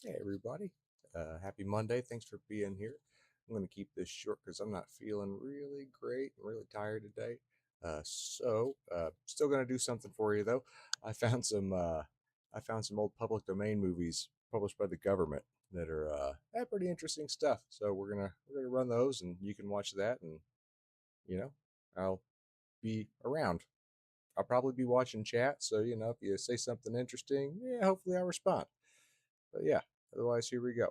Hey, everybody. Happy Monday. Thanks for being here. I'm going to keep this short because I'm not feeling really great and really tired today. Still going to do something for you though. I found some, uh, I found some old public domain movies published by the government that are pretty interesting stuff. So we're gonna run those, and you can watch that, and you know, I'll be around. I'll probably be watching chat. So if you say something interesting, yeah, hopefully I'll respond. But yeah, otherwise, here we go.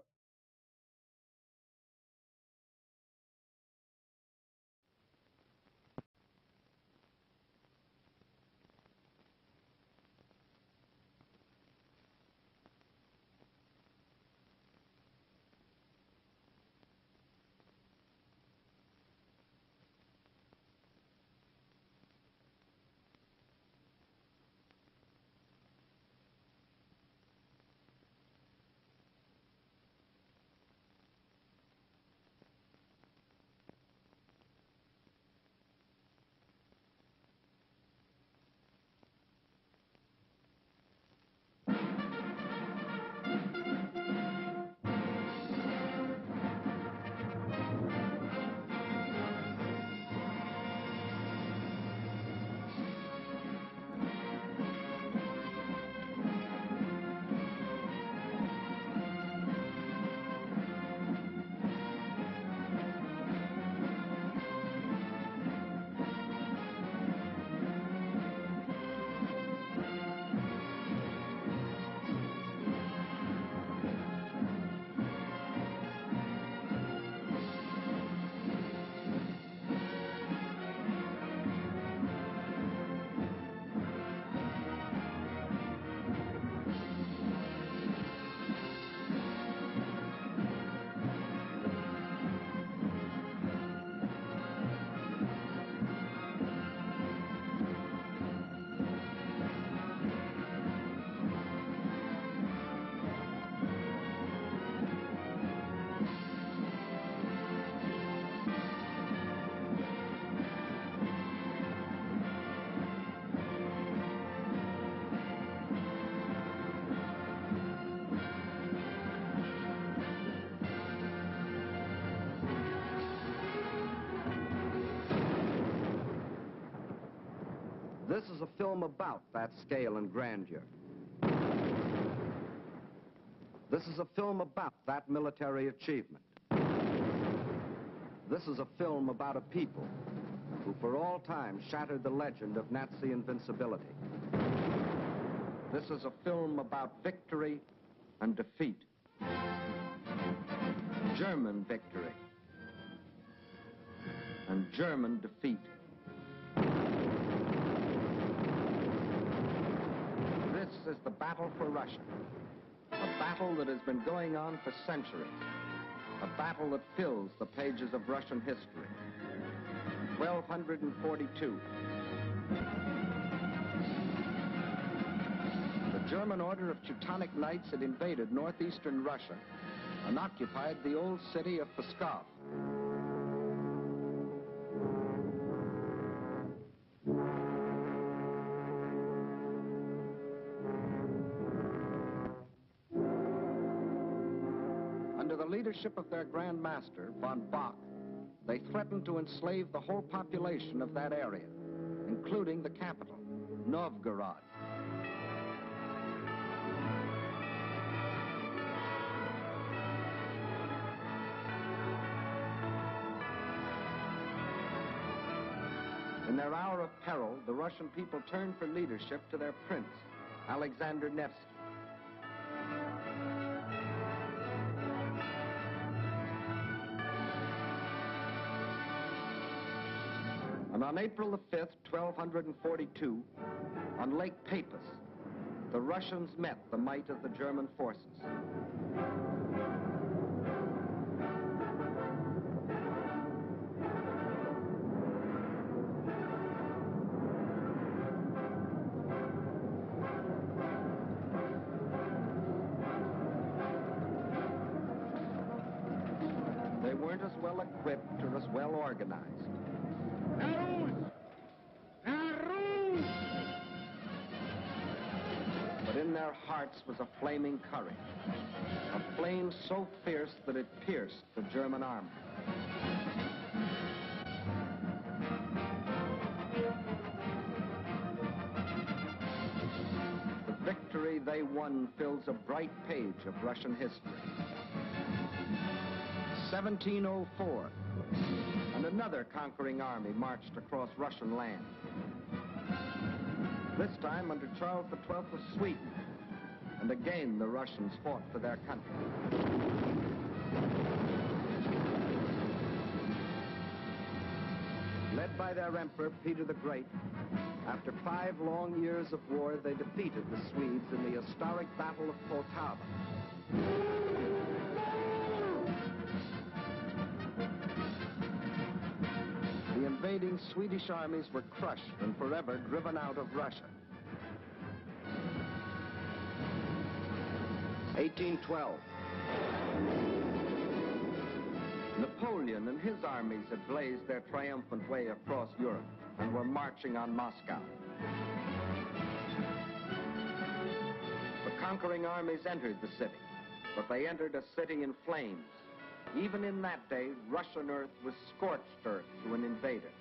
This is a film about that scale and grandeur. This is a film about that military achievement. This is a film about a people who for all time shattered the legend of Nazi invincibility. This is a film about victory and defeat. German victory and German defeat. This is the battle for Russia, a battle that has been going on for centuries, a battle that fills the pages of Russian history. 1242. The German Order of Teutonic Knights had invaded northeastern Russia and occupied the old city of Pskov. Under the leadership of their Grand Master, von Bock, they threatened to enslave the whole population of that area, including the capital, Novgorod. In their hour of peril, the Russian people turned for leadership to their prince, Alexander Nevsky. And on April the 5th, 1242, on Lake Peipus, the Russians met the might of the German forces. They weren't as well equipped or as well organized. But in in their hearts was a flaming courage, a flame so fierce that it pierced the German army. The victory they won fills a bright page of Russian history. 1704, and another conquering army marched across Russian land. This time under Charles XII of Sweden, and again the Russians fought for their country. Led by their emperor, Peter the Great, after 5 long years of war, they defeated the Swedes in the historic Battle of Poltava. The invading Swedish armies were crushed and forever driven out of Russia. 1812. Napoleon and his armies had blazed their triumphant way across Europe and were marching on Moscow. The conquering armies entered the city, but they entered a city in flames. Even in that day, Russian earth was scorched earth to an invader.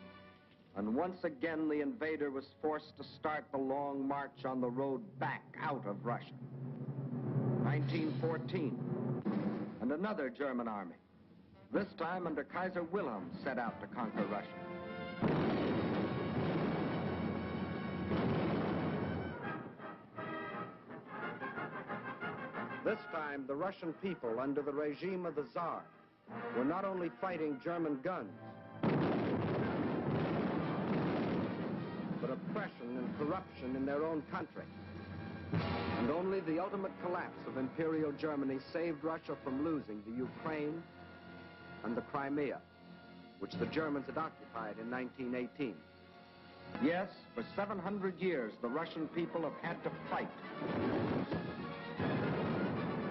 And once again, the invader was forced to start the long march on the road back out of Russia. 1914, and another German army, this time under Kaiser Wilhelm, set out to conquer Russia. This time, the Russian people, under the regime of the Tsar, were not only fighting German guns, but oppression and corruption in their own country. And only the ultimate collapse of Imperial Germany saved Russia from losing the Ukraine and the Crimea, which the Germans had occupied in 1918. Yes, for 700 years, the Russian people have had to fight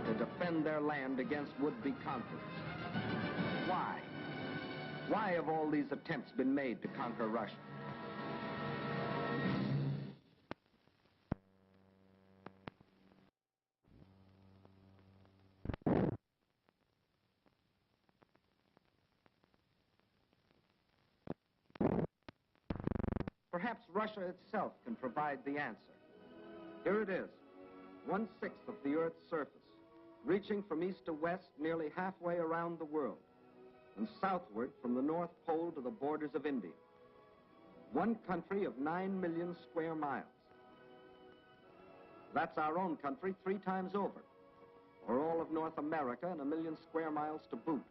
to defend their land against would-be conquerors. Why? Why have all these attempts been made to conquer Russia? Perhaps Russia itself can provide the answer. Here it is, 1/6 of the Earth's surface, reaching from east to west nearly halfway around the world, and southward from the North Pole to the borders of India. One country of 9 million square miles. That's our own country 3 times over, or all of North America and 1 million square miles to boot.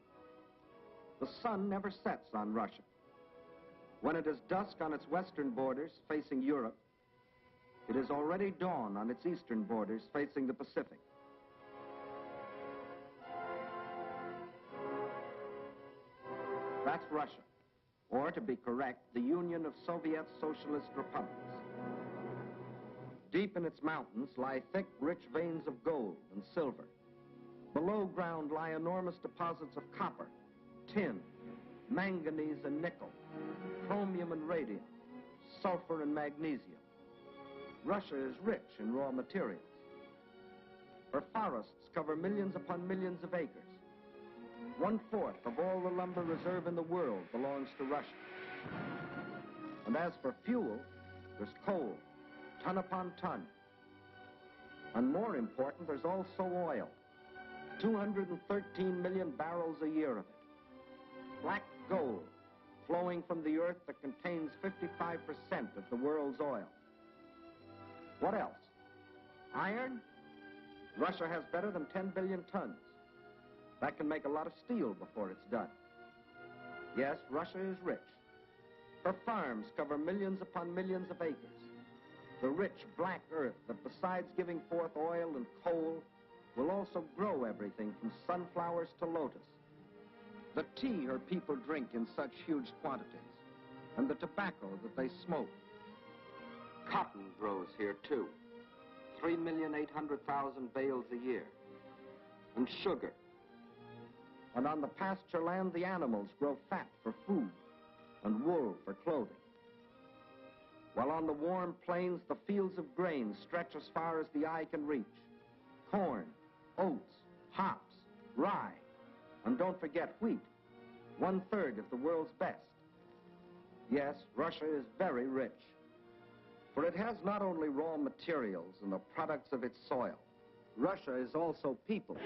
The sun never sets on Russia. When it is dusk on its western borders facing Europe, it is already dawn on its eastern borders facing the Pacific. That's Russia, or to be correct, the Union of Soviet Socialist Republics. Deep in its mountains lie thick, rich veins of gold and silver. Below ground lie enormous deposits of copper, tin, manganese and nickel, chromium and radium, sulfur and magnesium. Russia is rich in raw materials. Her forests cover millions upon millions of acres. 1/4 of all the lumber reserve in the world belongs to Russia. And as for fuel, there's coal, ton upon ton. And more important, there's also oil. 213 million barrels a year of it. Black gold flowing from the earth that contains 55% of the world's oil. What else? Iron? Russia has better than 10 billion tons. That can make a lot of steel before it's done. Yes, Russia is rich. Her farms cover millions upon millions of acres. The rich black earth that, besides giving forth oil and coal, will also grow everything from sunflowers to lotus. The tea her people drink in such huge quantities, and the tobacco that they smoke. Cotton grows here too, 3,800,000 bales a year. And sugar. And on the pasture land, the animals grow fat for food and wool for clothing. while on the warm plains the fields of grain stretch as far as the eye can reach. Corn, oats, hops, rye, and don't forget wheat, 1/3 of the world's best. Yes, Russia is very rich, for it has not only raw materials and the products of its soil. Russia is also people.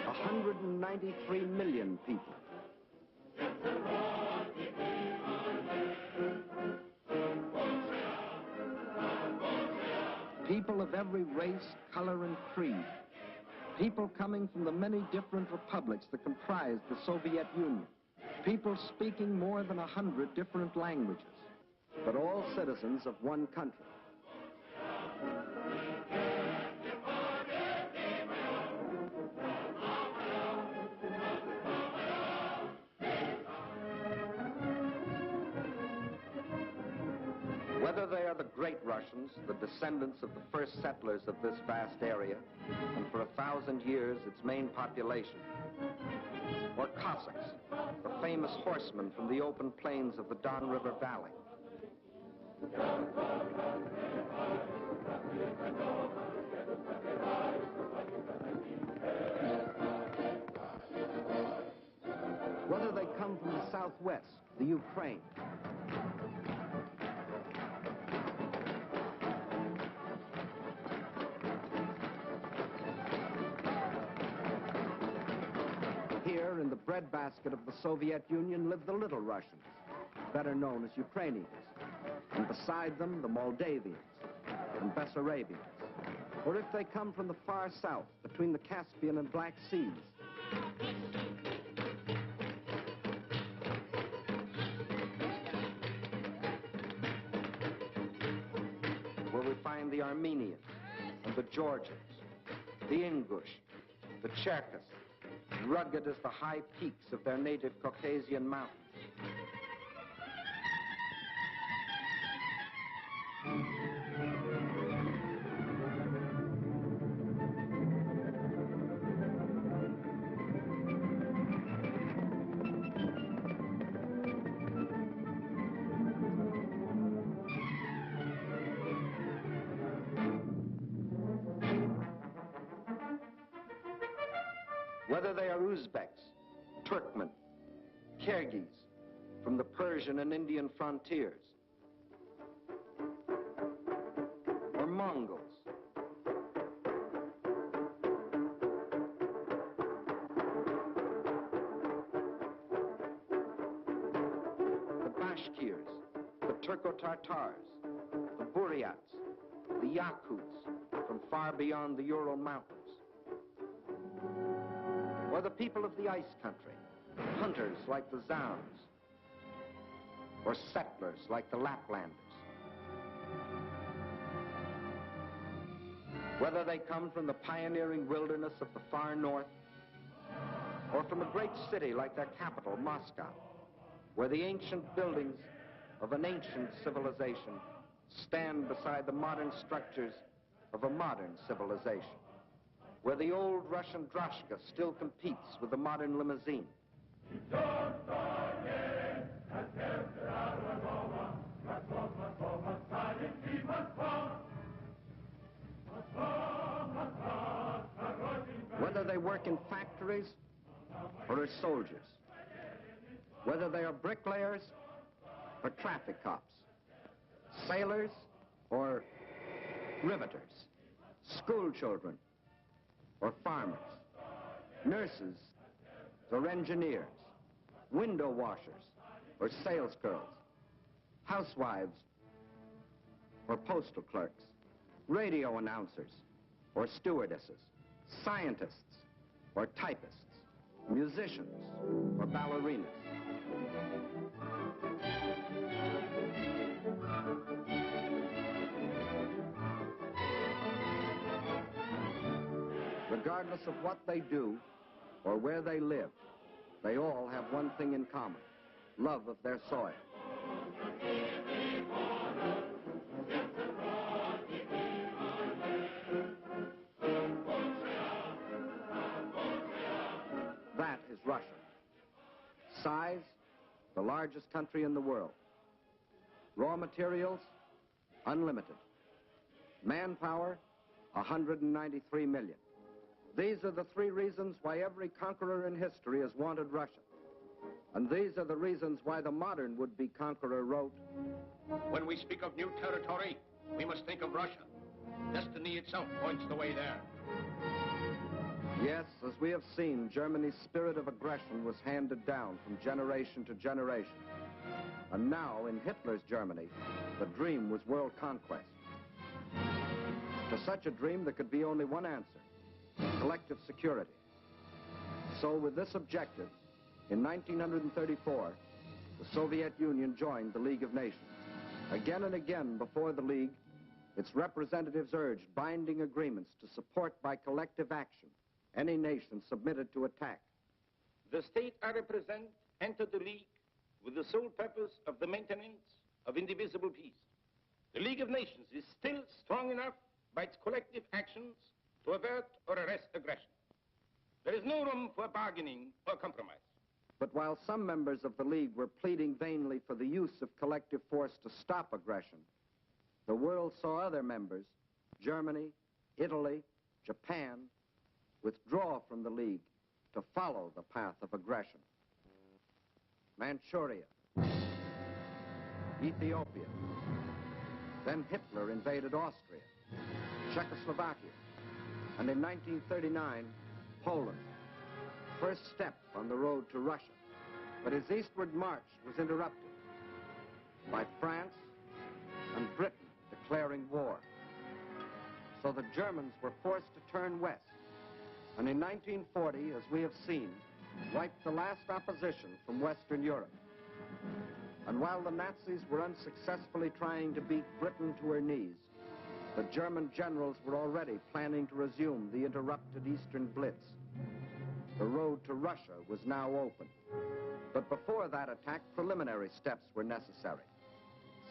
193 million people. People of every race, color, and creed. People coming from the many different republics that comprised the Soviet Union. People speaking more than 100 different languages, but all citizens of one country. Whether they are the great Russians, the descendants of the first settlers of this vast area, and for 1,000 years its main population, or Cossacks, the famous horsemen from the open plains of the Don River Valley. Whether they come from the Southwest, the Ukraine, here in the breadbasket of the Soviet Union live the Little Russians, better known as Ukrainians, and beside them the Moldavians and Bessarabians. Or if they come from the far south, between the Caspian and Black Seas, where we find the Armenians and the Georgians, the Ingush, the Cherkess, rugged as the high peaks of their native Caucasian mountains. Whether they are Uzbeks, Turkmen, Kyrgyz, from the Persian and Indian frontiers, or Mongols, the Bashkirs, the Turco-Tartars, the Buryats, the Yakuts, from far beyond the Ural Mountains, or the people of the ice country, hunters like the Zounds, or settlers like the Laplanders. Whether they come from the pioneering wilderness of the far north, or from a great city like their capital, Moscow, where the ancient buildings of an ancient civilization stand beside the modern structures of a modern civilization, where the old Russian droshka still competes with the modern limousine. Whether they work in factories or as soldiers, whether they are bricklayers or traffic cops, sailors or riveters, school children or farmers, nurses or engineers, window washers or sales girls, housewives or postal clerks, radio announcers or stewardesses, scientists or typists, musicians or ballerinas. Regardless of what they do or where they live, they all have one thing in common: love of their soil. That is Russia. Size, the largest country in the world. Raw materials, unlimited. Manpower, 193 million. These are the three reasons why every conqueror in history has wanted Russia. And these are the reasons why the modern would-be conqueror wrote, "When we speak of new territory, we must think of Russia. Destiny itself points the way there." Yes, as we have seen, Germany's spirit of aggression was handed down from generation to generation. And now, in Hitler's Germany, the dream was world conquest. To such a dream, there could be only one answer: collective security. So, with this objective, in 1934, the Soviet Union joined the League of Nations. Again and again, before the League, its representatives urged binding agreements to support by collective action any nation submitted to attack. The state I represent entered the League with the sole purpose of the maintenance of indivisible peace. The League of Nations is still strong enough by its collective actions to avert or arrest aggression. There is no room for bargaining or compromise. But while some members of the League were pleading vainly for the use of collective force to stop aggression, the world saw other members, Germany, Italy, Japan, withdraw from the League to follow the path of aggression. Manchuria, Ethiopia, then Hitler invaded Austria, Czechoslovakia, and in 1939, Poland. First step on the road to Russia. But his eastward march was interrupted by France and Britain declaring war. So the Germans were forced to turn west. And in 1940, as we have seen, wiped the last opposition from Western Europe. And while the Nazis were unsuccessfully trying to beat Britain to her knees, the German generals were already planning to resume the interrupted Eastern Blitz. The road to Russia was now open. But before that attack, preliminary steps were necessary.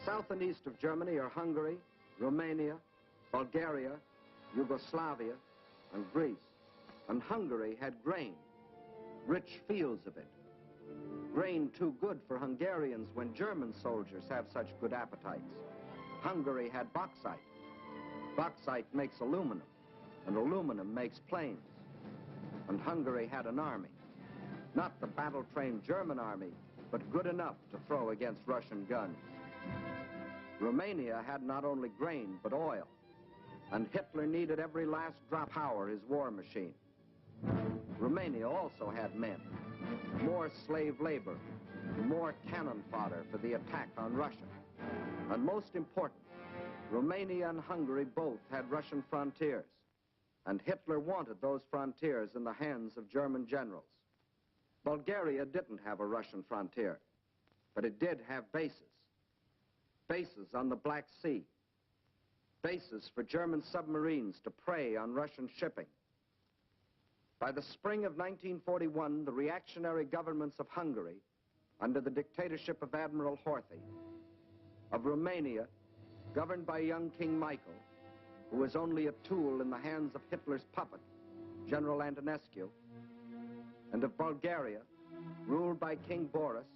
South and east of Germany are Hungary, Romania, Bulgaria, Yugoslavia, and Greece. And Hungary had grain, rich fields of it. Grain too good for Hungarians when German soldiers have such good appetites. Hungary had bauxite. Bauxite makes aluminum, and aluminum makes planes. And Hungary had an army. Not the battle-trained German army, but good enough to throw against Russian guns. Romania had not only grain, but oil. And Hitler needed every last drop of power his war machine. Romania also had men, more slave labor, more cannon fodder for the attack on Russia. And most important, Romania and Hungary both had Russian frontiers. And Hitler wanted those frontiers in the hands of German generals. Bulgaria didn't have a Russian frontier, but it did have bases. Bases on the Black Sea. Bases for German submarines to prey on Russian shipping. By the spring of 1941, the reactionary governments of Hungary, under the dictatorship of Admiral Horthy, of Romania, governed by young King Michael, who was only a tool in the hands of Hitler's puppet, General Antonescu, and of Bulgaria, ruled by King Boris,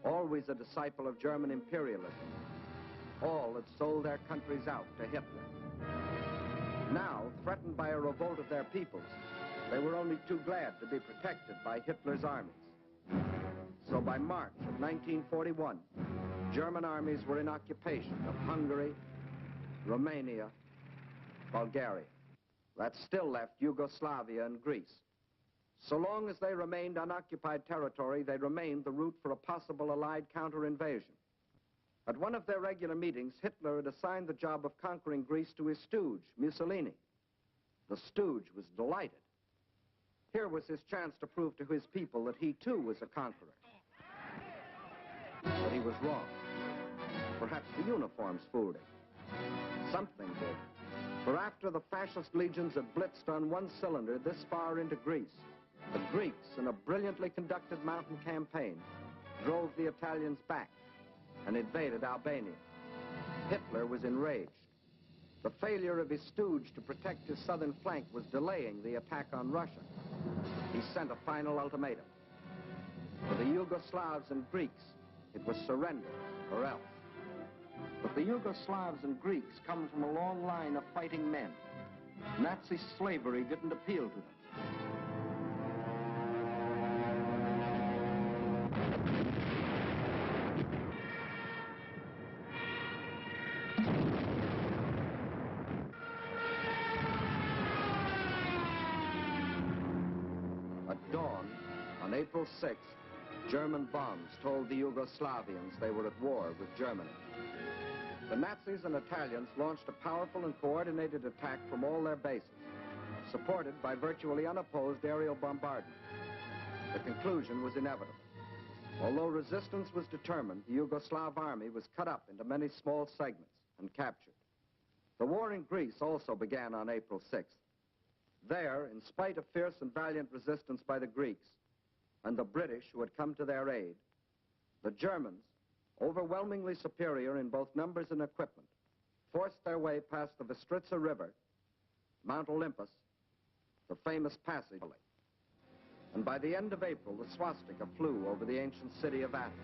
always a disciple of German imperialism. All had sold their countries out to Hitler. Now, threatened by a revolt of their peoples, they were only too glad to be protected by Hitler's armies. So by March of 1941, German armies were in occupation of Hungary, Romania, Bulgaria. That still left Yugoslavia and Greece. So long as they remained unoccupied territory, they remained the route for a possible Allied counter-invasion. At one of their regular meetings, Hitler had assigned the job of conquering Greece to his stooge, Mussolini. The stooge was delighted. Here was his chance to prove to his people that he too was a conqueror. But he was wrong. Perhaps the uniforms fooled him. Something did. For after the fascist legions had blitzed on one cylinder this far into Greece, the Greeks, in a brilliantly conducted mountain campaign, drove the Italians back and invaded Albania. Hitler was enraged. The failure of his stooge to protect his southern flank was delaying the attack on Russia. he sent a final ultimatum. For the Yugoslavs and Greeks, it was surrender or else. But the Yugoslavs and Greeks come from a long line of fighting men. Nazi slavery didn't appeal to them. At dawn, on April 6th, German bombs told the Yugoslavians they were at war with Germany. The Nazis and Italians launched a powerful and coordinated attack from all their bases, supported by virtually unopposed aerial bombardment. The conclusion was inevitable. Although resistance was determined, the Yugoslav army was cut up into many small segments and captured. The war in Greece also began on April 6th. There, in spite of fierce and valiant resistance by the Greeks and the British who had come to their aid, the Germans, overwhelmingly superior in both numbers and equipment, forced their way past the Vistritsa River, Mount Olympus, the famous passage. And by the end of April, the swastika flew over the ancient city of Athens.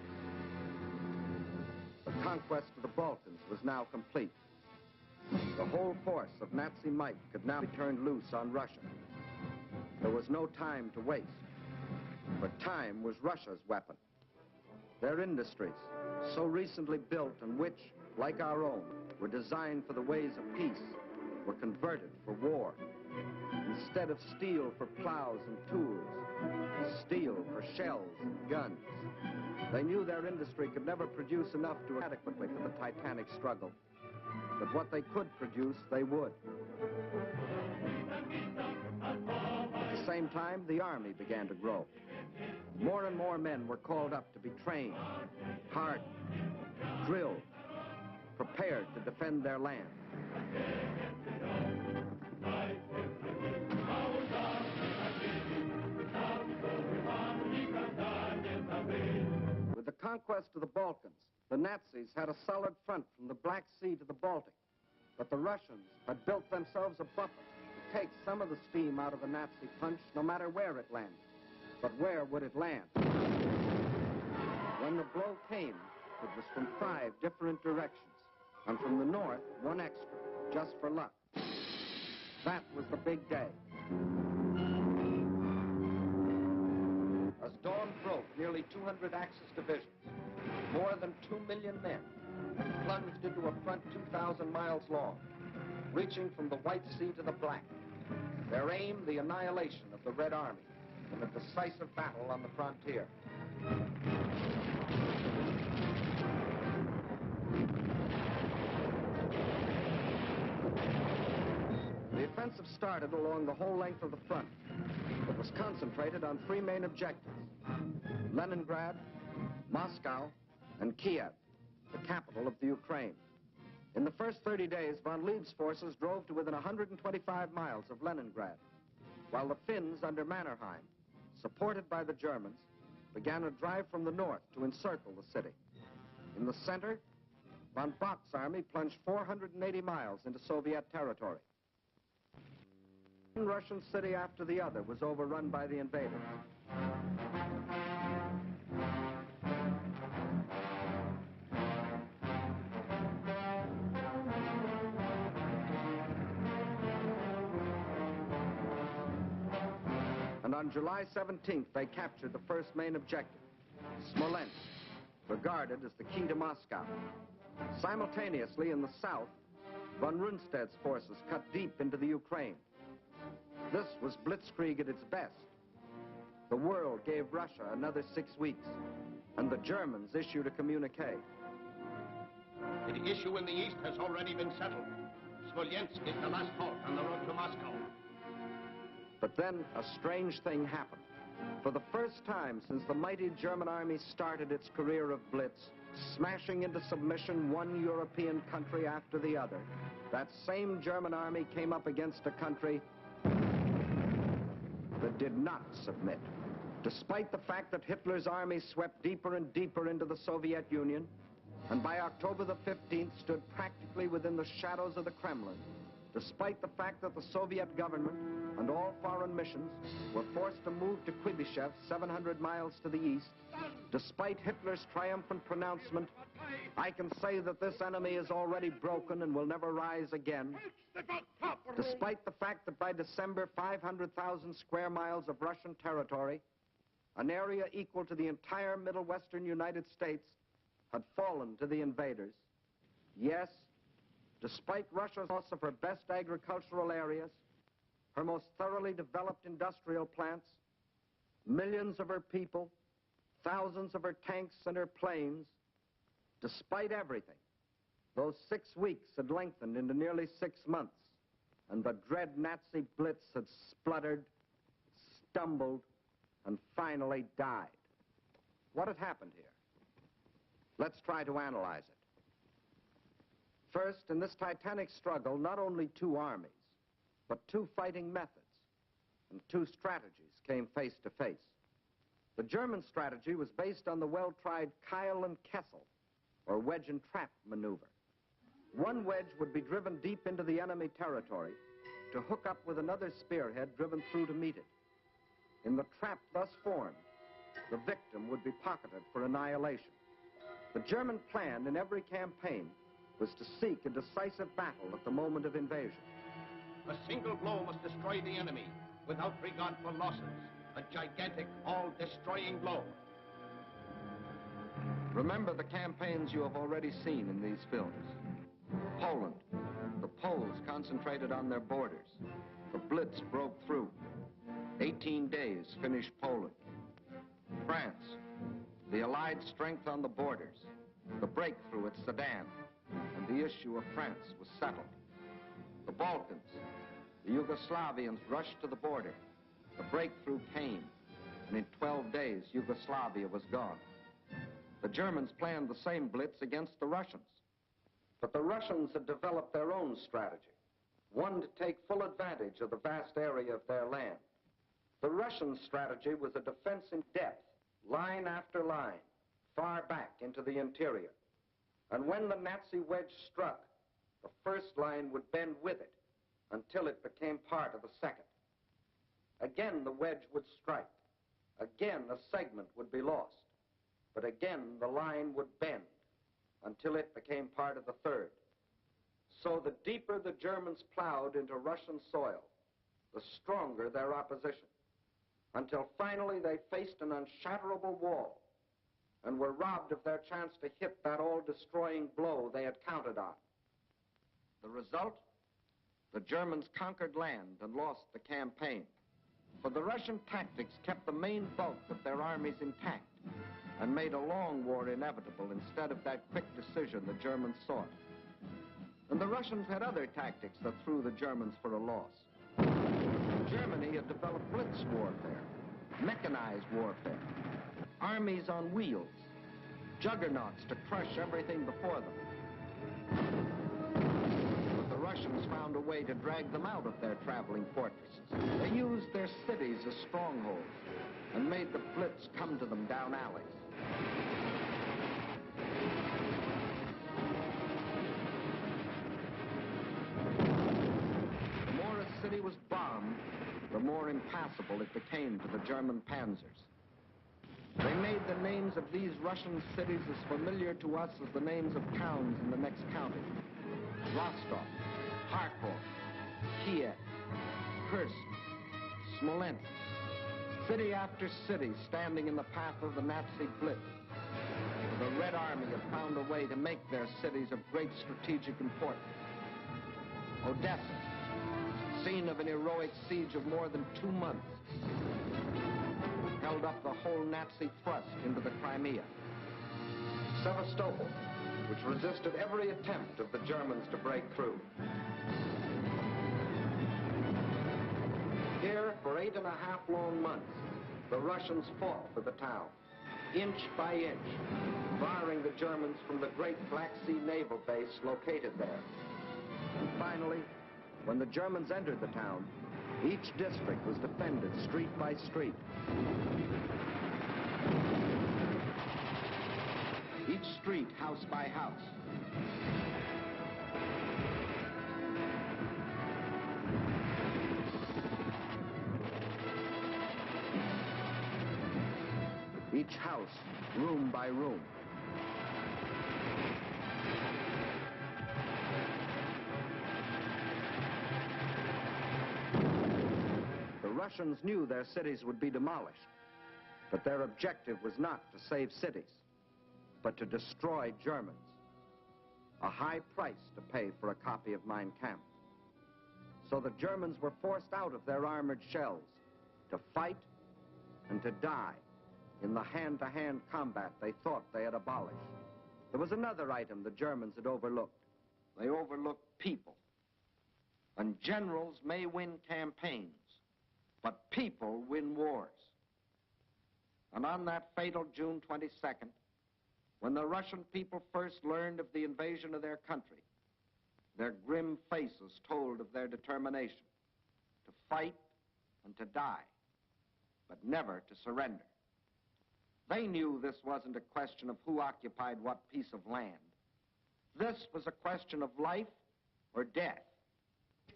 The conquest of the Balkans was now complete. The whole force of Nazi might could now be turned loose on Russia. There was no time to waste, but time was Russia's weapon. Their industries, so recently built and which, like our own, were designed for the ways of peace, were converted for war. Instead of steel for plows and tools, steel for shells and guns. They knew their industry could never produce enough to adequately for the titanic struggle. But what they could produce, they would. At the same time, the army began to grow. More and more men were called up to be trained, hardened, drilled, prepared to defend their land. With the conquest of the Balkans, the Nazis had a solid front from the Black Sea to the Baltic, but the Russians had built themselves a buffer to take some of the steam out of the Nazi punch no matter where it landed. But where would it land? When the blow came, it was from 5 different directions, and from the north, 1 extra, just for luck. That was the big day. As dawn broke, nearly 200 Axis divisions, more than 2 million men, plunged into a front 2,000 miles long, reaching from the White Sea to the Black. Their aim, the annihilation of the Red Army in a decisive battle on the frontier. The offensive started along the whole length of the front. It was concentrated on 3 main objectives: Leningrad, Moscow, and Kiev, the capital of the Ukraine. In the first 30 days, von Lieb's forces drove to within 125 miles of Leningrad, while the Finns under Mannerheim, supported by the Germans, began a drive from the north to encircle the city. In the center, von Bock's army plunged 480 miles into Soviet territory. One Russian city after the other was overrun by the invaders. And on July 17th, they captured the first main objective, Smolensk, regarded as the key to Moscow. Simultaneously, in the south, von Rundstedt's forces cut deep into the Ukraine. This was blitzkrieg at its best. The world gave Russia another 6 weeks, and the Germans issued a communique. The issue in the east has already been settled. Smolensk is the last halt on the road to Moscow. But then a strange thing happened. For the first time since the mighty German army started its career of blitz, smashing into submission one European country after the other, that same German army came up against a country that did not submit. Despite the fact that Hitler's army swept deeper and deeper into the Soviet Union, and by October the 15th stood practically within the shadows of the Kremlin, despite the fact that the Soviet government and all foreign missions were forced to move to Kuibyshev, 700 miles to the east. Despite Hitler's triumphant pronouncement, I can say that this enemy is already broken and will never rise again. Despite the fact that by December, 500,000 square miles of Russian territory, an area equal to the entire Middle Western United States, had fallen to the invaders. Yes, despite Russia's loss of her best agricultural areas, her most thoroughly developed industrial plants, millions of her people, thousands of her tanks and her planes, despite everything, those 6 weeks had lengthened into nearly 6 months, and the dread Nazi Blitz had spluttered, stumbled, and finally died. What had happened here? Let's try to analyze it. First, in this titanic struggle, not only 2 armies, but 2 fighting methods and 2 strategies came face to face. The German strategy was based on the well-tried Keil and Kessel, or wedge and trap maneuver. One wedge would be driven deep into the enemy territory to hook up with another spearhead driven through to meet it. In the trap thus formed, the victim would be pocketed for annihilation. The German plan in every campaign was to seek a decisive battle at the moment of invasion. A single blow must destroy the enemy without regard for losses. A gigantic, all-destroying blow. Remember the campaigns you have already seen in these films. Poland. The Poles concentrated on their borders. The Blitz broke through. 18 days finished Poland. France. The Allied strength on the borders. The breakthrough at Sedan. And the issue of France was settled. The Balkans. The Yugoslavians rushed to the border. The breakthrough came, and in 12 days, Yugoslavia was gone. The Germans planned the same blitz against the Russians. But the Russians had developed their own strategy, one to take full advantage of the vast area of their land. The Russian strategy was a defense in depth, line after line, far back into the interior. And when the Nazi wedge struck, the first line would bend with it until it became part of the second. Again, the wedge would strike. Again, a segment would be lost. But again, the line would bend until it became part of the third. So the deeper the Germans plowed into Russian soil, the stronger their opposition, until finally they faced an unshatterable wall and were robbed of their chance to hit that all-destroying blow they had counted on. The result? The Germans conquered land and lost the campaign. For the Russian tactics kept the main bulk of their armies intact and made a long war inevitable instead of that quick decision the Germans sought. And the Russians had other tactics that threw the Germans for a loss. Germany had developed blitz warfare, mechanized warfare, armies on wheels, juggernauts to crush everything before them. But the Russians found a way to drag them out of their traveling fortresses. They used their cities as strongholds and made the blitz come to them down alleys. The more a city was bombed, the more impassable it became to the German panzers. They made the names of these Russian cities as familiar to us as the names of towns in the next county. Rostov, Kharkov, Kiev, Kursk, Smolensk. City after city standing in the path of the Nazi Blitz. The Red Army had found a way to make their cities of great strategic importance. Odessa, scene of an heroic siege of more than 2 months, held up the whole Nazi thrust into the Crimea. Sevastopol, which resisted every attempt of the Germans to break through. Here, for 8.5 long months, the Russians fought for the town, inch by inch, barring the Germans from the great Black Sea naval base located there. And finally, when the Germans entered the town, each district was defended street by street. Each street house by house. each house room by room. The Russians knew their cities would be demolished, but their objective was not to save cities, but to destroy Germans. A high price to pay for a copy of Mein Kampf. So the Germans were forced out of their armored shells to fight and to die in the hand-to-hand combat they thought they had abolished. There was another item the Germans had overlooked. They overlooked people. And generals may win campaigns, but people win wars. And on that fatal June 22nd, when the Russian people first learned of the invasion of their country, their grim faces told of their determination to fight and to die, but never to surrender. They knew this wasn't a question of who occupied what piece of land. This was a question of life or death.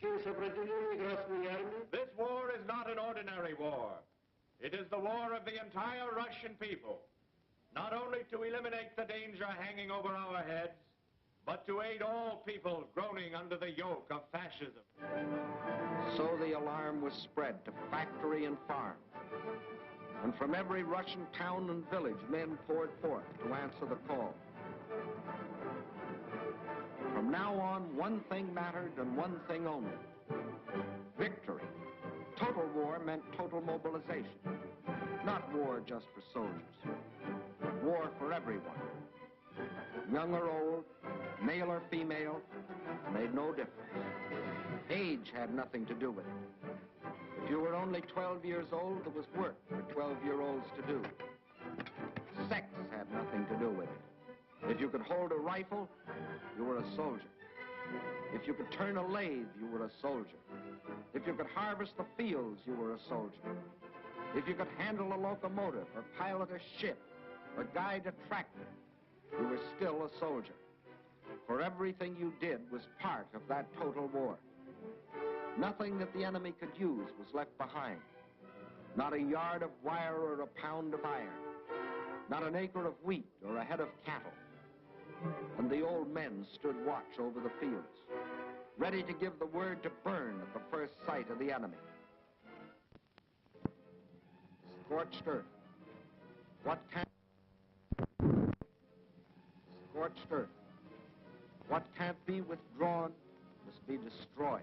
This war is not an ordinary war. It is the war of the entire Russian people. Not only to eliminate the danger hanging over our heads, but to aid all people groaning under the yoke of fascism. So the alarm was spread to factory and farm. And from every Russian town and village, men poured forth to answer the call. From now on, one thing mattered and one thing only: victory. Total war meant total mobilization. Not war just for soldiers. War for everyone. Young or old, male or female, made no difference. Age had nothing to do with it. If you were only 12 years old, there was work for 12-year-olds to do. Sex had nothing to do with it. If you could hold a rifle, you were a soldier. If you could turn a lathe, you were a soldier. If you could harvest the fields, you were a soldier. If you could handle a locomotive or pilot a ship or guide a tractor, you were still a soldier. For everything you did was part of that total war. Nothing that the enemy could use was left behind. Not a yard of wire or a pound of iron. Not an acre of wheat or a head of cattle. And the old men stood watch over the fields, ready to give the word to burn at the first sight of the enemy. Scorched earth. What can't... Scorched earth. What can't be withdrawn must be destroyed.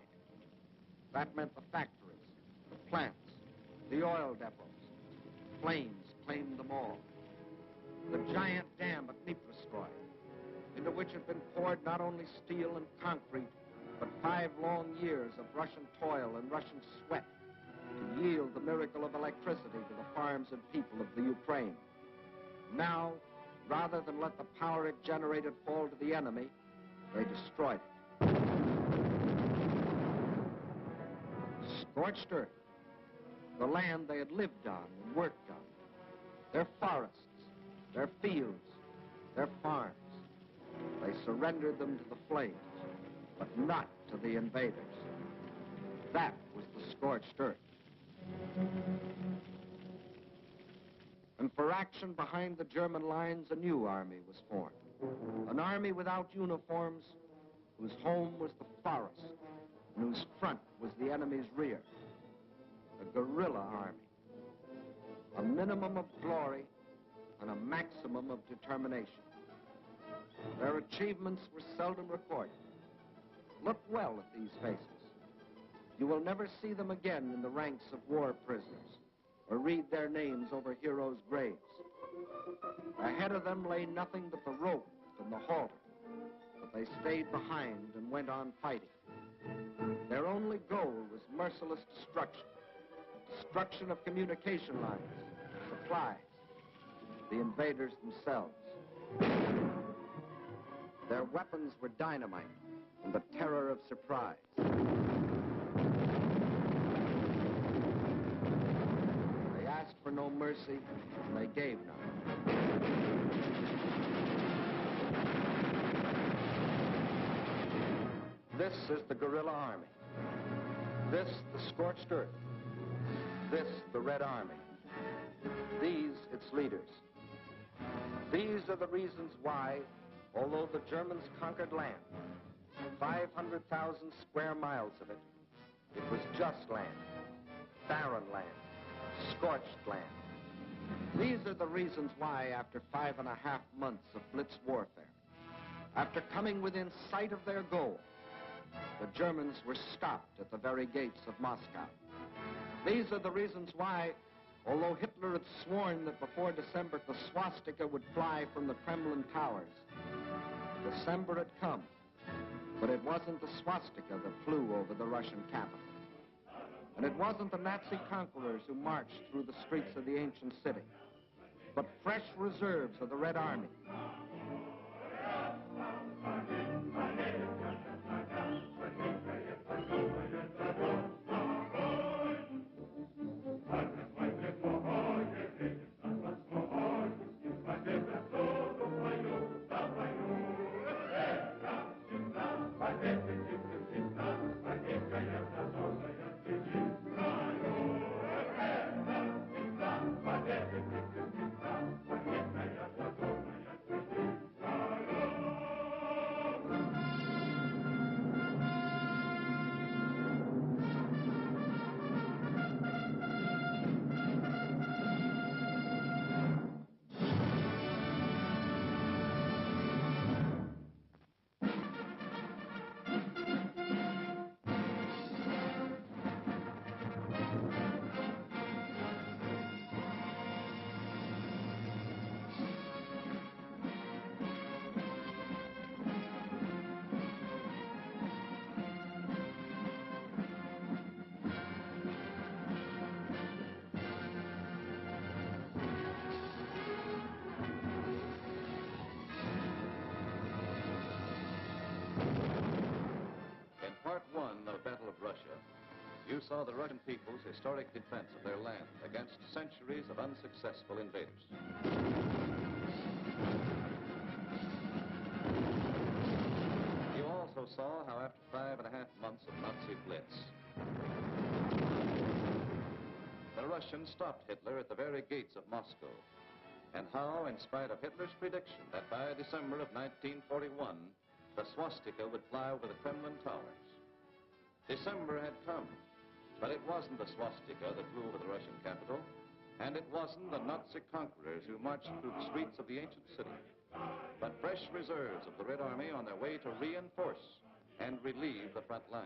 That meant the factories, the plants, the oil depots. Flames claimed them all. The giant dam at Dniproskoy, into which had been poured not only steel and concrete, but 5 long years of Russian toil and Russian sweat to yield the miracle of electricity to the farms and people of the Ukraine. Now, rather than let the power it generated fall to the enemy, they destroyed it. Scorched earth, the land they had lived on and worked on, their forests, their fields, their farms. They surrendered them to the flames, but not to the invaders. That was the scorched earth. And for action behind the German lines, a new army was formed. An army without uniforms, whose home was the forest, and whose front was the enemy's rear. A guerrilla army. A minimum of glory and a maximum of determination. Their achievements were seldom recorded. Look well at these faces. You will never see them again in the ranks of war prisoners or read their names over heroes' graves. Ahead of them lay nothing but the rope and the halter, but they stayed behind and went on fighting. Their only goal was merciless destruction. Destruction of communication lines, supplies, the invaders themselves. Their weapons were dynamite and the terror of surprise. They asked for no mercy, and they gave none. This is the guerrilla army. This, the scorched earth. This, the Red Army. These, its leaders. These are the reasons why, although the Germans conquered land, 500,000 square miles of it, it was just land, barren land, scorched land. These are the reasons why, after 5.5 months of blitz warfare, after coming within sight of their goal, the Germans were stopped at the very gates of Moscow. These are the reasons why, although Hitler had sworn that before December the swastika would fly from the Kremlin towers, December had come, but it wasn't the swastika that flew over the Russian capital. And it wasn't the Nazi conquerors who marched through the streets of the ancient city, but fresh reserves of the Red Army. Part one of Battle of Russia, you saw the Russian people's historic defense of their land against centuries of unsuccessful invaders. You also saw how after 5.5 months of Nazi blitz, the Russians stopped Hitler at the very gates of Moscow, and how, in spite of Hitler's prediction that by December of 1941, the swastika would fly over the Kremlin towers, December had come, but it wasn't the swastika that flew over the Russian capital, and it wasn't the Nazi conquerors who marched through the streets of the ancient city, but fresh reserves of the Red Army on their way to reinforce and relieve the front lines.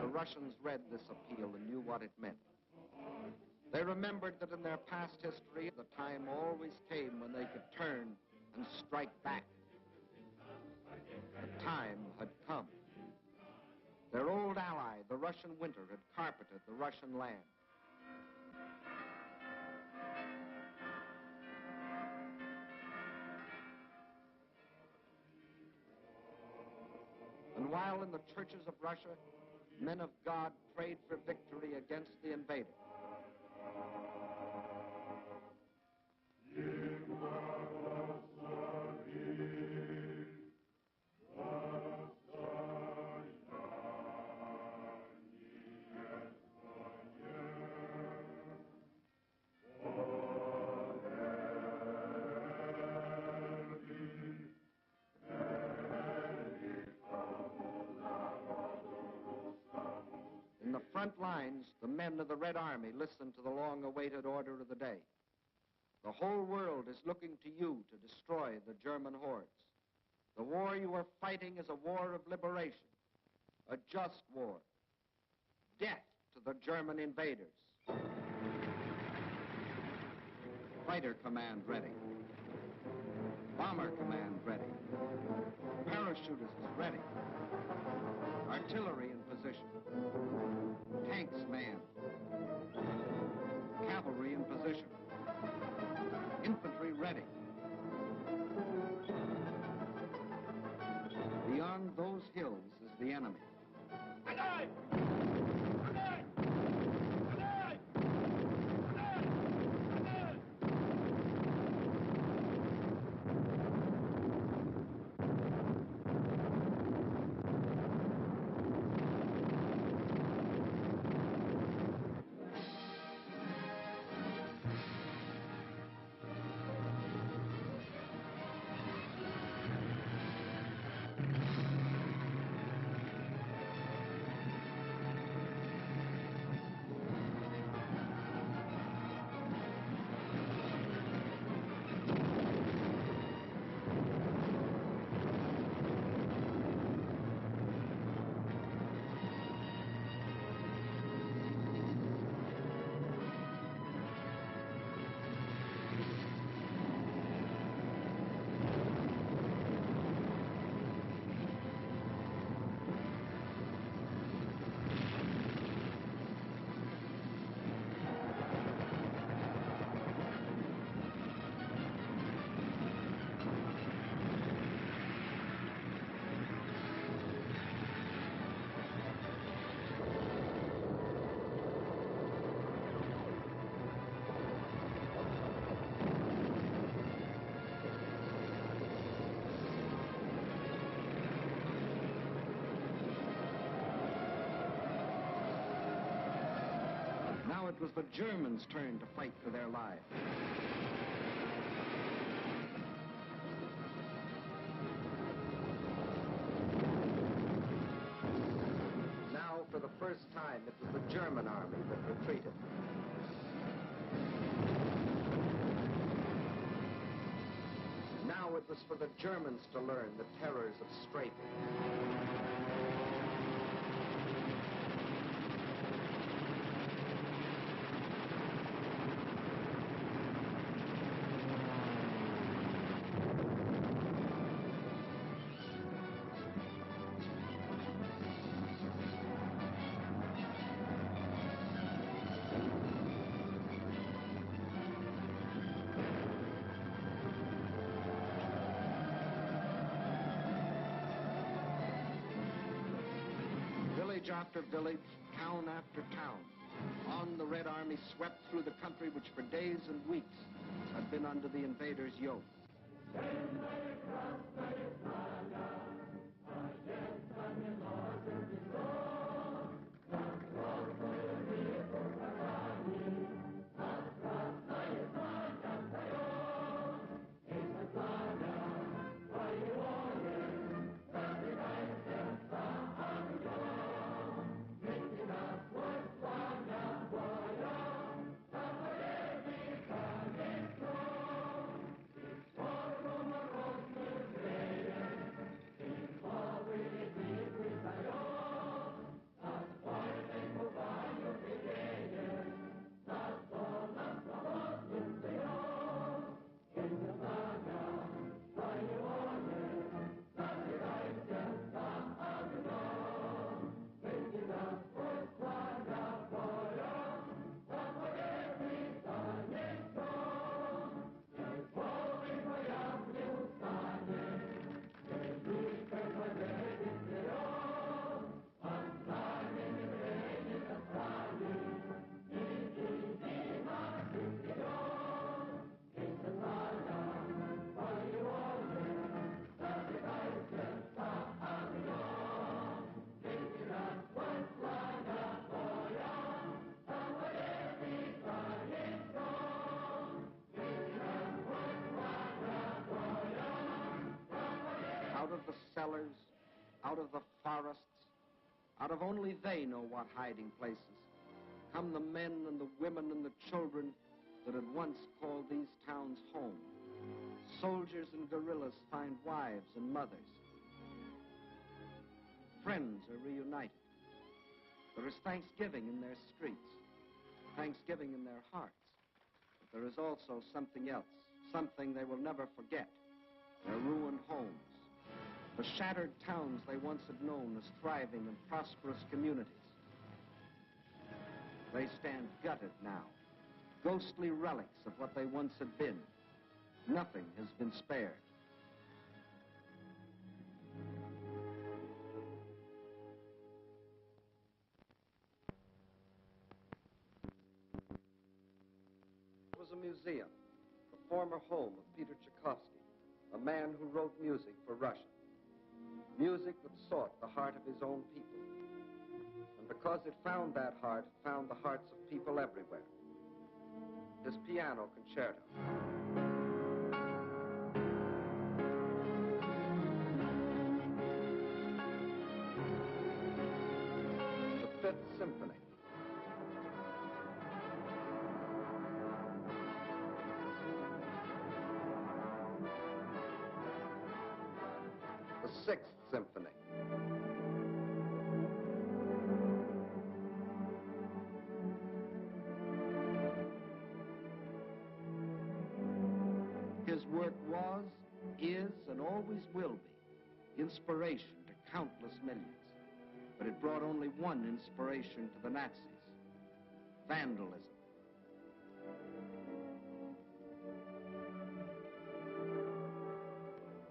The Russians read this appeal and knew what it meant. They remembered that in their past history, the time always came when they could turn and strike back. The time had come. Their old ally, the Russian winter, had carpeted the Russian land. And while in the churches of Russia, men of God prayed for victory against the invader, front lines, the men of the Red Army listened to the long-awaited order of the day. The whole world is looking to you to destroy the German hordes. The war you are fighting is a war of liberation, a just war. Death to the German invaders. Fighter command ready. Bomber command ready. Parachutists ready. Artillery in position. Tanks manned. Cavalry in position. Infantry ready. Beyond those hills is the enemy. Alive! Alive! Alive! Alive! Alive! was the Germans' turn to fight for their lives. Now, for the first time, it was the German army that retreated. Now it was for the Germans to learn the terrors of strafing. Village after village, town after town, on the Red Army swept through the country which for days and weeks had been under the invaders' yoke. Out of the cellars, out of the forests, out of only they know what hiding places, come the men and the women and the children that had once called these towns home. Soldiers and guerrillas find wives and mothers. Friends are reunited. There is thanksgiving in their streets, thanksgiving in their hearts. But there is also something else, something they will never forget, their ruined homes. The shattered towns they once had known as thriving and prosperous communities. They stand gutted now, ghostly relics of what they once had been. Nothing has been spared. It was a museum, the former home of Peter Tchaikovsky, a man who wrote music for Russia. Music that sought the heart of his own people. And because it found that heart, it found the hearts of people everywhere. His piano concerto. The Fifth Symphony. The Sixth Symphony. His work was, is, and always will be inspiration to countless millions. But it brought only one inspiration to the Nazis: vandalism.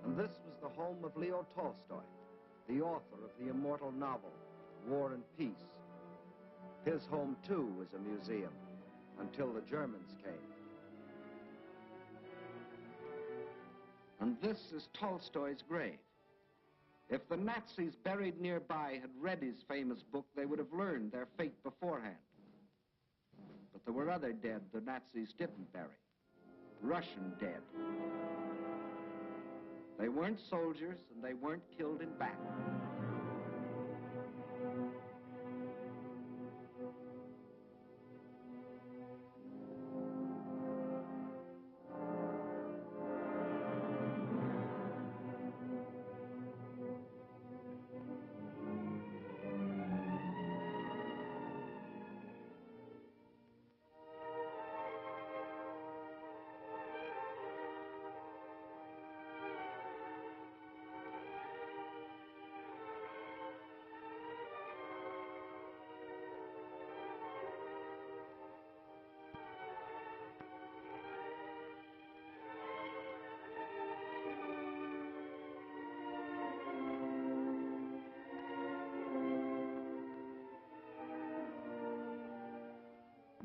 And this was the home of Leo Tolstoy, the author of the immortal novel, War and Peace. His home, too, was a museum, until the Germans came. And this is Tolstoy's grave. If the Nazis buried nearby had read his famous book, they would have learned their fate beforehand. But But there were other dead the Nazis didn't bury. Russian dead. They weren't soldiers, and they weren't killed in battle.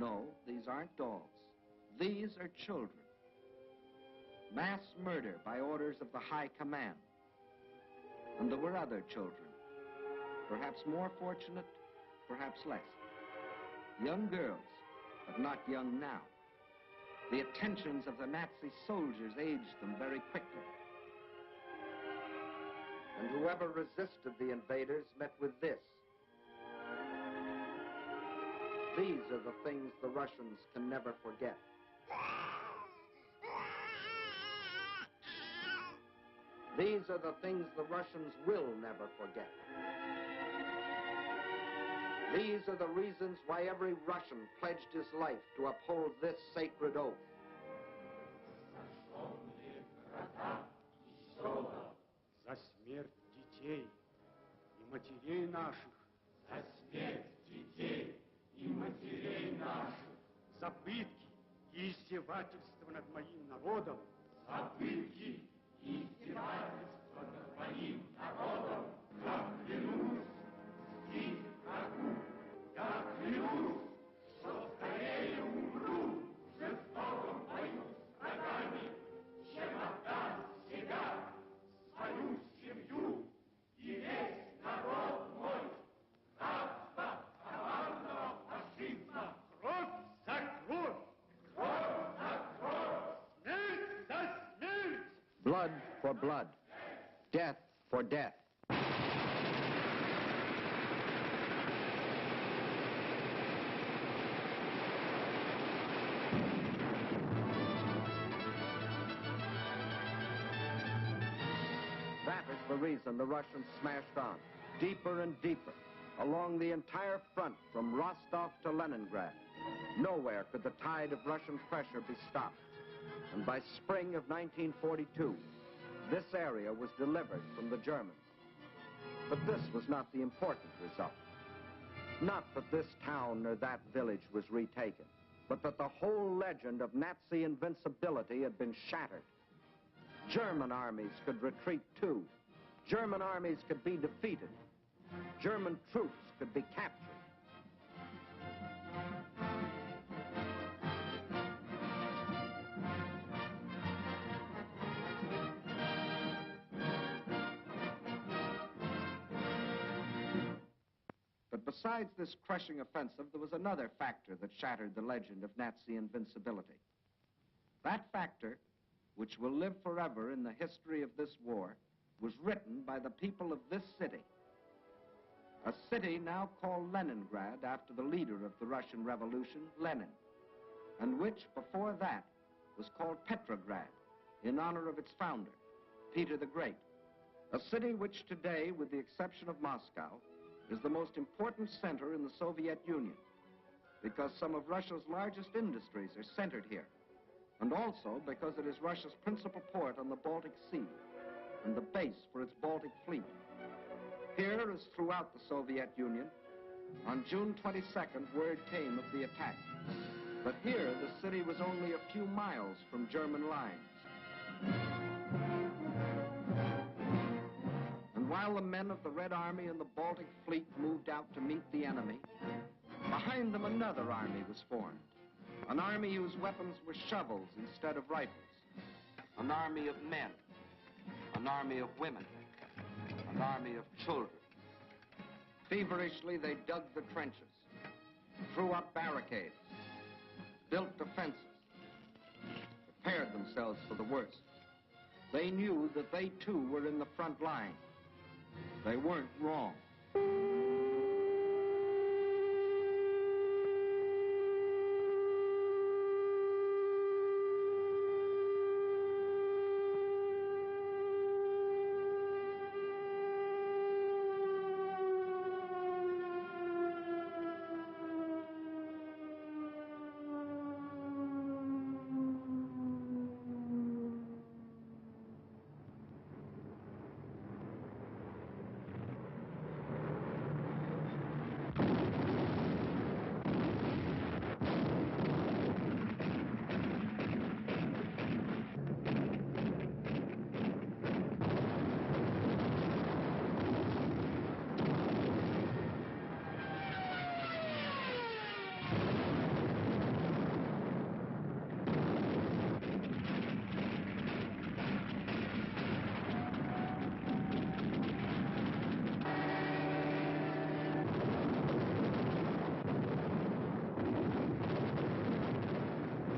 No, these aren't dolls. These are children. Mass murder by orders of the High Command. And there were other children. Perhaps more fortunate, perhaps less. Young girls, but not young now. The attentions of the Nazi soldiers aged them very quickly. And whoever resisted the invaders met with this. These are the things the Russians can never forget. These are the things the Russians will never forget. These are the reasons why every Russian pledged his life to uphold this sacred oath. За смерть детей и матерей наших. За смерть детей и матерей наших. За пытки и издевательства над моим народом. За пытки и издевательства над моим народом. Я клянусь мстить врагу. Я клянусь, что скорее умру в жестоком бою с врагами, чем отдам себя, свою семью и весь народ мой. Рабство коварного фашизма. Кровь за кровь. Кровь за кровь. Смерть за смерть. Blood for blood. Death for death. That is the reason the Russians smashed on, deeper and deeper, along the entire front from Rostov to Leningrad. Nowhere could the tide of Russian pressure be stopped. And by spring of 1942, this area was delivered from the Germans. But this was not the important result. Not that this town or that village was retaken, but that the whole legend of Nazi invincibility had been shattered. German armies could retreat too. German armies could be defeated. German troops could be captured. But besides this crushing offensive, there was another factor that shattered the legend of Nazi invincibility. That factor, which will live forever in the history of this war, was written by the people of this city. A city now called Leningrad after the leader of the Russian Revolution, Lenin, and which, before that, was called Petrograd, in honor of its founder, Peter the Great. A city which today, with the exception of Moscow, is the most important center in the Soviet Union, because some of Russia's largest industries are centered here, and also because it is Russia's principal port on the Baltic Sea and the base for its Baltic fleet. Here, as throughout the Soviet Union, on June 22nd, word came of the attack. But here, the city was only a few miles from German lines. And while the men of the Red Army and the Baltic Fleet moved out to meet the enemy, behind them another army was formed. An army whose weapons were shovels instead of rifles. An army of men. An army of women. An army of children. Feverishly, they dug the trenches, threw up barricades, built defenses, prepared themselves for the worst. They knew that they too were in the front line. They weren't wrong.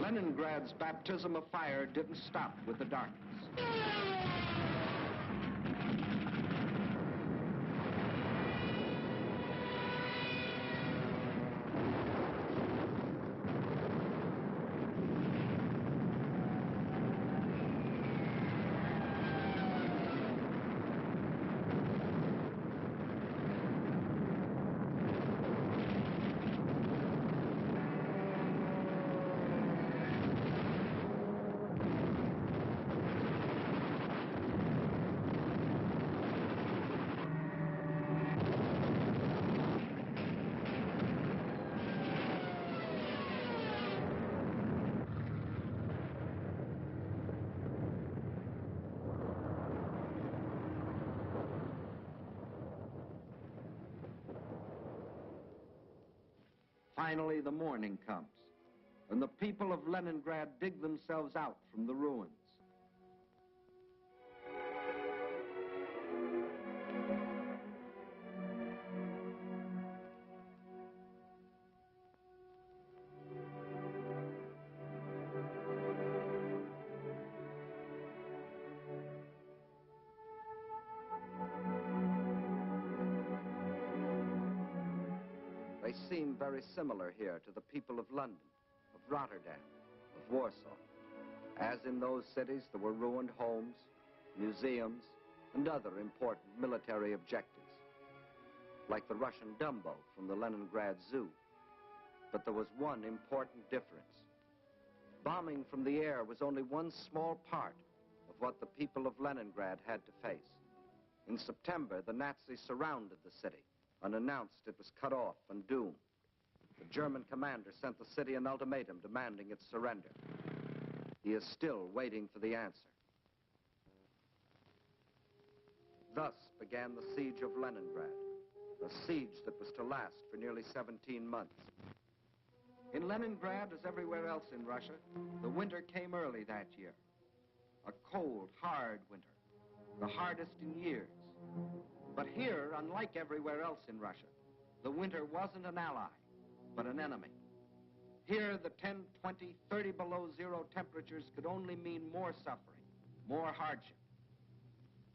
Leningrad's baptism of fire didn't stop with the darkness. Finally, the morning comes, and the people of Leningrad dig themselves out from the ruins. They seem very similar here to the people of London, of Rotterdam, of Warsaw. As in those cities, there were ruined homes, museums, and other important military objectives, like the Russian Dumbo from the Leningrad Zoo. But there was one important difference. Bombing from the air was only one small part of what the people of Leningrad had to face. In September, the Nazis surrounded the city and announced it was cut off and doomed. The German commander sent the city an ultimatum demanding its surrender. He is still waiting for the answer. Thus began the siege of Leningrad, a siege that was to last for nearly 17 months. In Leningrad, as everywhere else in Russia, the winter came early that year. A cold, hard winter, the hardest in years. But here, unlike everywhere else in Russia, the winter wasn't an ally, but an enemy. Here, the 10, 20, 30 below zero temperatures could only mean more suffering, more hardship.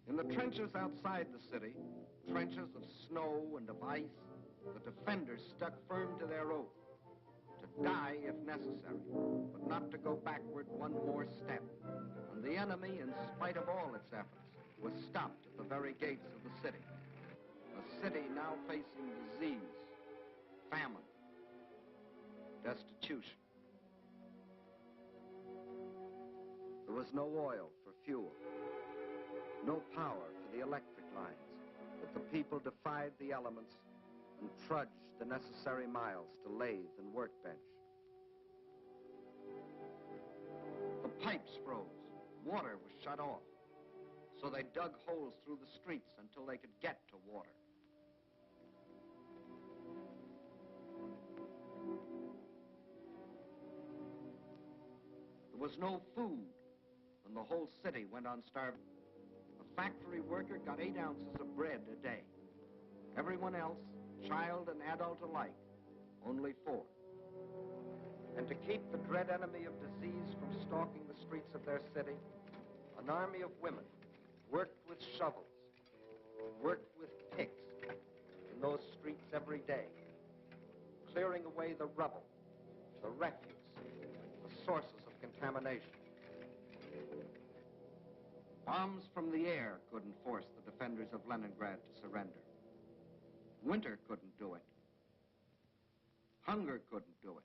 In the trenches outside the city, trenches of snow and of ice, the defenders stuck firm to their oath, to die if necessary, but not to go backward one more step. And the enemy, in spite of all its efforts, was stopped at the very gates of the city. A city now facing disease, famine, destitution. There was no oil for fuel, no power for the electric lines, but the people defied the elements and trudged the necessary miles to lathe and workbench. The pipes froze, water was shut off, so they dug holes through the streets until they could get to water. There was no food, and the whole city went on starving. A factory worker got 8 ounces of bread a day. Everyone else, child and adult alike, only 4. And to keep the dread enemy of disease from stalking the streets of their city, an army of women worked with shovels, worked with picks in those streets every day, clearing away the rubble, the refuse, the sources of contamination. Bombs from the air couldn't force the defenders of Leningrad to surrender. Winter couldn't do it. Hunger couldn't do it.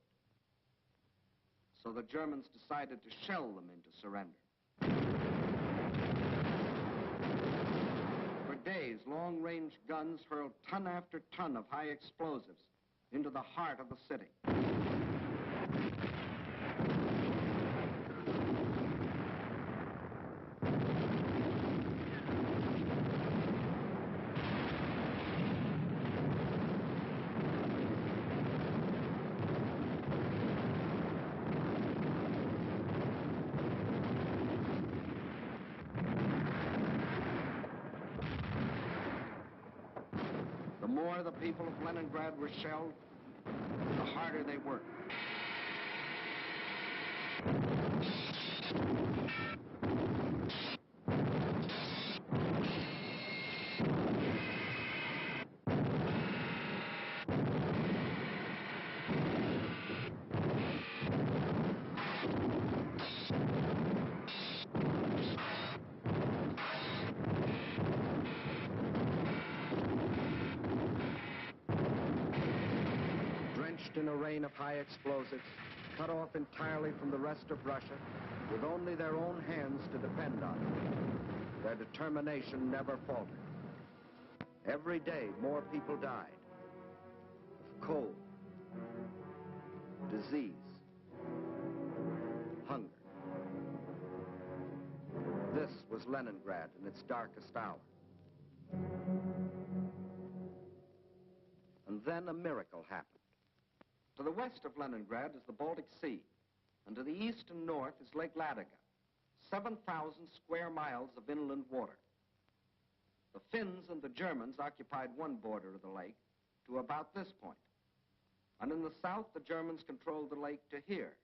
So the Germans decided to shell them into surrender. For days, long-range guns hurled ton after ton of high explosives into the heart of the city. The more the people of Leningrad were shelled, the harder they worked. Drenched in a rain of high explosives, cut off entirely from the rest of Russia, with only their own hands to depend on, their determination never faltered. Every day, more people died of cold, disease, hunger. This was Leningrad in its darkest hour. And then a miracle happened. To the west of Leningrad is the Baltic Sea, and to the east and north is Lake Ladoga, 7,000 square miles of inland water. The Finns and the Germans occupied one border of the lake to about this point, and in the south the Germans controlled the lake to here.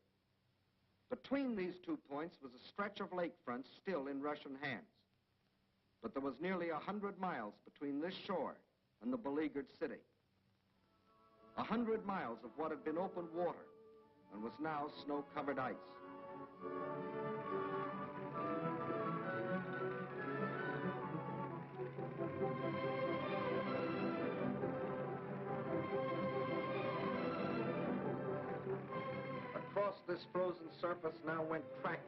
Between these 2 points was a stretch of lakefront still in Russian hands, but there was nearly 100 miles between this shore and the beleaguered city. 100 miles of what had been open water and was now snow-covered ice. Across this frozen surface now went tractors,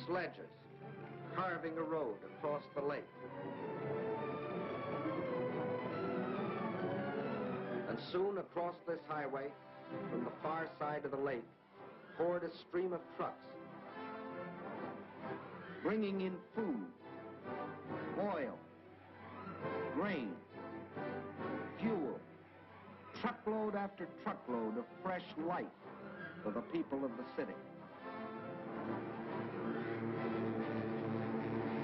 sledges, carving a road across the lake. And soon across this highway, from the far side of the lake, poured a stream of trucks, bringing in food, oil, grain, fuel, truckload after truckload of fresh life for the people of the city.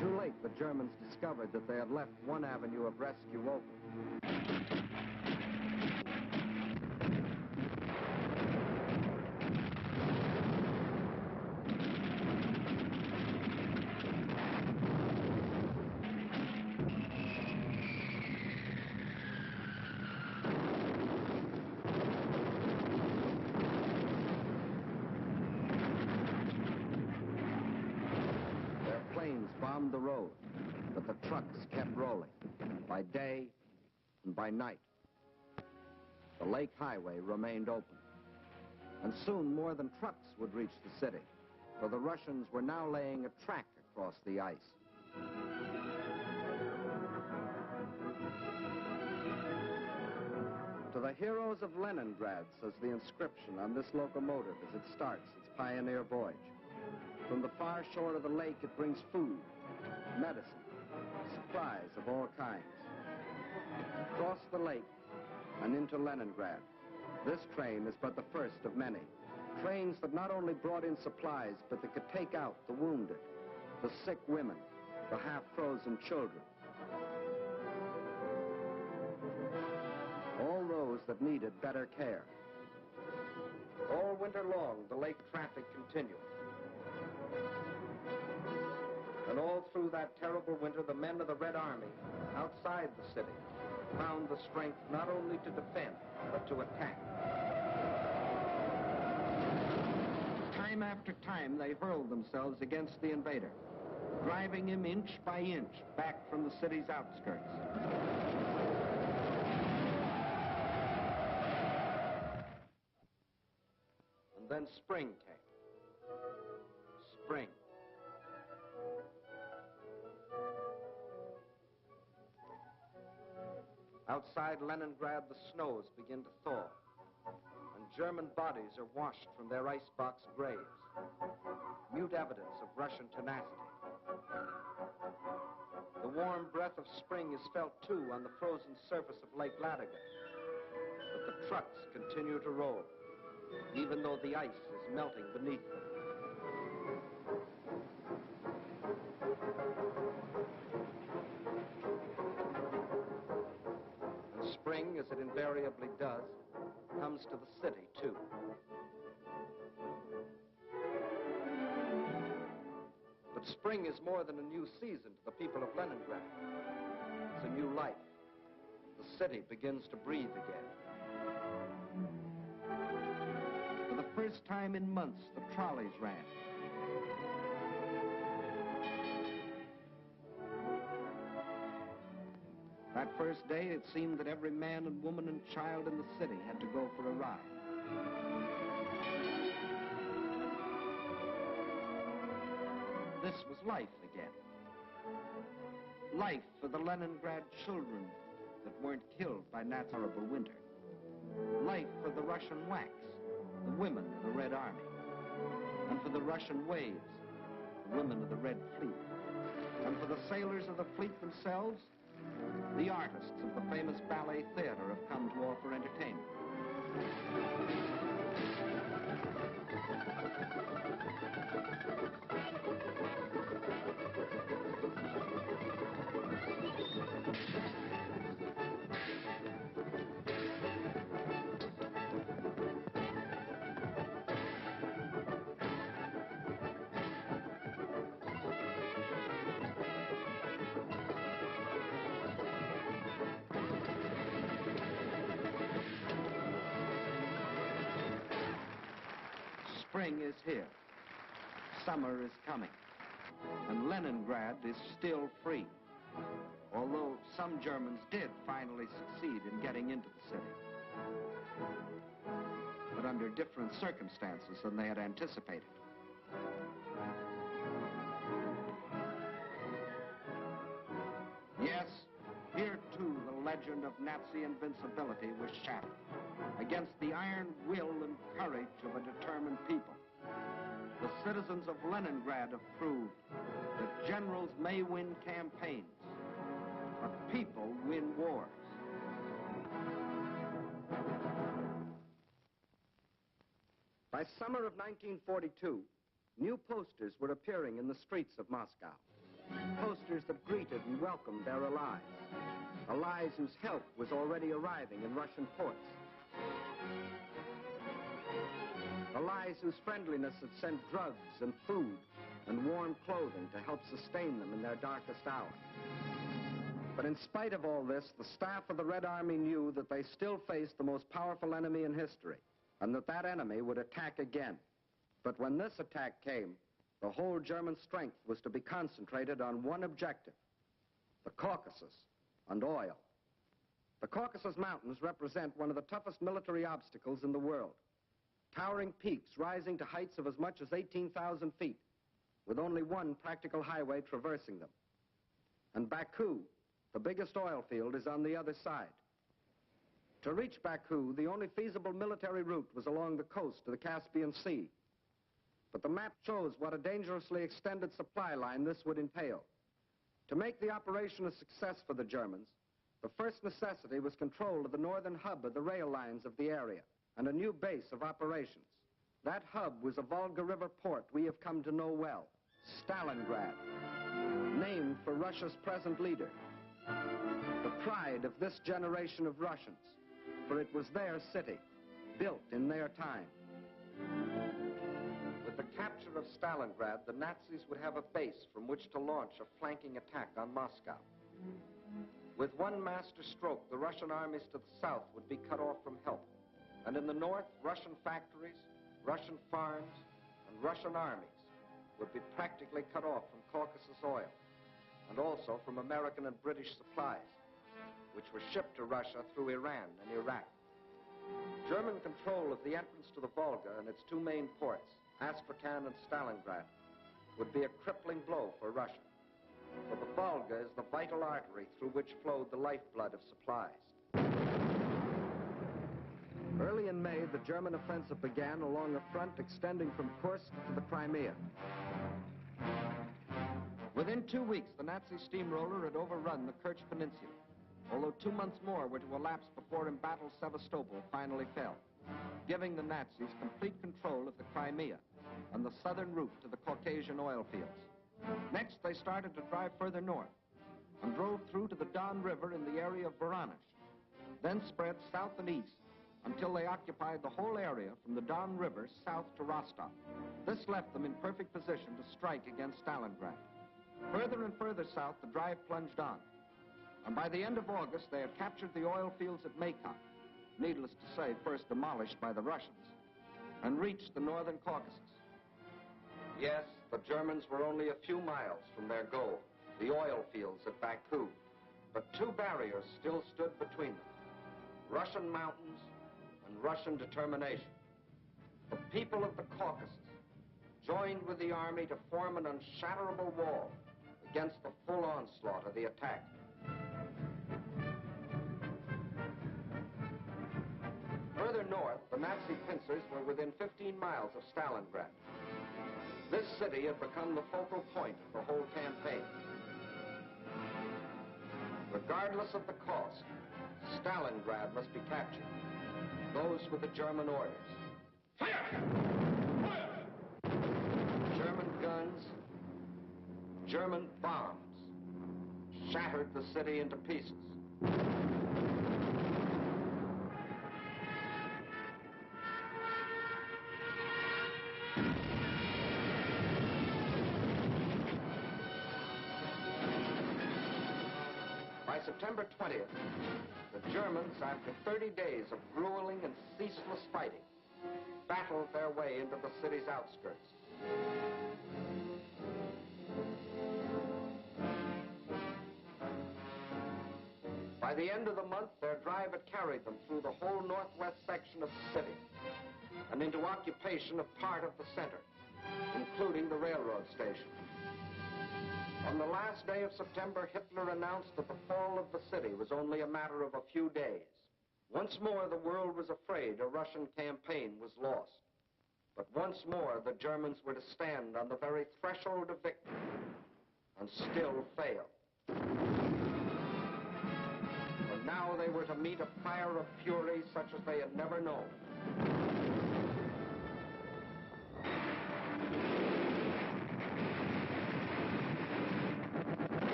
Too late, the Germans discovered that they had left one avenue of rescue open. Bombed the road, but the trucks kept rolling, by day and by night. The lake highway remained open, and soon more than trucks would reach the city, for the Russians were now laying a track across the ice. To the heroes of Leningrad, says the inscription on this locomotive as it starts its pioneer voyage. From the far shore of the lake, it brings food, medicine, supplies of all kinds. Across the lake and into Leningrad, this train is but the first of many. Trains that not only brought in supplies, but that could take out the wounded, the sick women, the half-frozen children. All those that needed better care. All winter long, the lake traffic continued. And all through that terrible winter, the men of the Red Army, outside the city, found the strength not only to defend, but to attack. Time after time, they hurled themselves against the invader, driving him inch by inch back from the city's outskirts. And then spring came. Spring. Outside Leningrad, the snows begin to thaw, and German bodies are washed from their icebox graves, mute evidence of Russian tenacity. The warm breath of spring is felt, too, on the frozen surface of Lake Ladoga. But the trucks continue to roll, even though the ice is melting beneath them. And spring, as it invariably does, comes to the city, too. But spring is more than a new season to the people of Leningrad. It's a new life. The city begins to breathe again. For the first time in months, the trolleys ran. That first day, it seemed that every man and woman and child in the city had to go for a ride. This was life again. Life for the Leningrad children that weren't killed by Nat's horrible winter. Life for the Russian WACs, the women of the Red Army. And for the Russian waves, the women of the Red Fleet. And for the sailors of the fleet themselves, the artists of the famous ballet theater have come to offer entertainment. Spring is here. Summer is coming. And Leningrad is still free. Although some Germans did finally succeed in getting into the city. But under different circumstances than they had anticipated. Yes, here too the legend of Nazi invincibility was shattered against the iron will and courage of a determined people. The citizens of Leningrad have proved that generals may win campaigns, but people win wars. By summer of 1942, new posters were appearing in the streets of Moscow. Posters that greeted and welcomed their allies. Allies whose help was already arriving in Russian ports. Allies whose friendliness had sent drugs and food and warm clothing to help sustain them in their darkest hour. But in spite of all this, the staff of the Red Army knew that they still faced the most powerful enemy in history, and that that enemy would attack again. But when this attack came, the whole German strength was to be concentrated on one objective: the Caucasus and oil. The Caucasus Mountains represent one of the toughest military obstacles in the world. Towering peaks rising to heights of as much as 18,000 feet, with only one practical highway traversing them. And Baku, the biggest oil field, is on the other side. To reach Baku, the only feasible military route was along the coast to the Caspian Sea. But the map shows what a dangerously extended supply line this would entail. To make the operation a success for the Germans, the first necessity was control of the northern hub of the rail lines of the area, and a new base of operations. That hub was a Volga River port we have come to know well, Stalingrad, named for Russia's present leader. The pride of this generation of Russians, for it was their city, built in their time. With the capture of Stalingrad, the Nazis would have a base from which to launch a flanking attack on Moscow. With one master stroke, the Russian armies to the south would be cut off from help. And in the north, Russian factories, Russian farms, and Russian armies would be practically cut off from Caucasus oil, and also from American and British supplies, which were shipped to Russia through Iran and Iraq. German control of the entrance to the Volga and its two main ports, Astrakhan and Stalingrad, would be a crippling blow for Russia. For the Volga is the vital artery through which flowed the lifeblood of supplies. Early in May, the German offensive began along a front extending from Kursk to the Crimea. Within 2 weeks, the Nazi steamroller had overrun the Kerch Peninsula, although 2 months more were to elapse before embattled Sevastopol finally fell, giving the Nazis complete control of the Crimea and the southern route to the Caucasian oil fields. Next, they started to drive further north and drove through to the Don River in the area of Voronezh, then spread south and east until they occupied the whole area from the Don River south to Rostov. This left them in perfect position to strike against Stalingrad. Further and further south, the drive plunged on, and by the end of August, they had captured the oil fields at Maykop, needless to say, first demolished by the Russians, and reached the northern Caucasus. Yes, the Germans were only a few miles from their goal, the oil fields at Baku, but two barriers still stood between them: Russian mountains and Russian determination. The people of the Caucasus joined with the army to form an unshatterable wall against the full onslaught of the attack. Further north, the Nazi pincers were within 15 miles of Stalingrad. This city had become the focal point of the whole campaign. Regardless of the cost, Stalingrad must be captured. Those were the German orders. Fire! Fire! German guns, German bombs shattered the city into pieces. By September 20th, the Germans, after 30 days of grueling and ceaseless fighting, battled their way into the city's outskirts. By the end of the month, their drive had carried them through the whole northwest section of the city and into occupation of part of the center, including the railroad station. On the last day of September, Hitler announced that the fall of the city was only a matter of a few days. Once more, the world was afraid a Russian campaign was lost. But once more, the Germans were to stand on the very threshold of victory and still fail. For now, they were to meet a fire of fury such as they had never known.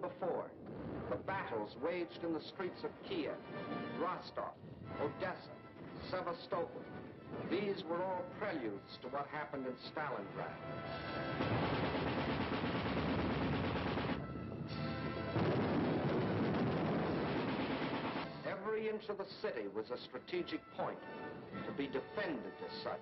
Before, the battles waged in the streets of Kiev, Rostov, Odessa, Sevastopol, these were all preludes to what happened in Stalingrad. Every inch of the city was a strategic point, to be defended as such.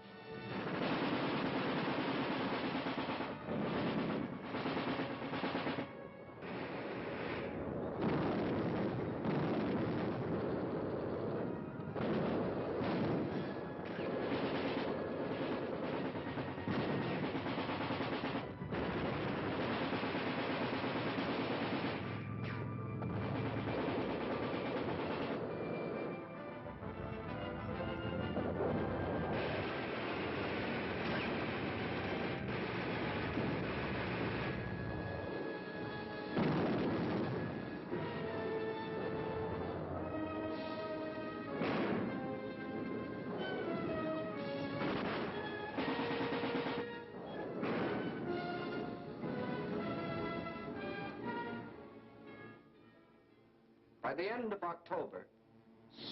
By the end of October,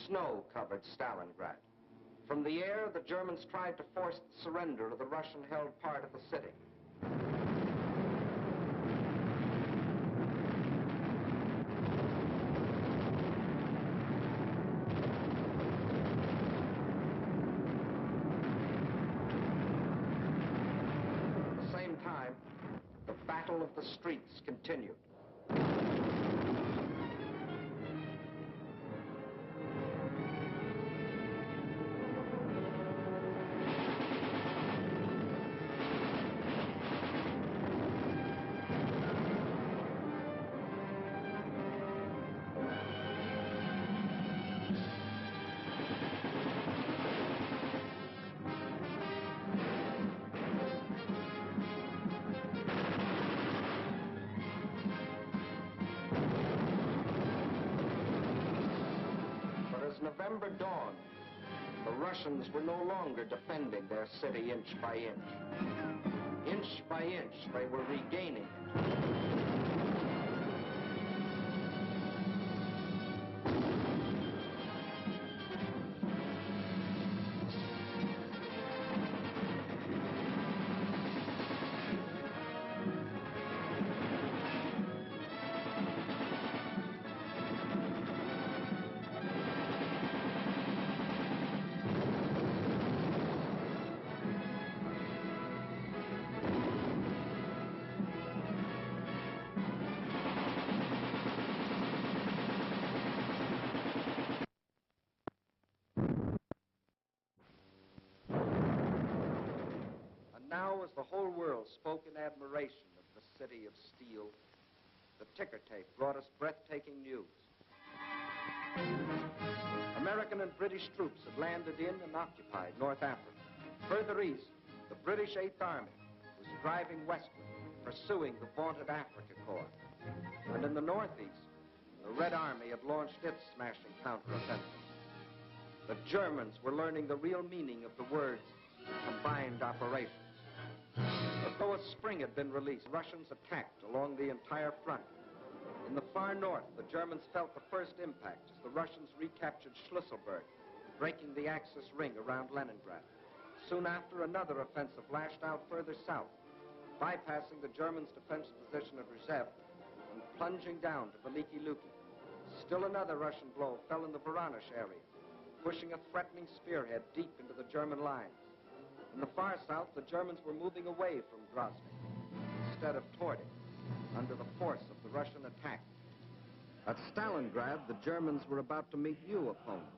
snow covered Stalingrad. From the air, the Germans tried to force the surrender of the Russian-held part of the city. At the same time, the battle of the streets continued. November dawned, the Russians were no longer defending their city inch by inch. Inch by inch, they were regaining it. Now, as the whole world spoke in admiration of the city of steel, the ticker tape brought us breathtaking news. American and British troops had landed in and occupied North Africa. Further east, the British Eighth Army was driving westward, pursuing the vaunted Africa Corps. And in the northeast, the Red Army had launched its smashing counteroffensive. The Germans were learning the real meaning of the words combined operations. As though a spring had been released, Russians attacked along the entire front. In the far north, the Germans felt the first impact as the Russians recaptured Schlusselburg, breaking the Axis ring around Leningrad. Soon after, another offensive lashed out further south, bypassing the Germans' defense position at Rzhev and plunging down to Veliki Luki. Still another Russian blow fell in the Voronezh area, pushing a threatening spearhead deep into the German lines. In the far south, the Germans were moving away from Grozny, instead of toward it, under the force of the Russian attack. At Stalingrad, the Germans were about to meet new opponents.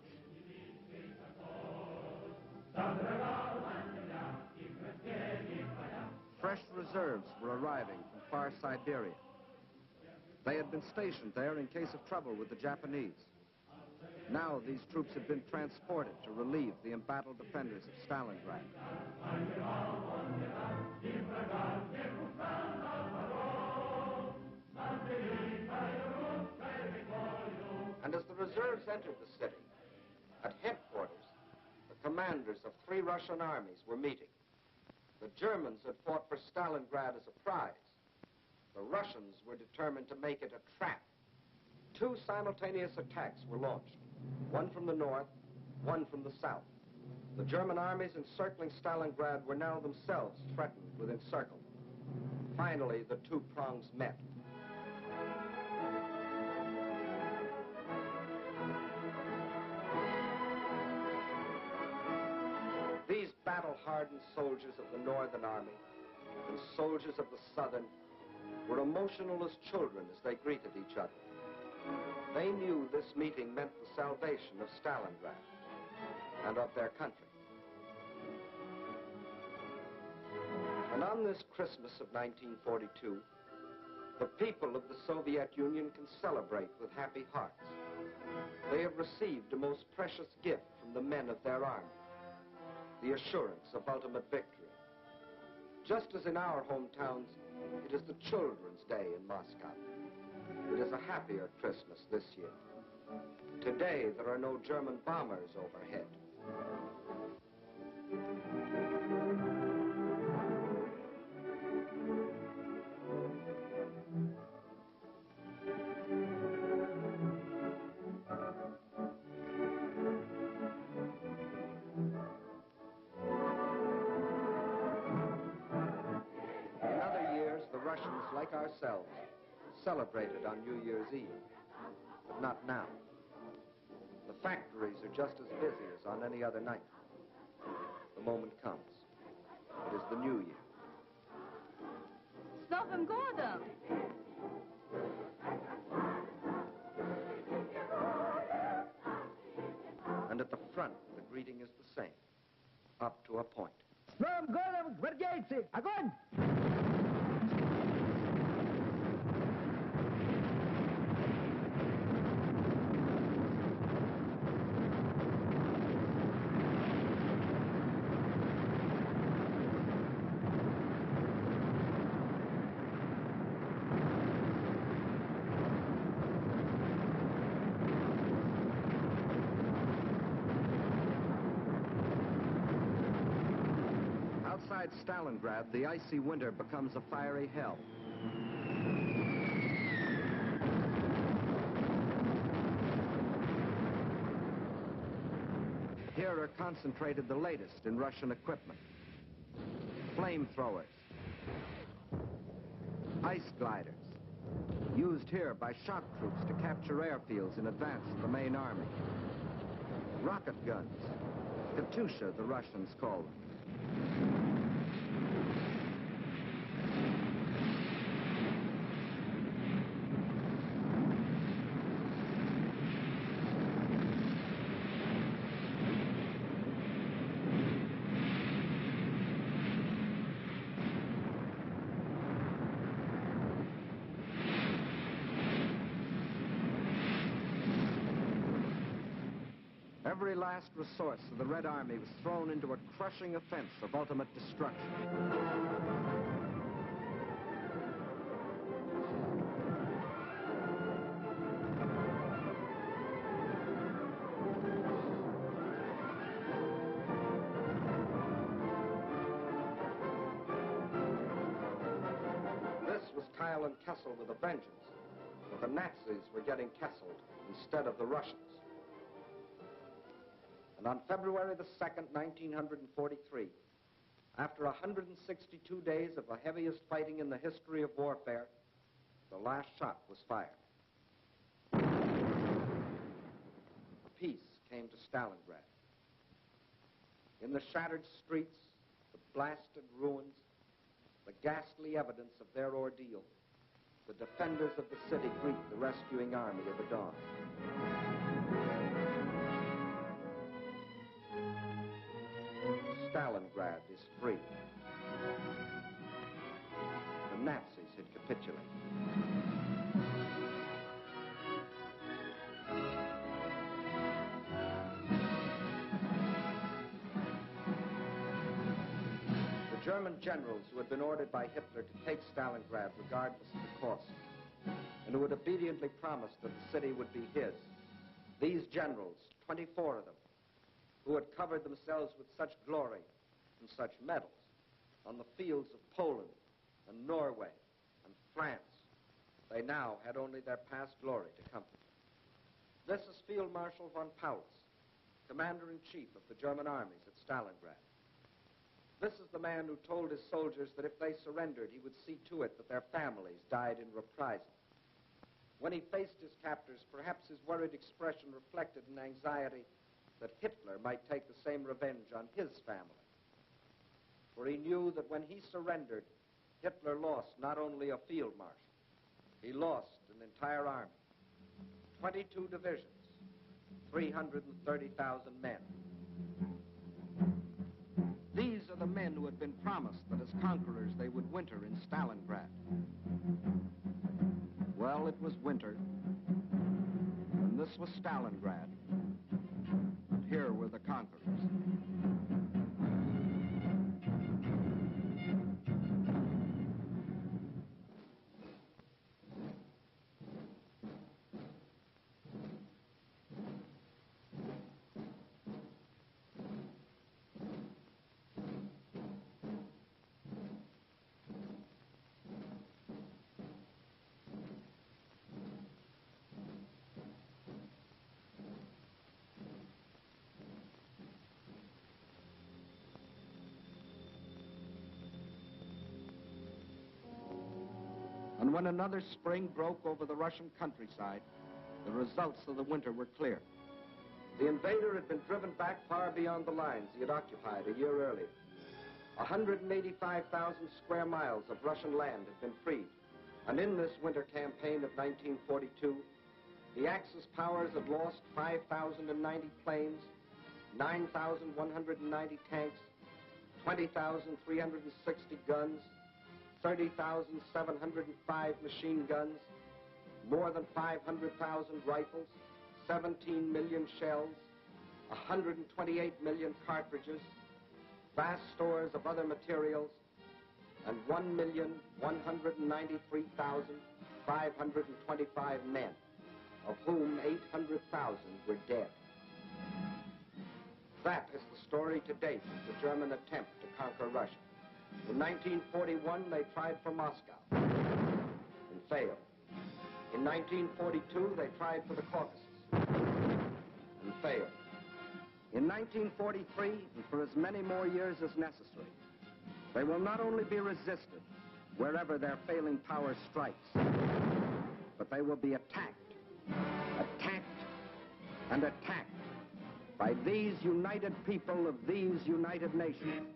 Fresh reserves were arriving from far Siberia. They had been stationed there in case of trouble with the Japanese. Now these troops had been transported to relieve the embattled defenders of Stalingrad. And as the reserves entered the city, at headquarters, the commanders of 3 Russian armies were meeting. The Germans had fought for Stalingrad as a prize. The Russians were determined to make it a trap. 2 simultaneous attacks were launched, one from the north, one from the south. The German armies encircling Stalingrad were now themselves threatened with encirclement. Finally, the 2 prongs met. These battle-hardened soldiers of the Northern Army and soldiers of the Southern were emotional as children as they greeted each other. They knew this meeting meant the salvation of Stalingrad and of their country. And on this Christmas of 1942, the people of the Soviet Union can celebrate with happy hearts. They have received a most precious gift from the men of their army, the assurance of ultimate victory. Just as in our hometowns, it is the Children's Day in Moscow. It is a happier Christmas this year. Today, there are no German bombers overhead. Russians, like ourselves, celebrated on New Year's Eve, but not now. The factories are just as busy as on any other night. The moment comes. It is the New Year. С Новым годом! And at the front, the greeting is the same, up to a point. С Новым годом, гвардейцы! Огонь! Outside Stalingrad, the icy winter becomes a fiery hell. Here are concentrated the latest in Russian equipment. Flamethrowers, ice gliders, used here by shock troops to capture airfields in advance of the main army. Rocket guns, Katyusha, the Russians call them. Every last resource of the Red Army was thrown into a crushing offense of ultimate destruction. This was Kyle and Kessel with a vengeance, but the Nazis were getting Kesseled instead of the Russians. And on February the 2nd, 1943, after 162 days of the heaviest fighting in the history of warfare, the last shot was fired. Peace came to Stalingrad. In the shattered streets, the blasted ruins, the ghastly evidence of their ordeal, the defenders of the city greet the rescuing army of the dawn. Stalingrad is free. The Nazis had capitulated. The German generals who had been ordered by Hitler to take Stalingrad regardless of the cost, and who had obediently promised that the city would be his, these generals, 24 of them, who had covered themselves with such glory and such medals on the fields of Poland and Norway and France, they now had only their past glory to comfort. This is Field Marshal von Paulus, Commander-in-Chief of the German armies at Stalingrad. This is the man who told his soldiers that if they surrendered, he would see to it that their families died in reprisal. When he faced his captors, perhaps his worried expression reflected an anxiety that Hitler might take the same revenge on his family. For he knew that when he surrendered, Hitler lost not only a field marshal, he lost an entire army, 22 divisions, 330,000 men. These are the men who had been promised that as conquerors they would winter in Stalingrad. Well, it was winter, and this was Stalingrad. Here were the conquerors. when another spring broke over the Russian countryside, the results of the winter were clear. The invader had been driven back far beyond the lines he had occupied a year earlier. 185,000 square miles of Russian land had been freed, and in this winter campaign of 1942, the Axis powers had lost 5,090 planes, 9,190 tanks, 20,360 guns, 30,705 machine guns, more than 500,000 rifles, 17 million shells, 128 million cartridges, vast stores of other materials, and 1,193,525 men, of whom 800,000 were dead. That is the story to date of the German attempt to conquer Russia. In 1941, they tried for Moscow and failed. In 1942, they tried for the Caucasus and failed. In 1943, and for as many more years as necessary, they will not only be resisted wherever their failing power strikes, but they will be attacked, and attacked by these united people of these united nations.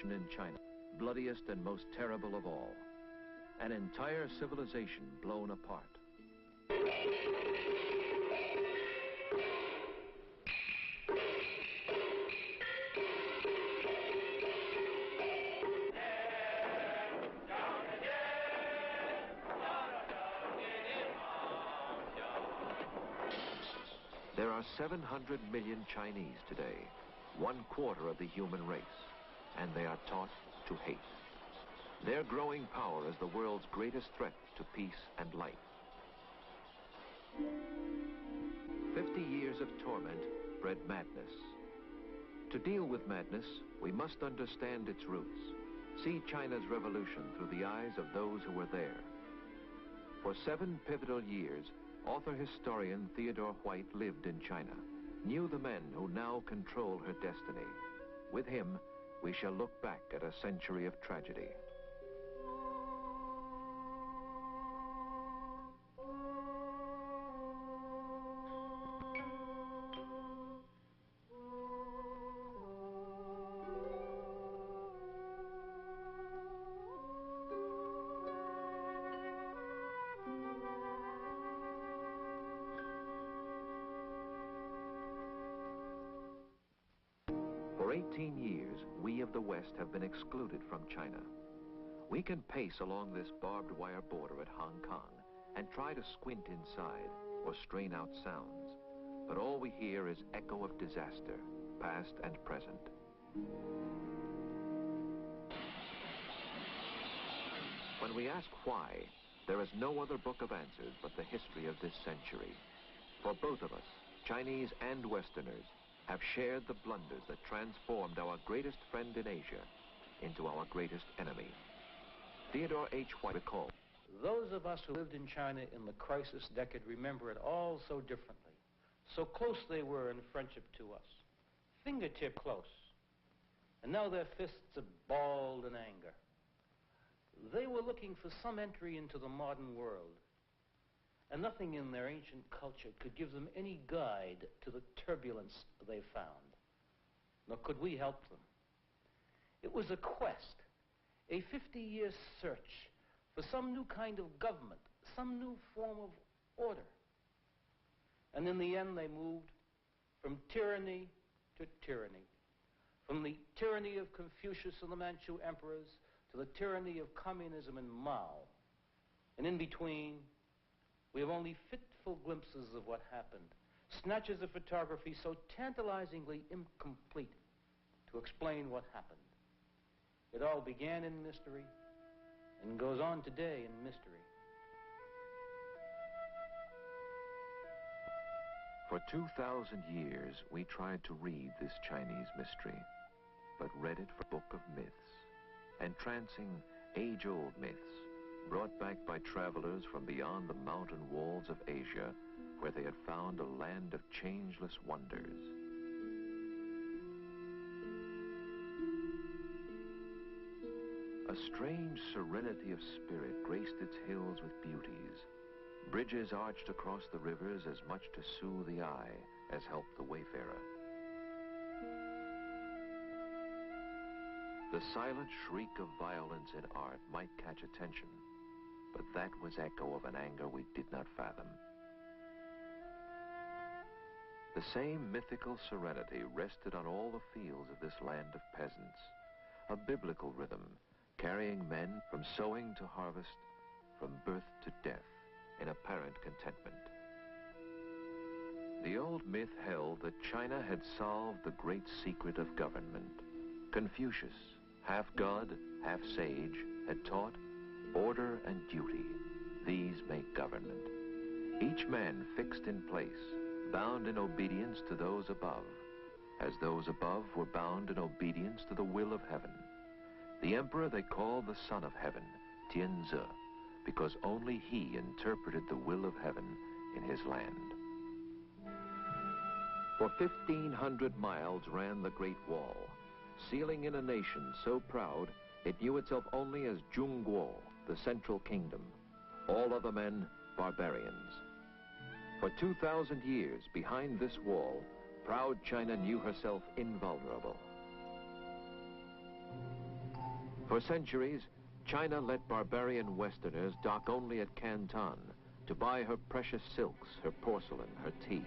In China, bloodiest and most terrible of all. An entire civilization blown apart. There are 700 million Chinese today, 1/4 of the human race. And they are taught to hate. Their growing power is the world's greatest threat to peace and life. 50 years of torment bred madness. To deal with madness, we must understand its roots. See China's revolution through the eyes of those who were there. For 7 pivotal years, author-historian Theodore White lived in China, knew the men who now control her destiny. With him, we shall look back at a century of tragedy. For 18 years, we of the West have been excluded from China. We can pace along this barbed wire border at Hong Kong and try to squint inside or strain out sounds, but all we hear is echo of disaster, past and present. When we ask why, there is no other book of answers but the history of this century. For both of us, Chinese and Westerners, have shared the blunders that transformed our greatest friend in Asia into our greatest enemy. Theodore H. White recalled. Those of us who lived in China in the crisis decade remember it all so differently. So close they were in friendship to us. Fingertip close. And now their fists are balled in anger. They were looking for some entry into the modern world. And nothing in their ancient culture could give them any guide to the turbulence they found. Nor could we help them. It was a quest, a 50-year search for some new kind of government, some new form of order. And in the end, they moved from tyranny to tyranny. From the tyranny of Confucius and the Manchu emperors to the tyranny of communism and Mao. And in between, we have only fitful glimpses of what happened, snatches of photography so tantalizingly incomplete to explain what happened. It all began in mystery and goes on today in mystery. For 2,000 years, we tried to read this Chinese mystery, but read it for a book of myths, entrancing age-old myths, brought back by travelers from beyond the mountain walls of Asia, where they had found a land of changeless wonders. A strange serenity of spirit graced its hills with beauties. Bridges arched across the rivers as much to soothe the eye as help the wayfarer. The silent shriek of violence in art might catch attention, but that was echo of an anger we did not fathom. The same mythical serenity rested on all the fields of this land of peasants, a biblical rhythm carrying men from sowing to harvest, from birth to death, in apparent contentment. The old myth held that China had solved the great secret of government. Confucius, half god, half sage, had taught order and duty. These make government. Each man fixed in place, bound in obedience to those above, as those above were bound in obedience to the will of heaven. The emperor they called the Son of Heaven, Tianzi, because only he interpreted the will of heaven in his land. For 1,500 miles ran the Great Wall, sealing in a nation so proud it knew itself only as Zhongguo, the Central Kingdom. All other men, barbarians. For 2,000 years, behind this wall, proud China knew herself invulnerable. For centuries, China let barbarian Westerners dock only at Canton to buy her precious silks, her porcelain, her tea.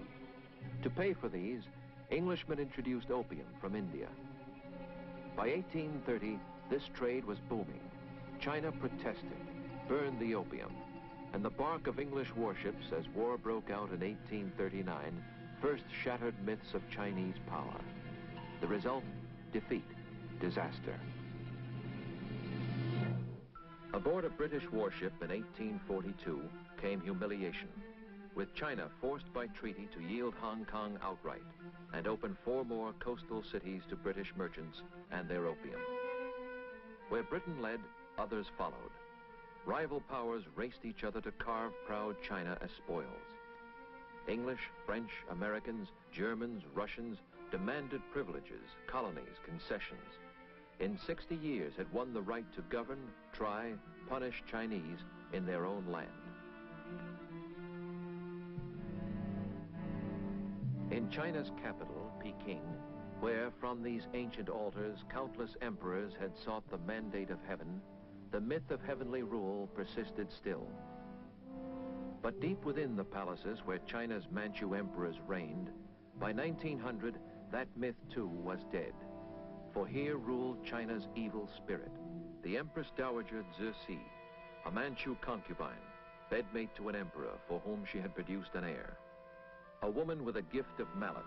To pay for these, Englishmen introduced opium from India. By 1830, this trade was booming. China protested, burned the opium, and the bark of English warships as war broke out in 1839 first shattered myths of Chinese power. The result, defeat, disaster. Aboard a British warship in 1842 came humiliation, with China forced by treaty to yield Hong Kong outright and open 4 more coastal cities to British merchants and their opium. Where Britain led, others followed. Rival powers raced each other to carve proud China as spoils. English, French, Americans, Germans, Russians demanded privileges, colonies, concessions. In 60 years had won the right to govern, try, punish Chinese in their own land. In China's capital, Peking, where from these ancient altars countless emperors had sought the mandate of heaven, the myth of heavenly rule persisted still. But deep within the palaces where China's Manchu emperors reigned, by 1900, that myth too was dead. For here ruled China's evil spirit, the Empress Dowager Cixi, a Manchu concubine, bedmate to an emperor for whom she had produced an heir. A woman with a gift of malice,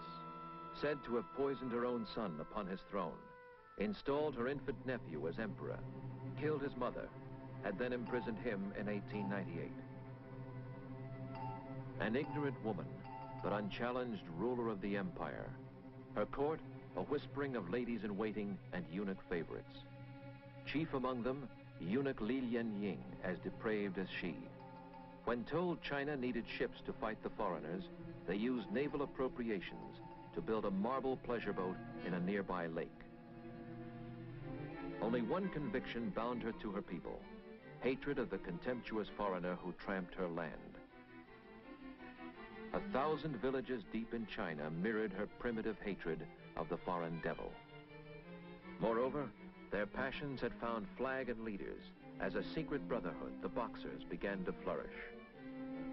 said to have poisoned her own son upon his throne, installed her infant nephew as emperor, killed his mother, had then imprisoned him in 1898. An ignorant woman, but unchallenged ruler of the empire. Her court, a whispering of ladies-in-waiting and eunuch favorites. Chief among them, eunuch Li Lianying, as depraved as she. When told China needed ships to fight the foreigners, they used naval appropriations to build a marble pleasure boat in a nearby lake. Only one conviction bound her to her people, hatred of the contemptuous foreigner who tramped her land. 1,000 villages deep in China mirrored her primitive hatred of the foreign devil. Moreover, their passions had found flag and leaders. As a secret brotherhood, the Boxers began to flourish.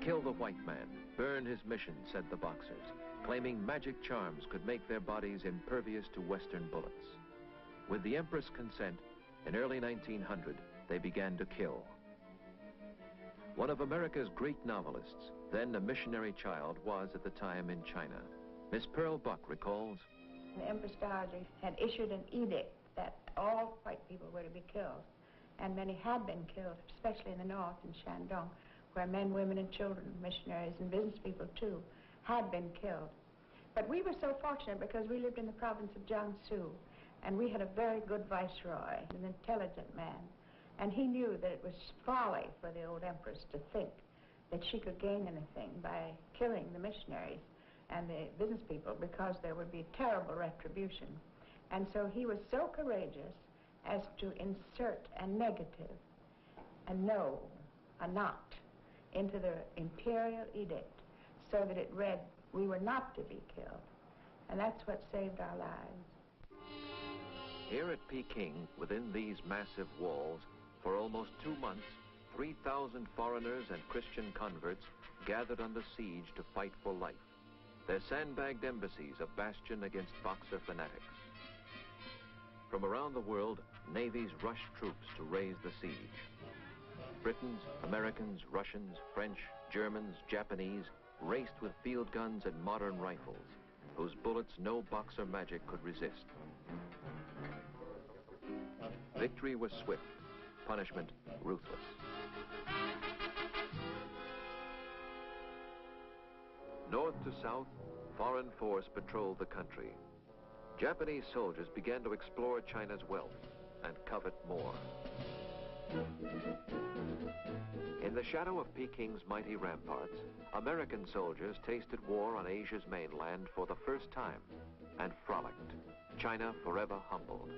Kill the white man, burn his mission, said the Boxers, claiming magic charms could make their bodies impervious to Western bullets. With the Empress' consent, In early 1900, they began to kill. One of America's great novelists, then a missionary child, was at the time in China. Miss Pearl Buck recalls, The Empress Dowager had issued an edict that all white people were to be killed, and many had been killed, especially in the north, in Shandong, where men, women, and children, missionaries and business people too, had been killed. But we were so fortunate because we lived in the province of Jiangsu, and we had a very good viceroy, an intelligent man, and he knew that it was folly for the old empress to think that she could gain anything by killing the missionaries and the business people, because there would be terrible retribution. And so he was so courageous as to insert a negative, a no, a not, into the imperial edict, so that it read, we were not to be killed. And that's what saved our lives. Here at Peking, within these massive walls, for almost 2 months, 3,000 foreigners and Christian converts gathered under siege to fight for life. Their sandbagged embassies a bastion against Boxer fanatics. From around the world, navies rushed troops to raise the siege. Britons, Americans, Russians, French, Germans, Japanese raced with field guns and modern rifles, whose bullets no Boxer magic could resist. Victory was swift, punishment ruthless. North to south, foreign force patrolled the country. Japanese soldiers began to explore China's wealth and covet more. In the shadow of Peking's mighty ramparts, American soldiers tasted war on Asia's mainland for the first time and frolicked, China forever humbled.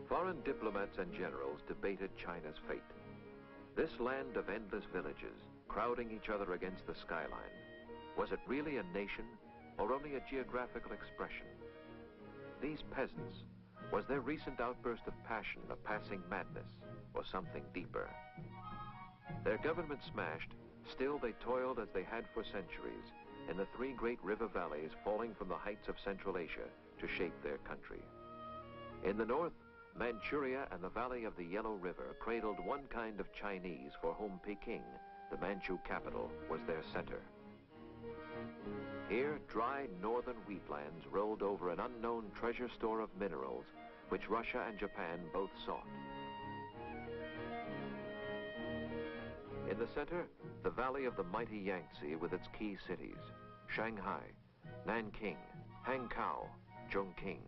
Foreign diplomats and generals debated China's fate. This land of endless villages, crowding each other against the skyline, was it really a nation or only a geographical expression? These peasants, was their recent outburst of passion a passing madness or something deeper? Their government smashed, still they toiled as they had for centuries in the 3 great river valleys falling from the heights of Central Asia to shape their country. In the north, Manchuria and the valley of the Yellow River cradled one kind of Chinese for whom Peking, the Manchu capital, was their center. Here, dry northern wheatlands rolled over an unknown treasure store of minerals which Russia and Japan both sought. In the center, the valley of the mighty Yangtze with its key cities, Shanghai, Nanking, Hankow, Chongqing,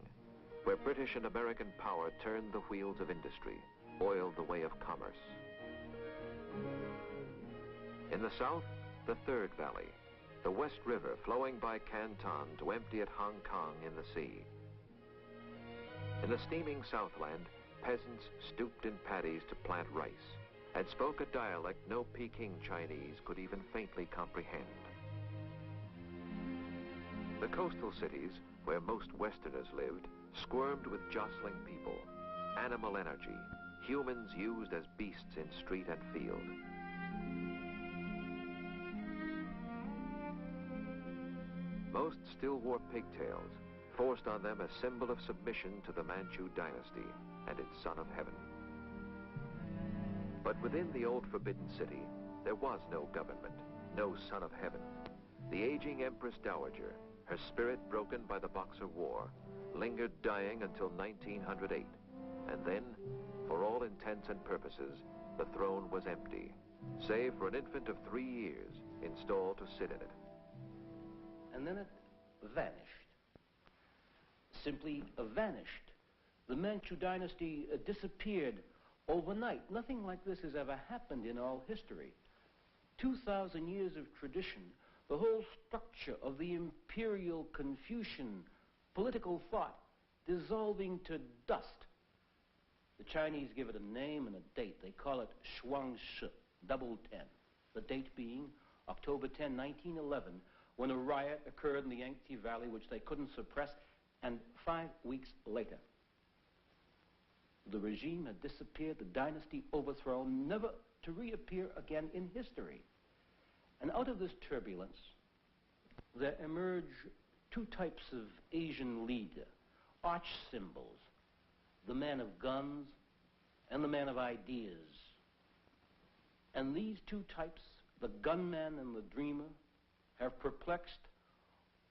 where British and American power turned the wheels of industry, oiled the way of commerce. In the south, the third valley, the West River flowing by Canton to empty at Hong Kong in the sea. In the steaming Southland, peasants stooped in paddies to plant rice and spoke a dialect no Peking Chinese could even faintly comprehend. The coastal cities, where most Westerners lived, squirmed with jostling people, animal energy, humans used as beasts in street and field. Most still wore pigtails, forced on them a symbol of submission to the Manchu dynasty and its son of heaven. But within the old Forbidden City, there was no government, no son of heaven. The aging Empress Dowager, her spirit broken by the Boxer War, lingered dying until 1908, and then, for all intents and purposes, the throne was empty, save for an infant of 3 years installed to sit in it. And then it vanished. Simply vanished. The Manchu dynasty disappeared overnight. Nothing like this has ever happened in all history. 2,000 years of tradition, the whole structure of the imperial Confucian political thought dissolving to dust. The Chinese give it a name and a date. They call it Shuangshi, double 10. The date being October 10, 1911, when a riot occurred in the Yangtze Valley which they couldn't suppress, and 5 weeks later, The regime had disappeared, the dynasty overthrown, never to reappear again in history. And out of this turbulence, there emerge two types of Asian leader, arch symbols, the man of guns and the man of ideas. And these two types, the gunman and the dreamer, have perplexed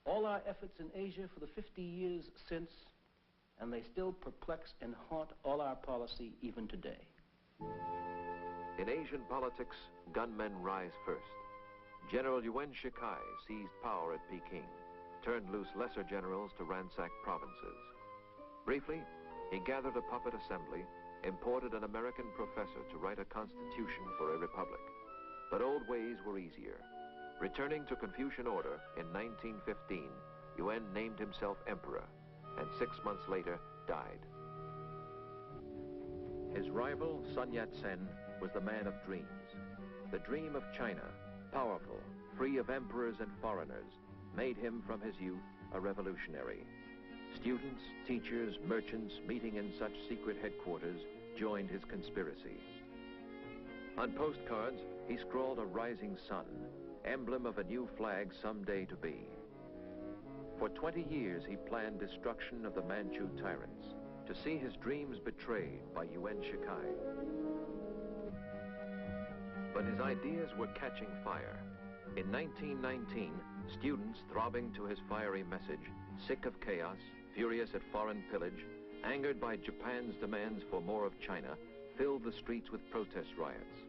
all our efforts in Asia for the 50 years since, and they still perplex and haunt all our policy even today. In Asian politics, gunmen rise first. General Yuan Shikai seized power at Peking, turned loose lesser generals to ransack provinces. Briefly, he gathered a puppet assembly, imported an American professor to write a constitution for a republic. But old ways were easier. Returning to Confucian order in 1915, Yuan named himself emperor, and 6 months later died. His rival, Sun Yat-sen, was the man of dreams. The dream of China, powerful, free of emperors and foreigners, made him from his youth a revolutionary. Students, teachers, merchants meeting in such secret headquarters joined his conspiracy. On postcards, he scrawled a rising sun, emblem of a new flag someday to be. For 20 years, he planned destruction of the Manchu tyrants, to see his dreams betrayed by Yuan Shikai. But his ideas were catching fire. In 1919, students throbbing to his fiery message, sick of chaos, furious at foreign pillage, angered by Japan's demands for more of China, filled the streets with protest riots.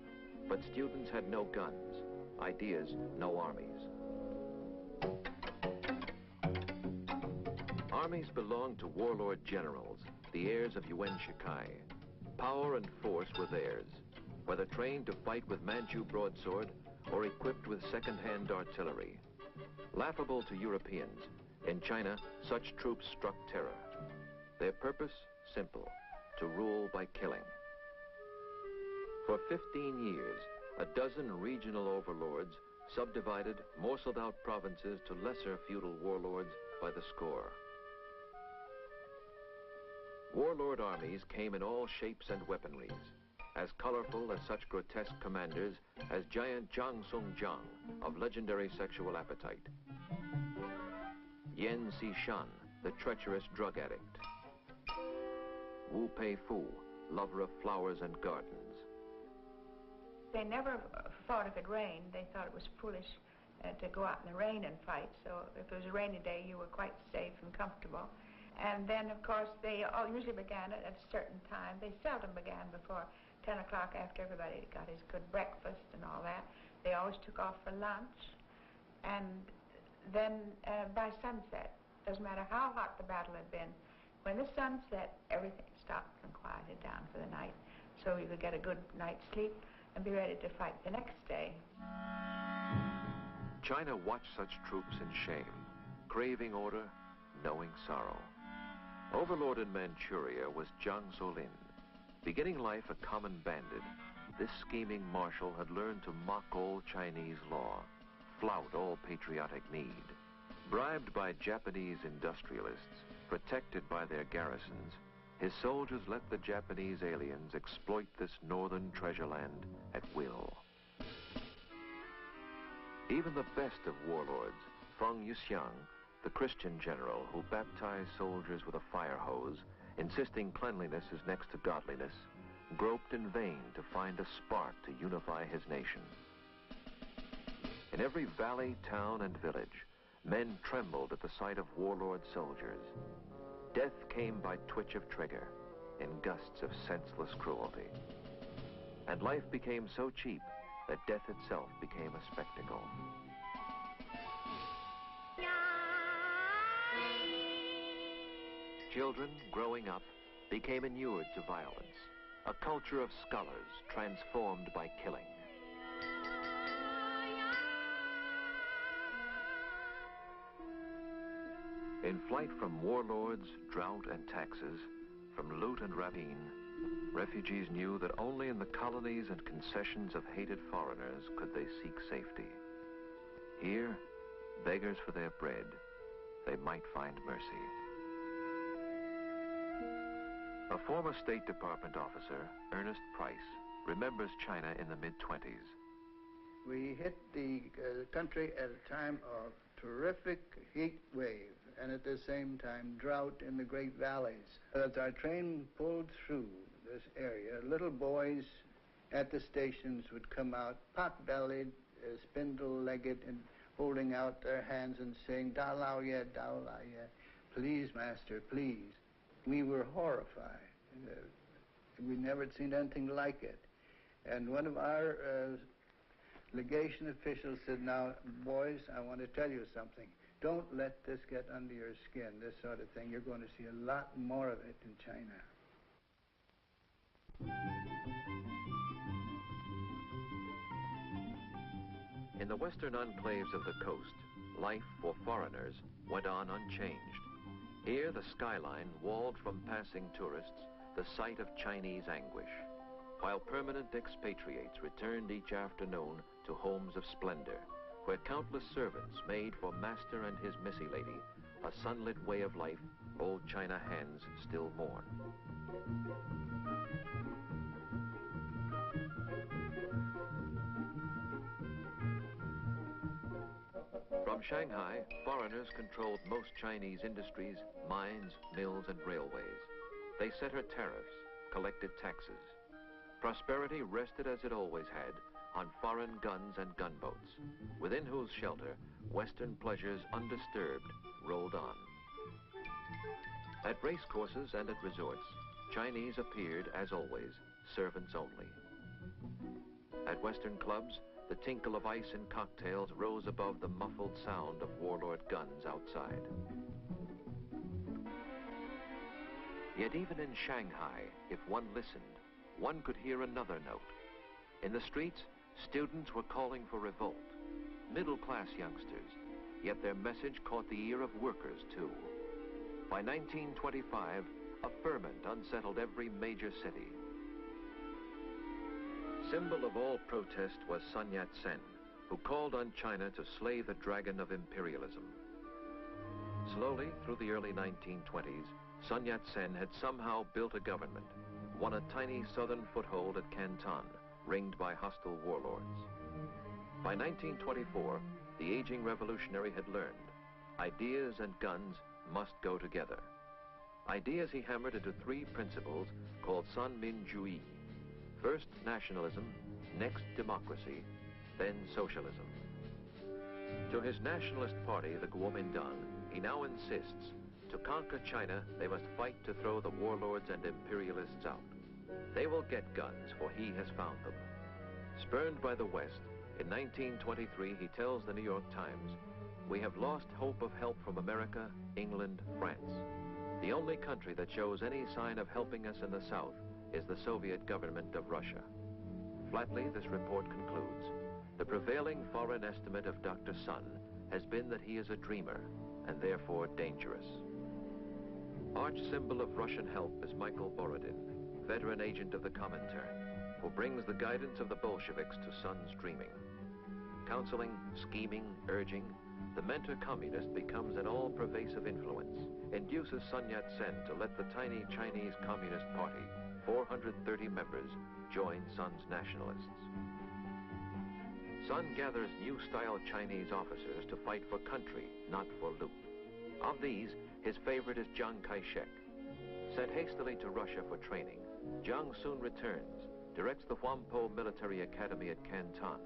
But students had no guns, ideas, no armies. Armies belonged to warlord generals, the heirs of Yuan Shikai. Power and force were theirs, whether trained to fight with Manchu broadsword or equipped with second-hand artillery. Laughable to Europeans, in China, such troops struck terror. Their purpose, simple, to rule by killing. For 15 years, a dozen regional overlords subdivided, morselled out provinces to lesser feudal warlords by the score. Warlord armies came in all shapes and weaponries, as colorful as such grotesque commanders as giant Zhang Song Jiang of legendary sexual appetite, Yan Xishan, the treacherous drug addict, Wu Pei Fu, lover of flowers and gardens. They never thought if it rained, they thought it was foolish to go out in the rain and fight. So if it was a rainy day, you were quite safe and comfortable. And then, of course, they all usually began at a certain time. They seldom began before 10 o'clock after everybody got his good breakfast and all that. They always took off for lunch. And then by sunset, doesn't matter how hot the battle had been, when the sun set, everything stopped and quieted down for the night. So you could get a good night's sleep and be ready to fight the next day. China watched such troops in shame, craving order, knowing sorrow. Overlord in Manchuria was Jiang Zuolin. Beginning life a common bandit, this scheming marshal had learned to mock old Chinese law, flout all patriotic need. Bribed by Japanese industrialists, protected by their garrisons, his soldiers let the Japanese aliens exploit this northern treasure land at will. Even the best of warlords, Feng Yuxiang, the Christian general who baptized soldiers with a fire hose, insisting cleanliness is next to godliness, groped in vain to find a spark to unify his nation. In every valley, town, and village, men trembled at the sight of warlord soldiers. Death came by twitch of trigger, in gusts of senseless cruelty. And life became so cheap that death itself became a spectacle. Children, growing up, became inured to violence, a culture of scholars transformed by killing. In flight from warlords, drought, and taxes, from loot and rapine, refugees knew that only in the colonies and concessions of hated foreigners could they seek safety. Here, beggars for their bread, they might find mercy. A former State Department officer, Ernest Price, remembers China in the mid-20s. We hit the country at a time of terrific heat wave and at the same time drought in the great valleys. As our train pulled through this area, little boys at the stations would come out pot-bellied, spindle-legged, and holding out their hands and saying, "Da lao ye, da lao ye, please, master, please." We were horrified. We never had seen anything like it. And one of our legation officials said, "Now, boys, I want to tell you something. Don't let this get under your skin, this sort of thing. You're going to see a lot more of it in China." In the western enclaves of the coast, life for foreigners went on unchanged. Here, the skyline walled from passing tourists the site of Chinese anguish, while permanent expatriates returned each afternoon to homes of splendor, where countless servants made for master and his missy lady a sunlit way of life old China hands still mourn. From Shanghai, foreigners controlled most Chinese industries, mines, mills, and railways. They set her tariffs, collected taxes. Prosperity rested as it always had on foreign guns and gunboats, within whose shelter Western pleasures undisturbed rolled on. At racecourses and at resorts, Chinese appeared, as always, servants only. At Western clubs, the tinkle of ice and cocktails rose above the muffled sound of warlord guns outside. Yet even in Shanghai, if one listened, one could hear another note. In the streets, students were calling for revolt, middle-class youngsters, yet their message caught the ear of workers, too. By 1925, a ferment unsettled every major city. Symbol of all protest was Sun Yat-sen, who called on China to slay the dragon of imperialism. Slowly, through the early 1920s, Sun Yat-sen had somehow built a government, won a tiny southern foothold at Canton, ringed by hostile warlords. By 1924, the aging revolutionary had learned ideas and guns must go together. Ideas he hammered into three principles called Sanminjuyi. First nationalism, next democracy, then socialism. To his nationalist party, the Kuomintang, he now insists to conquer China, they must fight to throw the warlords and imperialists out. They will get guns, for he has found them. Spurned by the West, in 1923 he tells the New York Times, "We have lost hope of help from America, England, France. The only country that shows any sign of helping us in the South is the Soviet government of Russia." Flatly, this report concludes, the prevailing foreign estimate of Dr. Sun has been that he is a dreamer and therefore dangerous. Arch symbol of Russian help is Michael Borodin, veteran agent of the Comintern, who brings the guidance of the Bolsheviks to Sun's dreaming. Counseling, scheming, urging, the mentor communist becomes an all-pervasive influence, induces Sun Yat-sen to let the tiny Chinese Communist Party, 430 members, join Sun's nationalists. Sun gathers new-style Chinese officers to fight for country, not for loot. Of these, his favorite is Chiang Kai-shek. Sent hastily to Russia for training, Chiang soon returns, directs the Huampo Military Academy at Canton,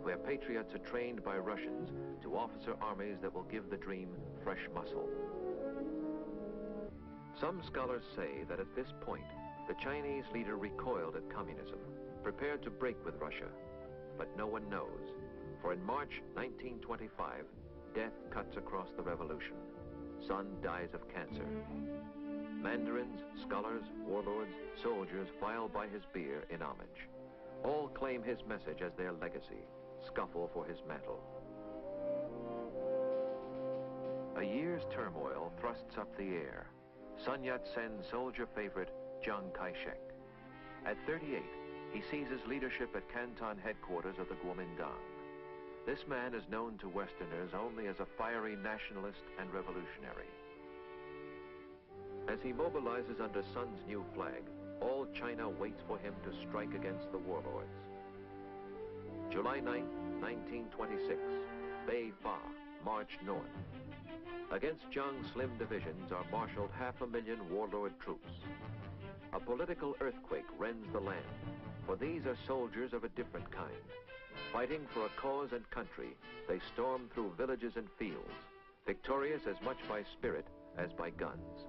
where patriots are trained by Russians to officer armies that will give the dream fresh muscle. Some scholars say that at this point, the Chinese leader recoiled at communism, prepared to break with Russia. But no one knows, for in March 1925, death cuts across the revolution. Sun dies of cancer. Mandarins, scholars, warlords, soldiers file by his bier in homage. All claim his message as their legacy, scuffle for his mantle. A year's turmoil thrusts up the air. Sun Yat-sen's soldier favorite, Chiang Kai-shek. At 38, he seizes leadership at Canton headquarters of the Kuomintang. This man is known to Westerners only as a fiery nationalist and revolutionary. As he mobilizes under Sun's new flag, all China waits for him to strike against the warlords. July 9, 1926, Bei Fa marched north. Against Jiang's slim divisions are marshaled 500,000 warlord troops. A political earthquake rends the land, for these are soldiers of a different kind. Fighting for a cause and country, they storm through villages and fields, victorious as much by spirit as by guns.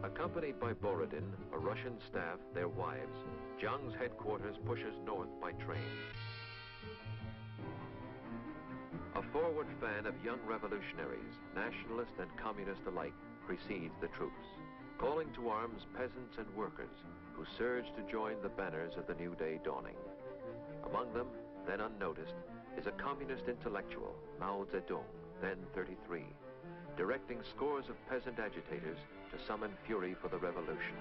Accompanied by Borodin, a Russian staff, their wives, Jiang's headquarters pushes north by train. A forward fan of young revolutionaries, nationalist and communist alike, precedes the troops, calling to arms peasants and workers who surge to join the banners of the new day dawning. Among them, then unnoticed, is a communist intellectual, Mao Zedong, then 33, directing scores of peasant agitators to summon fury for the revolution.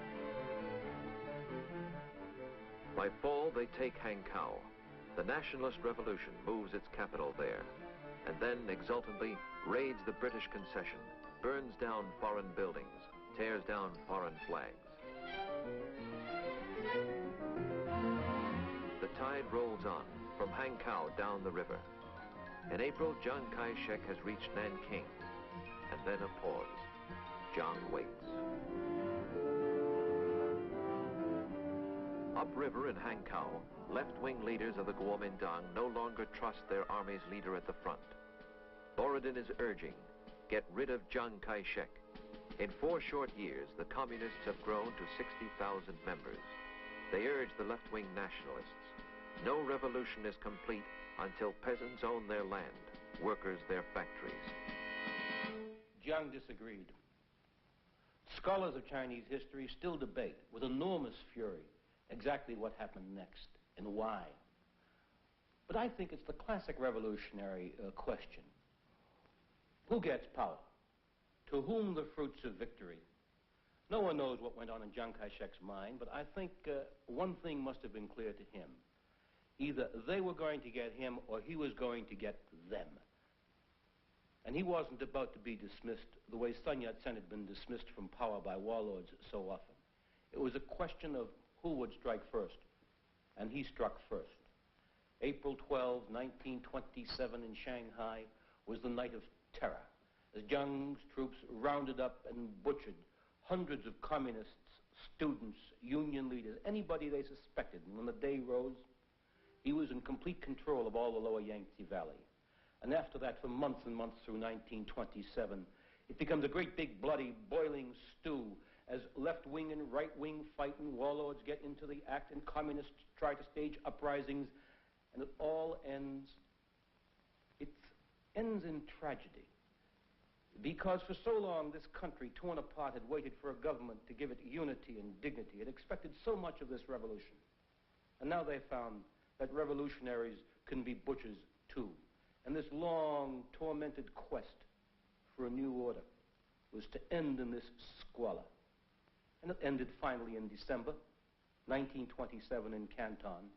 By fall, they take Hankow. The nationalist revolution moves its capital there, and then exultantly raids the British concession, burns down foreign buildings, tears down foreign flags. The tide rolls on, from Hankow down the river. In April, Chiang Kai-shek has reached Nanking, and then a pause. Jiang waits. Upriver in Hankow, left-wing leaders of the Kuomintang no longer trust their army's leader at the front. Borodin is urging, get rid of Chiang Kai-shek. In 4 short years, the communists have grown to 60,000 members. They urge the left-wing nationalists. No revolution is complete until peasants own their land, workers their factories. Jiang disagreed. Scholars of Chinese history still debate with enormous fury exactly what happened next and why. But I think it's the classic revolutionary question. Who gets power? To whom the fruits of victory? No one knows what went on in Chiang Kai-shek's mind, but I think one thing must have been clear to him. Either they were going to get him or he was going to get them. And he wasn't about to be dismissed the way Sun Yat-sen had been dismissed from power by warlords so often. It was a question of who would strike first, and he struck first. April 12, 1927 in Shanghai was the night of terror, as Jiang's troops rounded up and butchered hundreds of communists, students, union leaders, anybody they suspected. And when the day rose, he was in complete control of all the lower Yangtze Valley. And after that, for months and months through 1927, it becomes a great big bloody boiling stew as left-wing and right-wing fighting warlords get into the act and communists try to stage uprisings, and it all ends. It ends in tragedy. Because for so long, this country, torn apart, had waited for a government to give it unity and dignity. It expected so much of this revolution. And now they found that revolutionaries can be butchers too. And this long, tormented quest for a new order was to end in this squalor. And it ended finally in December 1927 in Canton,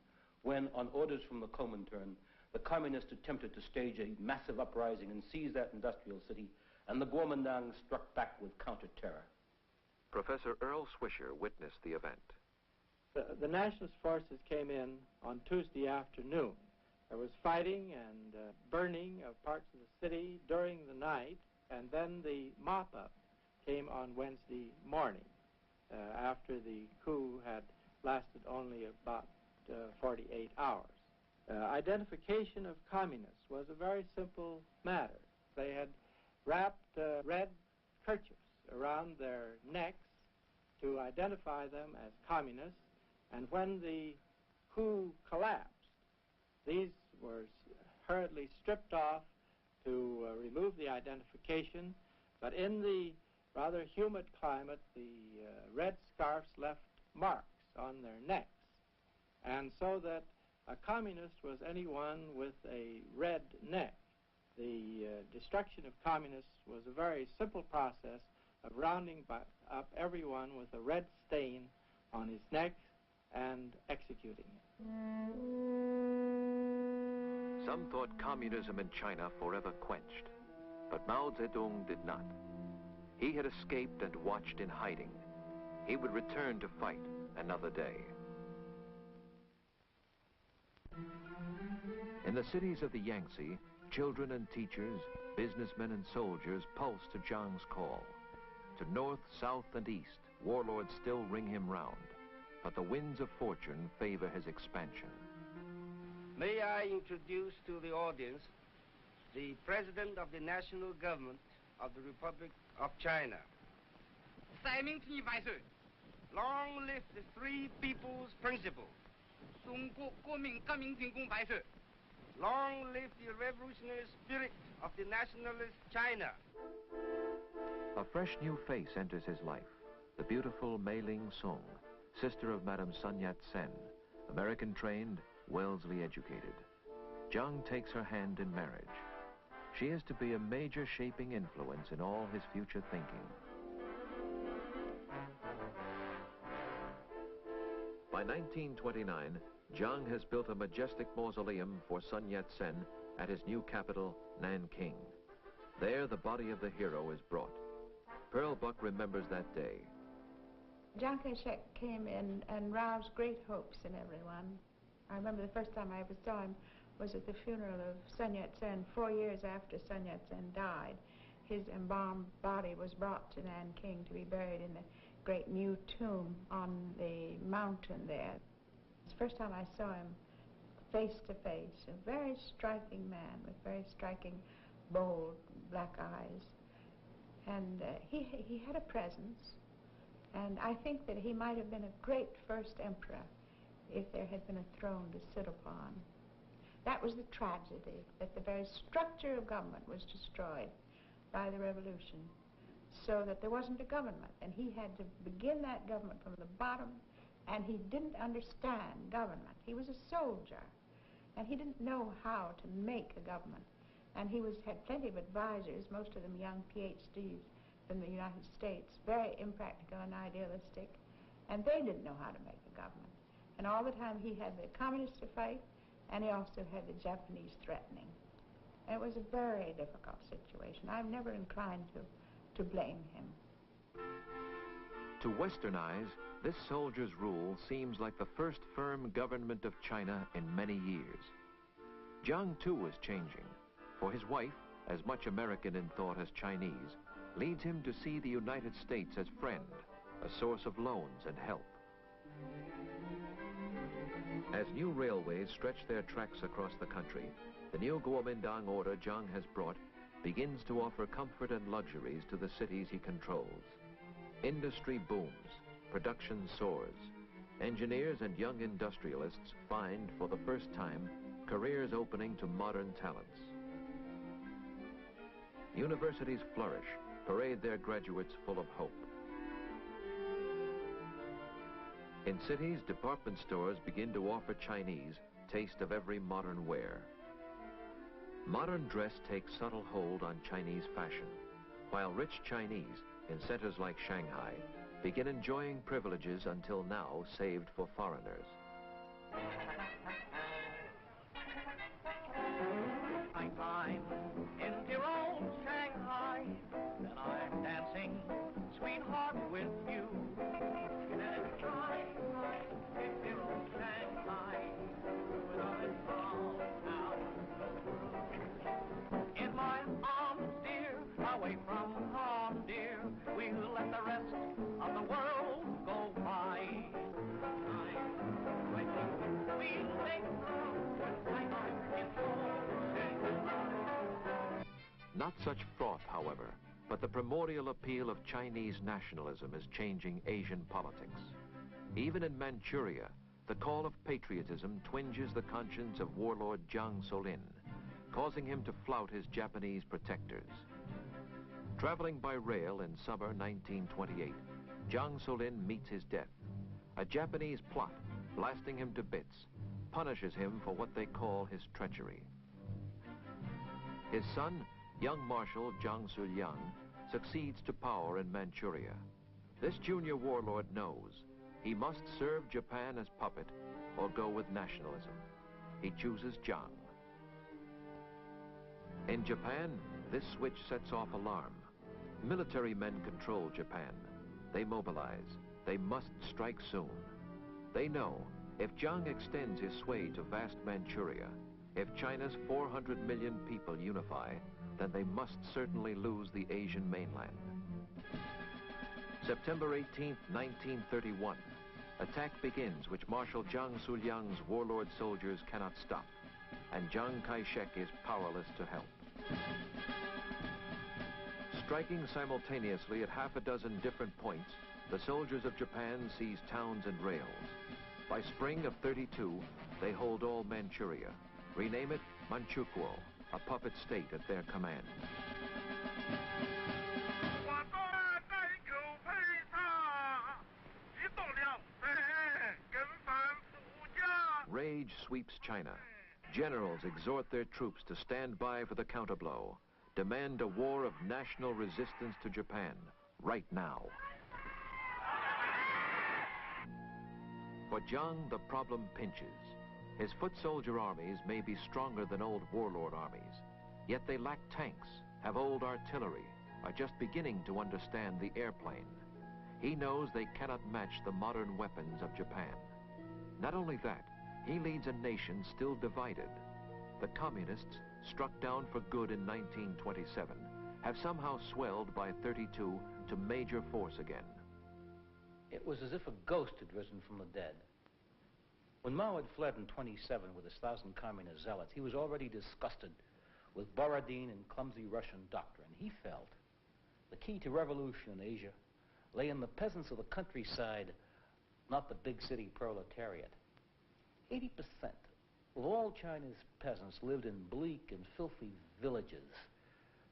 when, on orders from the Comintern, the communists attempted to stage a massive uprising and seize that industrial city, and the Kuomintang struck back with counter-terror. Professor Earl Swisher witnessed the event. The nationalist forces came in on Tuesday afternoon. There was fighting and burning of parts of the city during the night, and then the mop-up came on Wednesday morning, after the coup had lasted only about 48 hours. Identification of communists was a very simple matter. They had wrapped red kerchiefs around their necks to identify them as communists, and when the coup collapsed, these were hurriedly stripped off to remove the identification, but in the rather humid climate, the red scarves left marks on their necks. And so that a communist was anyone with a red neck. The destruction of communists was a very simple process of rounding up everyone with a red stain on his neck and executing it. Some thought communism in China forever quenched, but Mao Zedong did not. He had escaped and watched in hiding. He would return to fight another day. In the cities of the Yangtze, children and teachers, businessmen and soldiers pulse to Jiang's call. To north, south, and east, warlords still ring him round, but the winds of fortune favor his expansion. May I introduce to the audience the President of the National Government of the Republic of China. Long live the Three People's Principle. Long live the revolutionary spirit of the nationalist China. A fresh new face enters his life, the beautiful Mei Ling Sung, sister of Madame Sun Yat-sen, American-trained, Wellesley educated. Jiang takes her hand in marriage. She is to be a major shaping influence in all his future thinking. By 1929, Jiang has built a majestic mausoleum for Sun Yat-sen at his new capital, Nanking. There, the body of the hero is brought. Pearl Buck remembers that day. Chiang Kai-shek came in and roused great hopes in everyone. I remember the first time I ever saw him was at the funeral of Sun Yat-sen 4 years after Sun Yat-sen died. His embalmed body was brought to Nanking to be buried in the great new tomb on the mountain there. It's the first time I saw him face to face, a very striking man with very striking, bold black eyes. And he had a presence, and I think that he might have been a great first emperor if there had been a throne to sit upon. That was the tragedy, that the very structure of government was destroyed by the revolution, so that there wasn't a government, and he had to begin that government from the bottom, and he didn't understand government. He was a soldier, and he didn't know how to make a government. And he had plenty of advisors, most of them young PhDs from the United States, very impractical and idealistic, and they didn't know how to make a government. And all the time he had the communists to fight, and he also had the Japanese threatening. And it was a very difficult situation. I'm never inclined to blame him. To Western eyes, this soldier's rule seems like the first firm government of China in many years. Jiang, too, was changing. For his wife, as much American in thought as Chinese, leads him to see the United States as friend, a source of loans and help. As new railways stretch their tracks across the country, the new Kuomintang order Jiang has brought begins to offer comfort and luxuries to the cities he controls. Industry booms, production soars. Engineers and young industrialists find, for the first time, careers opening to modern talents. Universities flourish, parade their graduates full of hope. In cities, department stores begin to offer Chinese taste of every modern wear. Modern dress takes subtle hold on Chinese fashion, while rich Chinese, in centers like Shanghai, begin enjoying privileges until now saved for foreigners. I climb into old Shanghai, and I'm dancing, sweetheart, with you. And Shanghai, into old Shanghai, I fall out. In my arms, dear, away from home, dear, we'll let the rest of the world go by. When we'll make Not such froth, however, but the primordial appeal of Chinese nationalism is changing Asian politics. Even in Manchuria, the call of patriotism twinges the conscience of warlord Jiang Solin, causing him to flout his Japanese protectors. Traveling by rail in summer 1928, Jiang Solin meets his death. A Japanese plot, blasting him to bits, punishes him for what they call his treachery. His son, young Marshal Jiang Suliang, succeeds to power in Manchuria. This junior warlord knows He must serve Japan as puppet or go with nationalism. He chooses Jiang. In Japan, this switch sets off alarm. Military men control Japan. They mobilize. They must strike soon. They know if Jiang extends his sway to vast Manchuria, if China's 400 million people unify, then they must certainly lose the Asian mainland. September 18, 1931. Attack begins, which Marshal Jiang Suliang's warlord soldiers cannot stop, and Chiang Kai-shek is powerless to help. Striking simultaneously at half a dozen different points, the soldiers of Japan seize towns and rails. By spring of 32, they hold all Manchuria, rename it Manchukuo, a puppet state at their command. Rage sweeps China. Generals exhort their troops to stand by for the counterblow, demand a war of national resistance to Japan, right now. For Jiang, the problem pinches. His foot soldier armies may be stronger than old warlord armies, yet they lack tanks, have old artillery, are just beginning to understand the airplane. He knows they cannot match the modern weapons of Japan. Not only that, he leads a nation still divided. The communists, struck down for good in 1927, have somehow swelled by 32 to major force again. It was as if a ghost had risen from the dead. When Mao had fled in 27 with his 1,000 communist zealots, he was already disgusted with Borodin and clumsy Russian doctrine. He felt the key to revolution in Asia lay in the peasants of the countryside, not the big city proletariat. 80% of all China's peasants lived in bleak and filthy villages,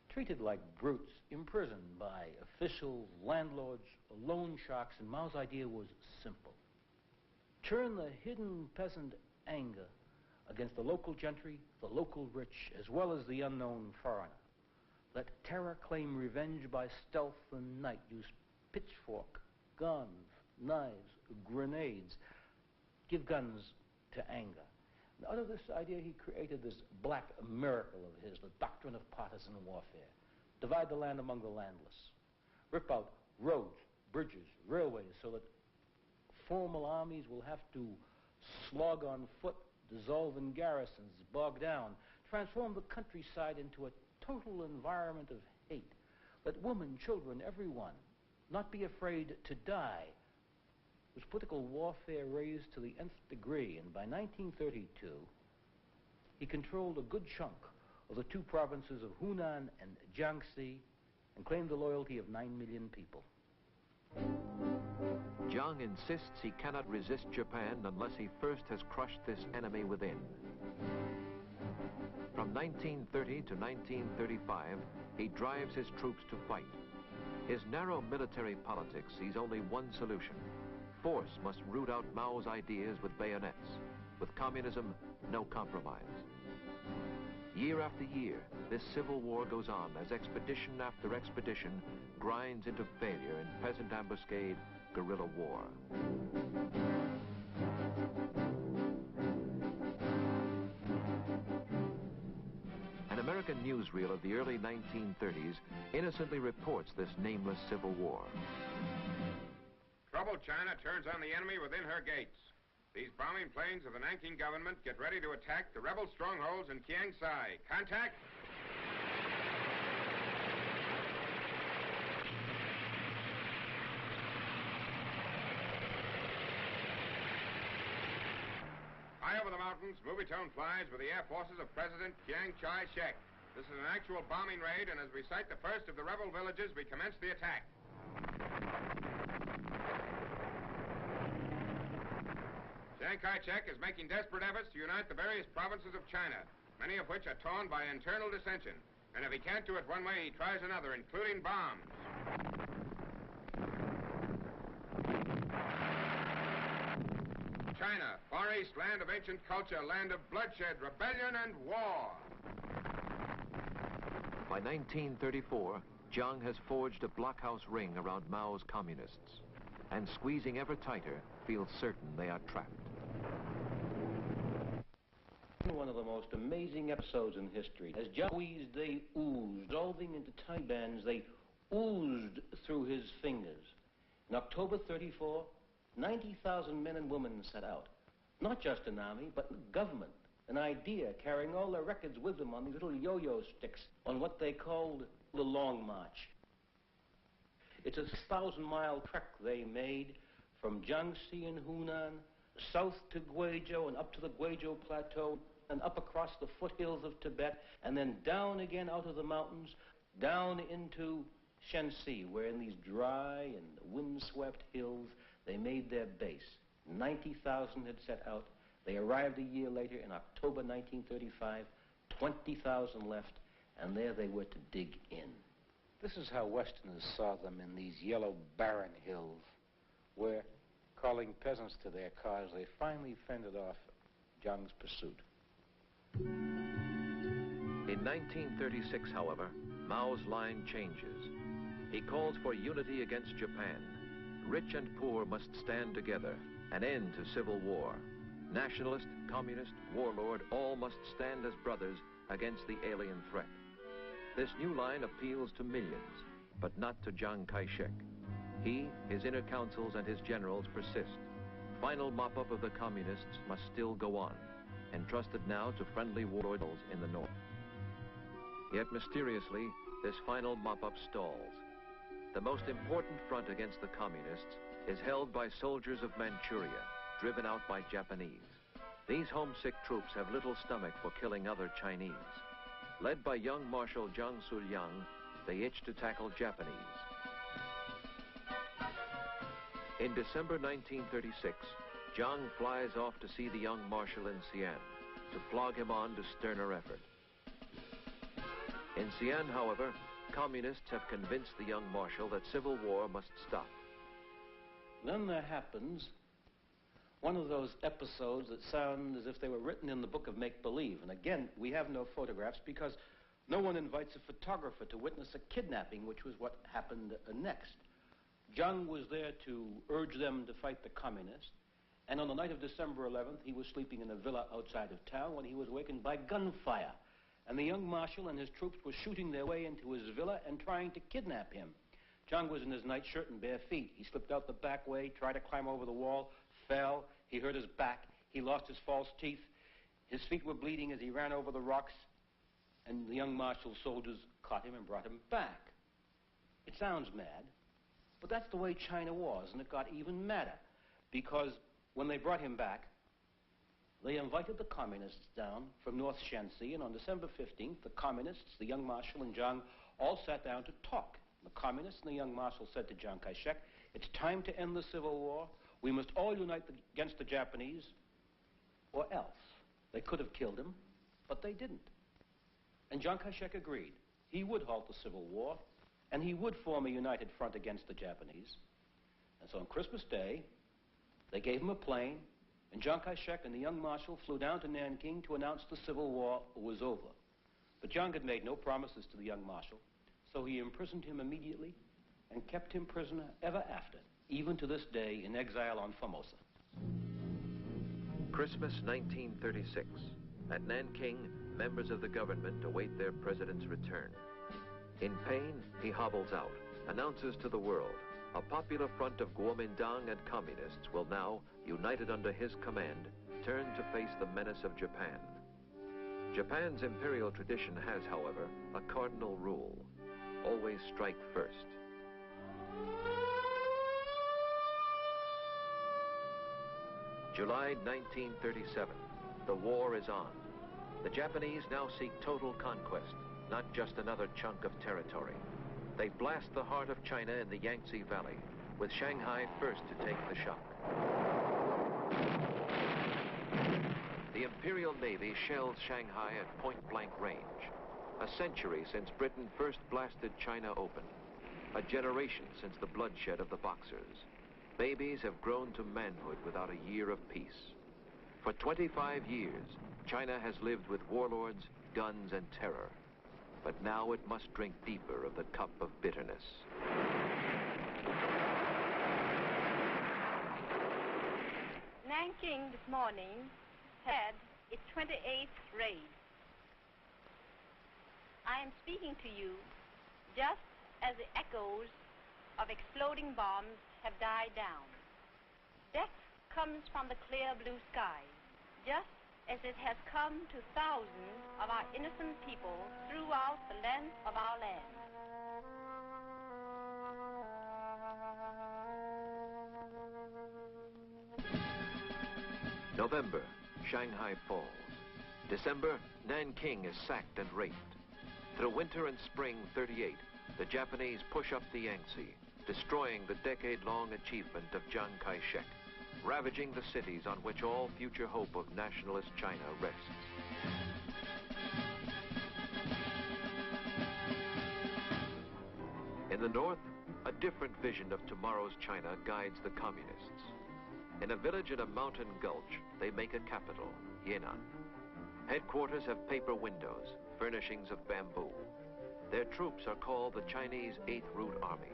treated like brutes, imprisoned by officials, landlords, loan sharks, and Mao's idea was simple. Turn the hidden peasant anger against the local gentry, the local rich, as well as the unknown foreigner. Let terror claim revenge by stealth and night. Use pitchfork, guns, knives, grenades. Give guns to anger. And out of this idea, he created this black miracle of his, the doctrine of partisan warfare. Divide the land among the landless. Rip out roads, bridges, railways, so that formal armies will have to slog on foot, dissolve in garrisons, bog down. Transform the countryside into a total environment of hate. Let women, children, everyone, not be afraid to die. It was political warfare raised to the nth degree, and by 1932, he controlled a good chunk of the two provinces of Hunan and Jiangxi and claimed the loyalty of 9 million people. Jiang insists he cannot resist Japan unless he first has crushed this enemy within. From 1930 to 1935, he drives his troops to fight. His narrow military politics sees only one solution. Force must root out Mao's ideas with bayonets. With communism, no compromise. Year after year, this civil war goes on as expedition after expedition grinds into failure in peasant ambuscade, guerrilla war. An American newsreel of the early 1930s innocently reports this nameless civil war. Troubled China turns on the enemy within her gates. These bombing planes of the Nanking government get ready to attack the rebel strongholds in Kiangsai. Contact! High over the mountains, Movie-Tone flies with the air forces of President Chiang Kai-shek. This is an actual bombing raid, and as we sight the first of the rebel villages, we commence the attack. Chiang Kai-shek is making desperate efforts to unite the various provinces of China, many of which are torn by internal dissension. And if he can't do it one way, he tries another, including bombs. China, Far East, land of ancient culture, land of bloodshed, rebellion, and war. By 1934, Jiang has forged a blockhouse ring around Mao's communists. and squeezing ever tighter, feel certain they are trapped. One of the most amazing episodes in history. As John squeezed, they oozed, dissolving into tiny bands, they oozed through his fingers. In October 34, 90,000 men and women set out. Not just an army, but government. An idea, carrying all their records with them on these little yo-yo sticks on what they called the Long March. It's a 1,000-mile trek they made from Jiangxi and Hunan, south to Guizhou and up to the Guizhou Plateau, and up across the foothills of Tibet, and then down again out of the mountains, down into Shanxi, where in these dry and windswept hills, they made their base. 90,000 had set out. They arrived a year later in October 1935, 20,000 left, and there they were to dig in. This is how Westerners saw them in these yellow barren hills, where, calling peasants to their cars, they finally fended off Jiang's pursuit. In 1936, however, Mao's line changes. He calls for unity against Japan. Rich and poor must stand together, an end to civil war. Nationalist, communist, warlord, all must stand as brothers against the alien threat. This new line appeals to millions, but not to Chiang Kai-shek. He, his inner councils, and his generals persist. Final mop-up of the communists must still go on, entrusted now to friendly warlords in the north. Yet mysteriously, this final mop-up stalls. The most important front against the communists is held by soldiers of Manchuria, driven out by Japanese. These homesick troops have little stomach for killing other Chinese. Led by young Marshal Zhang Suliang, they itch to tackle Japanese. In December 1936, Zhang flies off to see the young Marshal in Xi'an, to flog him on to sterner effort. In Xi'an, however, communists have convinced the young Marshal that civil war must stop. Then there happens one of those episodes that sound as if they were written in the book of make-believe. And again, we have no photographs because no one invites a photographer to witness a kidnapping, which was what happened next. Zhang was there to urge them to fight the communists. And on the night of December 11th, he was sleeping in a villa outside of town when he was awakened by gunfire. And the young marshal and his troops were shooting their way into his villa and trying to kidnap him. Zhang was in his nightshirt and bare feet. He slipped out the back way, tried to climb over the wall, fell. He hurt his back. He lost his false teeth. His feet were bleeding as he ran over the rocks. And the young marshal's soldiers caught him and brought him back. It sounds mad, but that's the way China was, and it got even madder. Because when they brought him back, they invited the communists down from North Shanxi, and on December 15th, the communists, the young marshal, and Zhang all sat down to talk. The communists and the young marshal said to Chiang Kai-shek, "It's time to end the civil war. We must all unite against the Japanese, or else." They could have killed him, but they didn't. And Chiang Kai-shek agreed. He would halt the civil war, and he would form a united front against the Japanese. And so on Christmas Day, they gave him a plane, and Chiang Kai-shek and the young marshal flew down to Nanking to announce the civil war was over. But Zhang had made no promises to the young marshal, so he imprisoned him immediately and kept him prisoner ever after, even to this day in exile on Formosa. Christmas 1936. At Nanking, members of the government await their president's return. In pain, he hobbles out, announces to the world, a popular front of Kuomintang and communists will now, united under his command, turn to face the menace of Japan. Japan's imperial tradition has, however, a cardinal rule: always strike first. July 1937. The war is on. The Japanese now seek total conquest, not just another chunk of territory. They blast the heart of China in the Yangtze Valley, with Shanghai first to take the shock. The Imperial Navy shells Shanghai at point-blank range. A century since Britain first blasted China open. A generation since the bloodshed of the Boxers. Babies have grown to manhood without a year of peace. For 25 years, China has lived with warlords, guns, and terror. But now it must drink deeper of the cup of bitterness. Peking this morning had its 28th raid. I am speaking to you just as the echoes of exploding bombs have died down. Death comes from the clear blue sky, just as it has come to thousands of our innocent people throughout the length of our land. November, Shanghai falls. December, Nanking is sacked and raped. Through winter and spring '38, the Japanese push up the Yangtze, destroying the decade-long achievement of Chiang Kai-shek, ravaging the cities on which all future hope of nationalist China rests. In the north, a different vision of tomorrow's China guides the communists. In a village in a mountain gulch, they make a capital, Yan'an. Headquarters have paper windows, furnishings of bamboo. Their troops are called the Chinese 8th Route Army.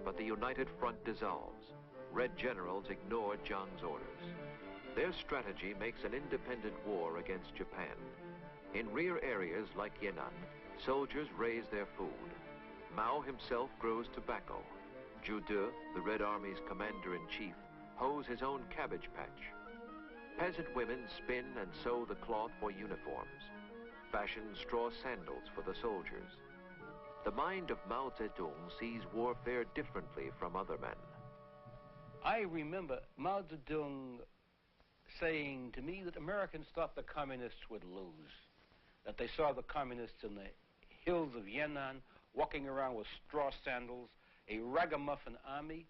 But the United Front dissolves. Red generals ignore Jiang's orders. Their strategy makes an independent war against Japan. In rear areas like Yan'an, soldiers raise their food. Mao himself grows tobacco. Zhu De, the Red Army's commander-in-chief, hoes his own cabbage patch. Peasant women spin and sew the cloth for uniforms. Fashion straw sandals for the soldiers. The mind of Mao Zedong sees warfare differently from other men. I remember Mao Zedong saying to me that Americans thought the communists would lose, that they saw the communists in the hills of Yan'an walking around with straw sandals, a ragamuffin army,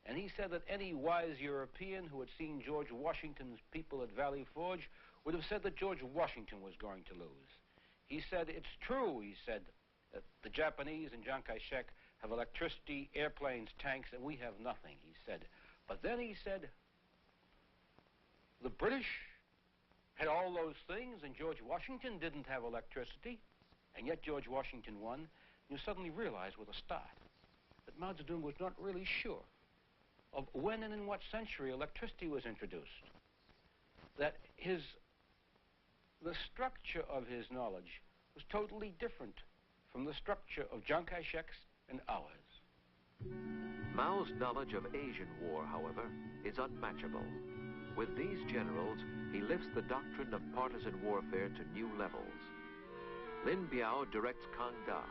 and he said that any wise European who had seen George Washington's people at Valley Forge would have said that George Washington was going to lose. He said, it's true, he said, that the Japanese and Chiang Kai-shek have electricity, airplanes, tanks, and we have nothing, he said. But then he said, the British had all those things and George Washington didn't have electricity, and yet George Washington won. You suddenly realize with a start that Mao Zedong was not really sure of when and in what century electricity was introduced. That the structure of his knowledge was totally different from the structure of Chiang Kai-shek's and ours. Mao's knowledge of Asian war, however, is unmatchable. With these generals, he lifts the doctrine of partisan warfare to new levels. Lin Biao directs Kang Da,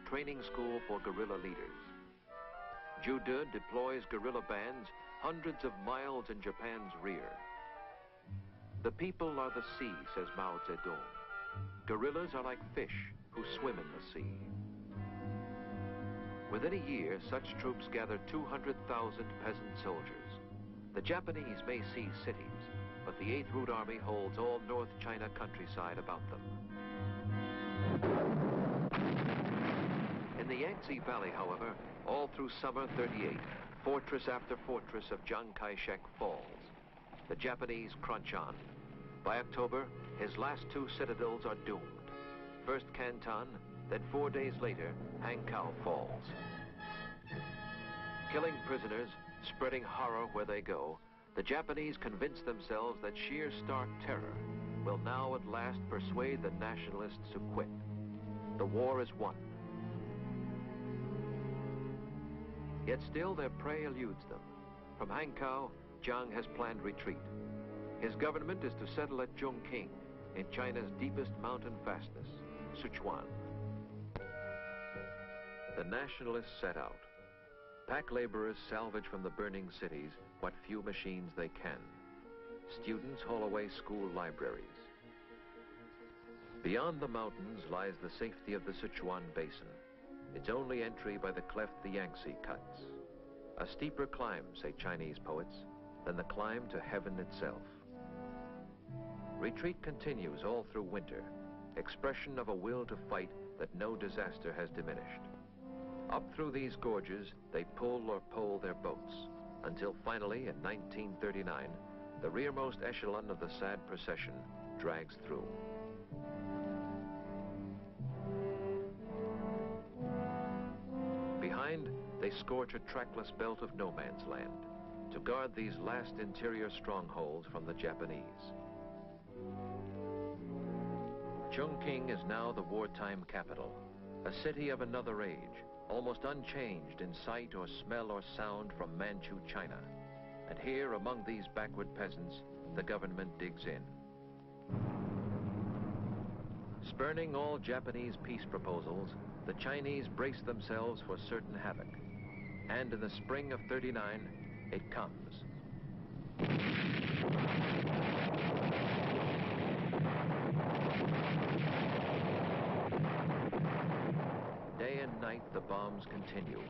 training school for guerrilla leaders. Zhu De deploys guerrilla bands hundreds of miles in Japan's rear. The people are the sea, says Mao Zedong. Guerrillas are like fish who swim in the sea. Within a year, such troops gather 200,000 peasant soldiers. The Japanese may seize cities, but the 8th Route Army holds all North China countryside about them. In the Yangtze Valley, however, all through summer '38, fortress after fortress of Chiang Kai-shek falls. The Japanese crunch on. By October, his last 2 citadels are doomed. First Canton, then 4 days later, Hankow falls. Killing prisoners, spreading horror where they go, the Japanese convince themselves that sheer stark terror will now at last persuade the nationalists to quit. The war is won. Yet still their prey eludes them. From Hankow, Jiang has planned retreat. His government is to settle at Chongqing, in China's deepest mountain fastness, Sichuan. The nationalists set out. Pack laborers salvage from the burning cities what few machines they can. Students haul away school libraries. Beyond the mountains lies the safety of the Sichuan Basin, its only entry by the cleft the Yangtze cuts. A steeper climb, say Chinese poets, than the climb to heaven itself. Retreat continues all through winter, expression of a will to fight that no disaster has diminished. Up through these gorges, they pull or pole their boats, until finally, in 1939, the rearmost echelon of the sad procession drags through. Behind, they scorch a trackless belt of no man's land. to guard these last interior strongholds from the Japanese. Chongqing is now the wartime capital, a city of another age, almost unchanged in sight or smell or sound from Manchu China. And here, among these backward peasants, the government digs in. Spurning all Japanese peace proposals, the Chinese brace themselves for certain havoc. And in the spring of '39, it comes. Day and night the bombs continue,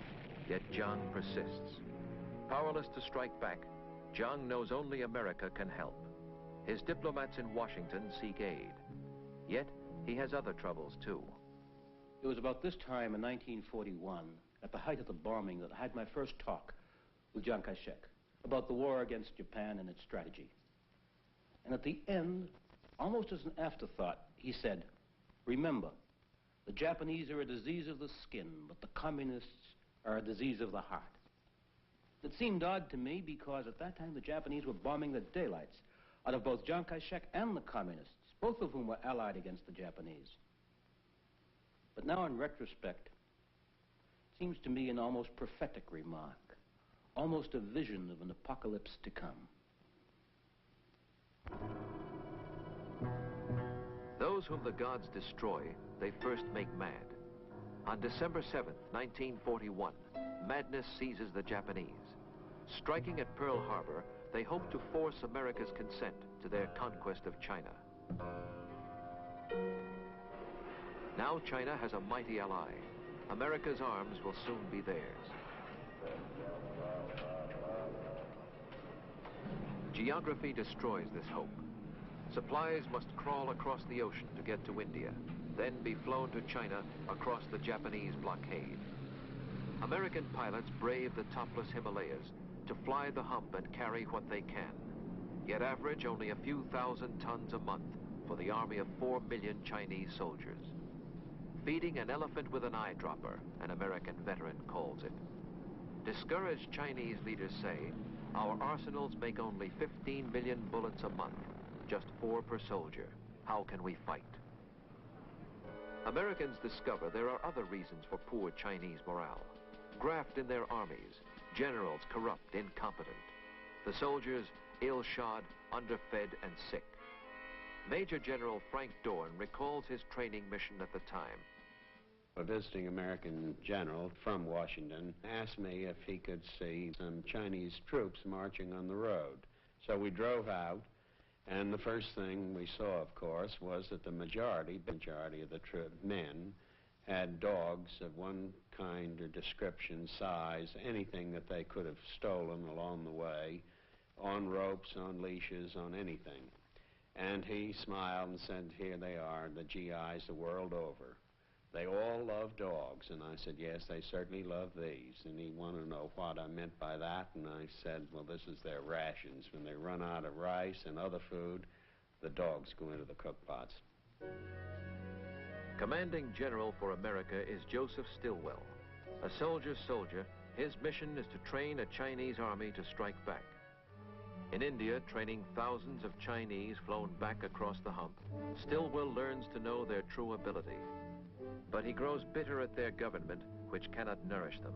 yet Jiang persists. Powerless to strike back, Jiang knows only America can help. His diplomats in Washington seek aid. Yet he has other troubles too. It was about this time in 1941, at the height of the bombing, that I had my first talk with Chiang Kai-shek about the war against Japan and its strategy. And at the end, almost as an afterthought, he said, "Remember, the Japanese are a disease of the skin, but the communists are a disease of the heart." It seemed odd to me because at that time the Japanese were bombing the daylights out of both Chiang Kai-shek and the communists, both of whom were allied against the Japanese. But now in retrospect, it seems to me an almost prophetic remark, almost a vision of an apocalypse to come. Those whom the gods destroy, they first make mad. On December 7th, 1941, madness seizes the Japanese. Striking at Pearl Harbor, they hope to force America's consent to their conquest of China. Now China has a mighty ally. America's arms will soon be theirs. Geography destroys this hope. Supplies must crawl across the ocean to get to India, then be flown to China across the Japanese blockade. American pilots brave the topless Himalayas to fly the hump and carry what they can, yet average only a few thousand tons a month for the army of 4 million Chinese soldiers. Feeding an elephant with an eyedropper, an American veteran calls it. Discouraged Chinese leaders say, our arsenals make only 15 million bullets a month, just 4 per soldier. How can we fight? Americans discover there are other reasons for poor Chinese morale. Graft in their armies, generals corrupt, incompetent. The soldiers ill-shod, underfed, and sick. Major General Frank Dorn recalls his training mission at the time. A visiting American general from Washington asked me if he could see some Chinese troops marching on the road. So we drove out, and the first thing we saw, of course, was that the majority of the men had dogs of one kind or description, size, anything that they could have stolen along the way, on ropes, on leashes, on anything. And he smiled and said, here they are, the GIs the world over. They all love dogs. And I said, yes, they certainly love these. And he wanted to know what I meant by that. And I said, well, this is their rations. When they run out of rice and other food, the dogs go into the cook pots. Commanding General for America is Joseph Stilwell. A soldier's soldier, his mission is to train a Chinese army to strike back. In India, training thousands of Chinese flown back across the hump, Stilwell learns to know their true ability. But he grows bitter at their government, which cannot nourish them.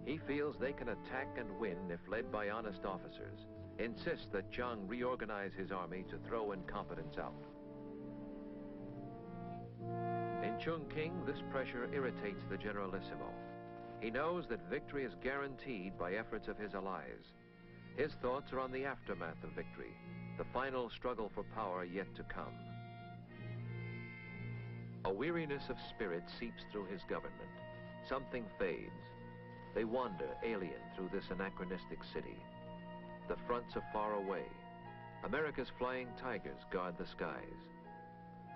He feels they can attack and win if led by honest officers, insists that Jiang reorganize his army to throw incompetence out. In Chongqing, this pressure irritates the Generalissimo. He knows that victory is guaranteed by efforts of his allies. His thoughts are on the aftermath of victory, the final struggle for power yet to come. A weariness of spirit seeps through his government. Something fades. They wander alien through this anachronistic city. The fronts are far away. America's flying tigers guard the skies.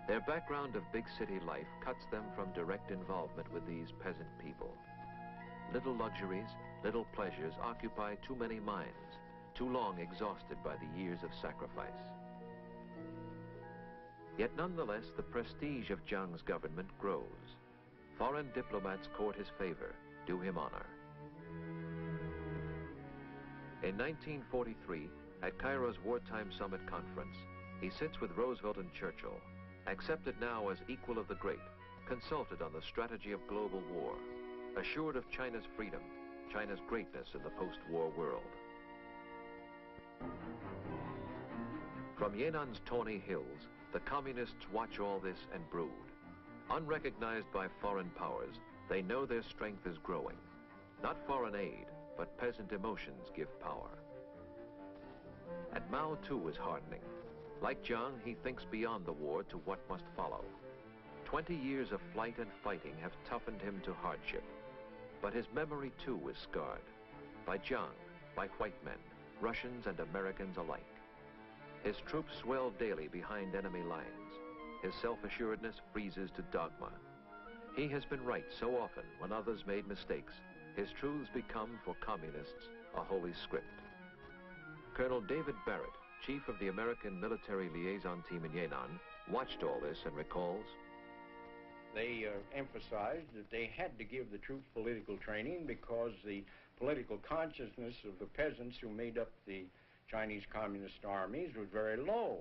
Their background of big city life cuts them from direct involvement with these peasant people. Little luxuries, little pleasures occupy too many minds, too long exhausted by the years of sacrifice. Yet nonetheless, the prestige of Jiang's government grows. Foreign diplomats court his favor, do him honor. In 1943, at Cairo's Wartime Summit Conference, he sits with Roosevelt and Churchill, accepted now as equal of the great, consulted on the strategy of global war, assured of China's freedom, China's greatness in the post-war world. From Yainan's tawny hills, the communists watch all this and brood. Unrecognized by foreign powers, they know their strength is growing. Not foreign aid, but peasant emotions give power. And Mao too is hardening. Like Jiang, he thinks beyond the war to what must follow. 20 years of flight and fighting have toughened him to hardship. But his memory too is scarred. By Jiang, by white men, Russians and Americans alike. His troops swell daily behind enemy lines. His self-assuredness freezes to dogma. He has been right so often when others made mistakes. His truths become, for communists, a holy script. Colonel David Barrett, chief of the American military liaison team in Yainan, watched all this and recalls, they emphasized that they had to give the troops political training because the political consciousness of the peasants who made up the Chinese Communist armies was very low.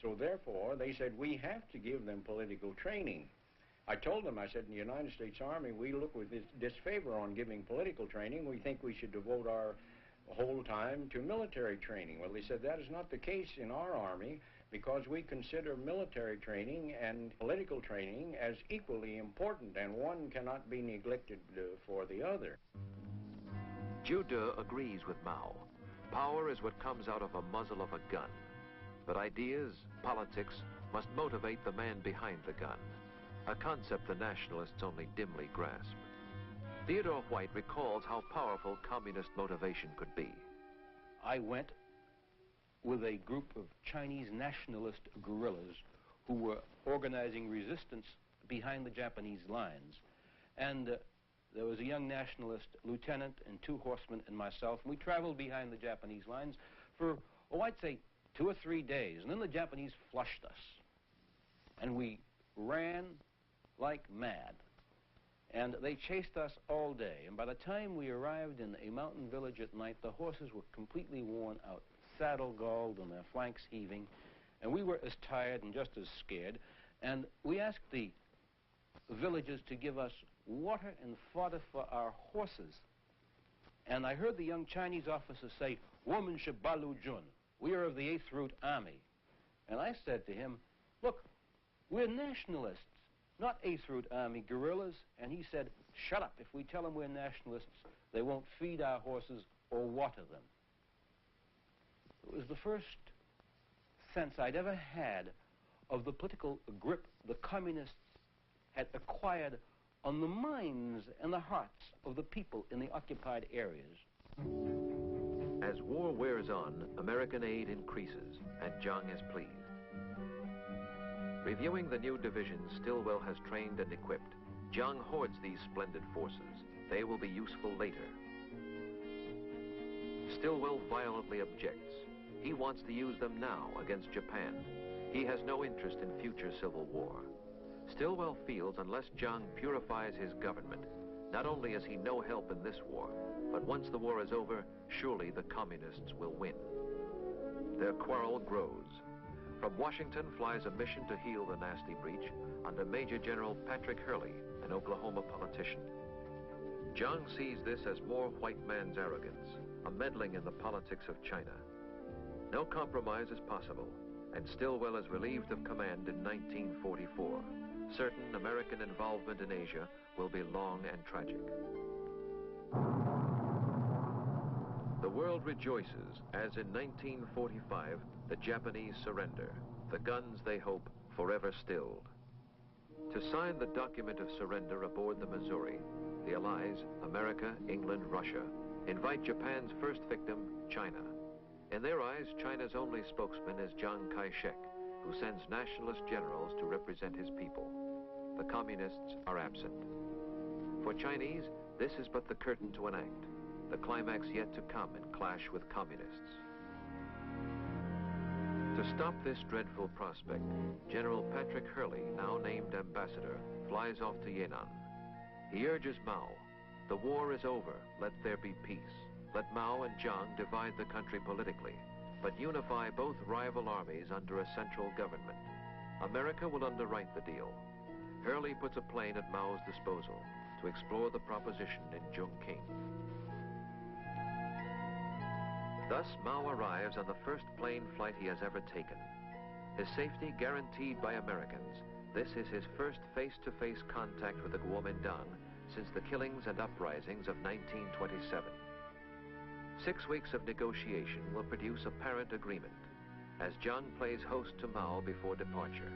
So therefore, they said, we have to give them political training. I told them, I said, in the United States Army, we look with disfavor on giving political training. We think we should devote our whole time to military training. Well, they said that is not the case in our Army because we consider military training and political training as equally important, and one cannot be neglected for the other. Zhu De agrees with Mao. Power is what comes out of a muzzle of a gun. But ideas, politics, must motivate the man behind the gun, a concept the nationalists only dimly grasp. Theodore White recalls how powerful communist motivation could be. I went with a group of Chinese nationalist guerrillas who were organizing resistance behind the Japanese lines. And there was a young nationalist lieutenant and 2 horsemen and myself, and we traveled behind the Japanese lines for, oh, I'd say 2 or 3 days. And then the Japanese flushed us. And we ran like mad. And they chased us all day. And by the time we arrived in a mountain village at night, the horses were completely worn out, saddle galled and their flanks heaving. And we were as tired and just as scared. And we asked the villagers to give us water and fodder for our horses. And I heard the young Chinese officer say, "Woman Shabalu Jun, we are of the 8th Route Army." And I said to him, "Look, we're nationalists, not 8th Route Army guerrillas." And he said, "Shut up. If we tell them we're nationalists, they won't feed our horses or water them." It was the first sense I'd ever had of the political grip the communists had acquired on the minds and the hearts of the people in the occupied areas. As war wears on, American aid increases, and Jiang is pleased. Reviewing the new divisions Stilwell has trained and equipped, Jiang hoards these splendid forces. They will be useful later. Stilwell violently objects. He wants to use them now against Japan. He has no interest in future civil war. Stilwell feels unless Jiang purifies his government, not only is he no help in this war, but once the war is over, surely the communists will win. Their quarrel grows. From Washington flies a mission to heal the nasty breach under Major General Patrick Hurley, an Oklahoma politician. Jiang sees this as more white man's arrogance, a meddling in the politics of China. No compromise is possible, and Stilwell is relieved of command in 1944. Certain American involvement in Asia will be long and tragic. The world rejoices as in 1945 the Japanese surrender, the guns they hope forever stilled. To sign the document of surrender aboard the Missouri, the Allies, America, England, Russia, invite Japan's first victim, China. In their eyes, China's only spokesman is Chiang Kai-shek, who sends nationalist generals to represent his people. The communists are absent. For Chinese, this is but the curtain to an act, the climax yet to come in clash with communists. To stop this dreadful prospect, General Patrick Hurley, now named ambassador, flies off to Yainan. He urges Mao, the war is over, let there be peace. let Mao and Jiang divide the country politically, but unify both rival armies under a central government. America will underwrite the deal. Hurley puts a plane at Mao's disposal to explore the proposition in Chongqing. Thus, Mao arrives on the first plane flight he has ever taken. His safety guaranteed by Americans, this is his first face-to-face contact with the Kuomintang since the killings and uprisings of 1927. 6 weeks of negotiation will produce apparent agreement, as Jiang plays host to Mao before departure.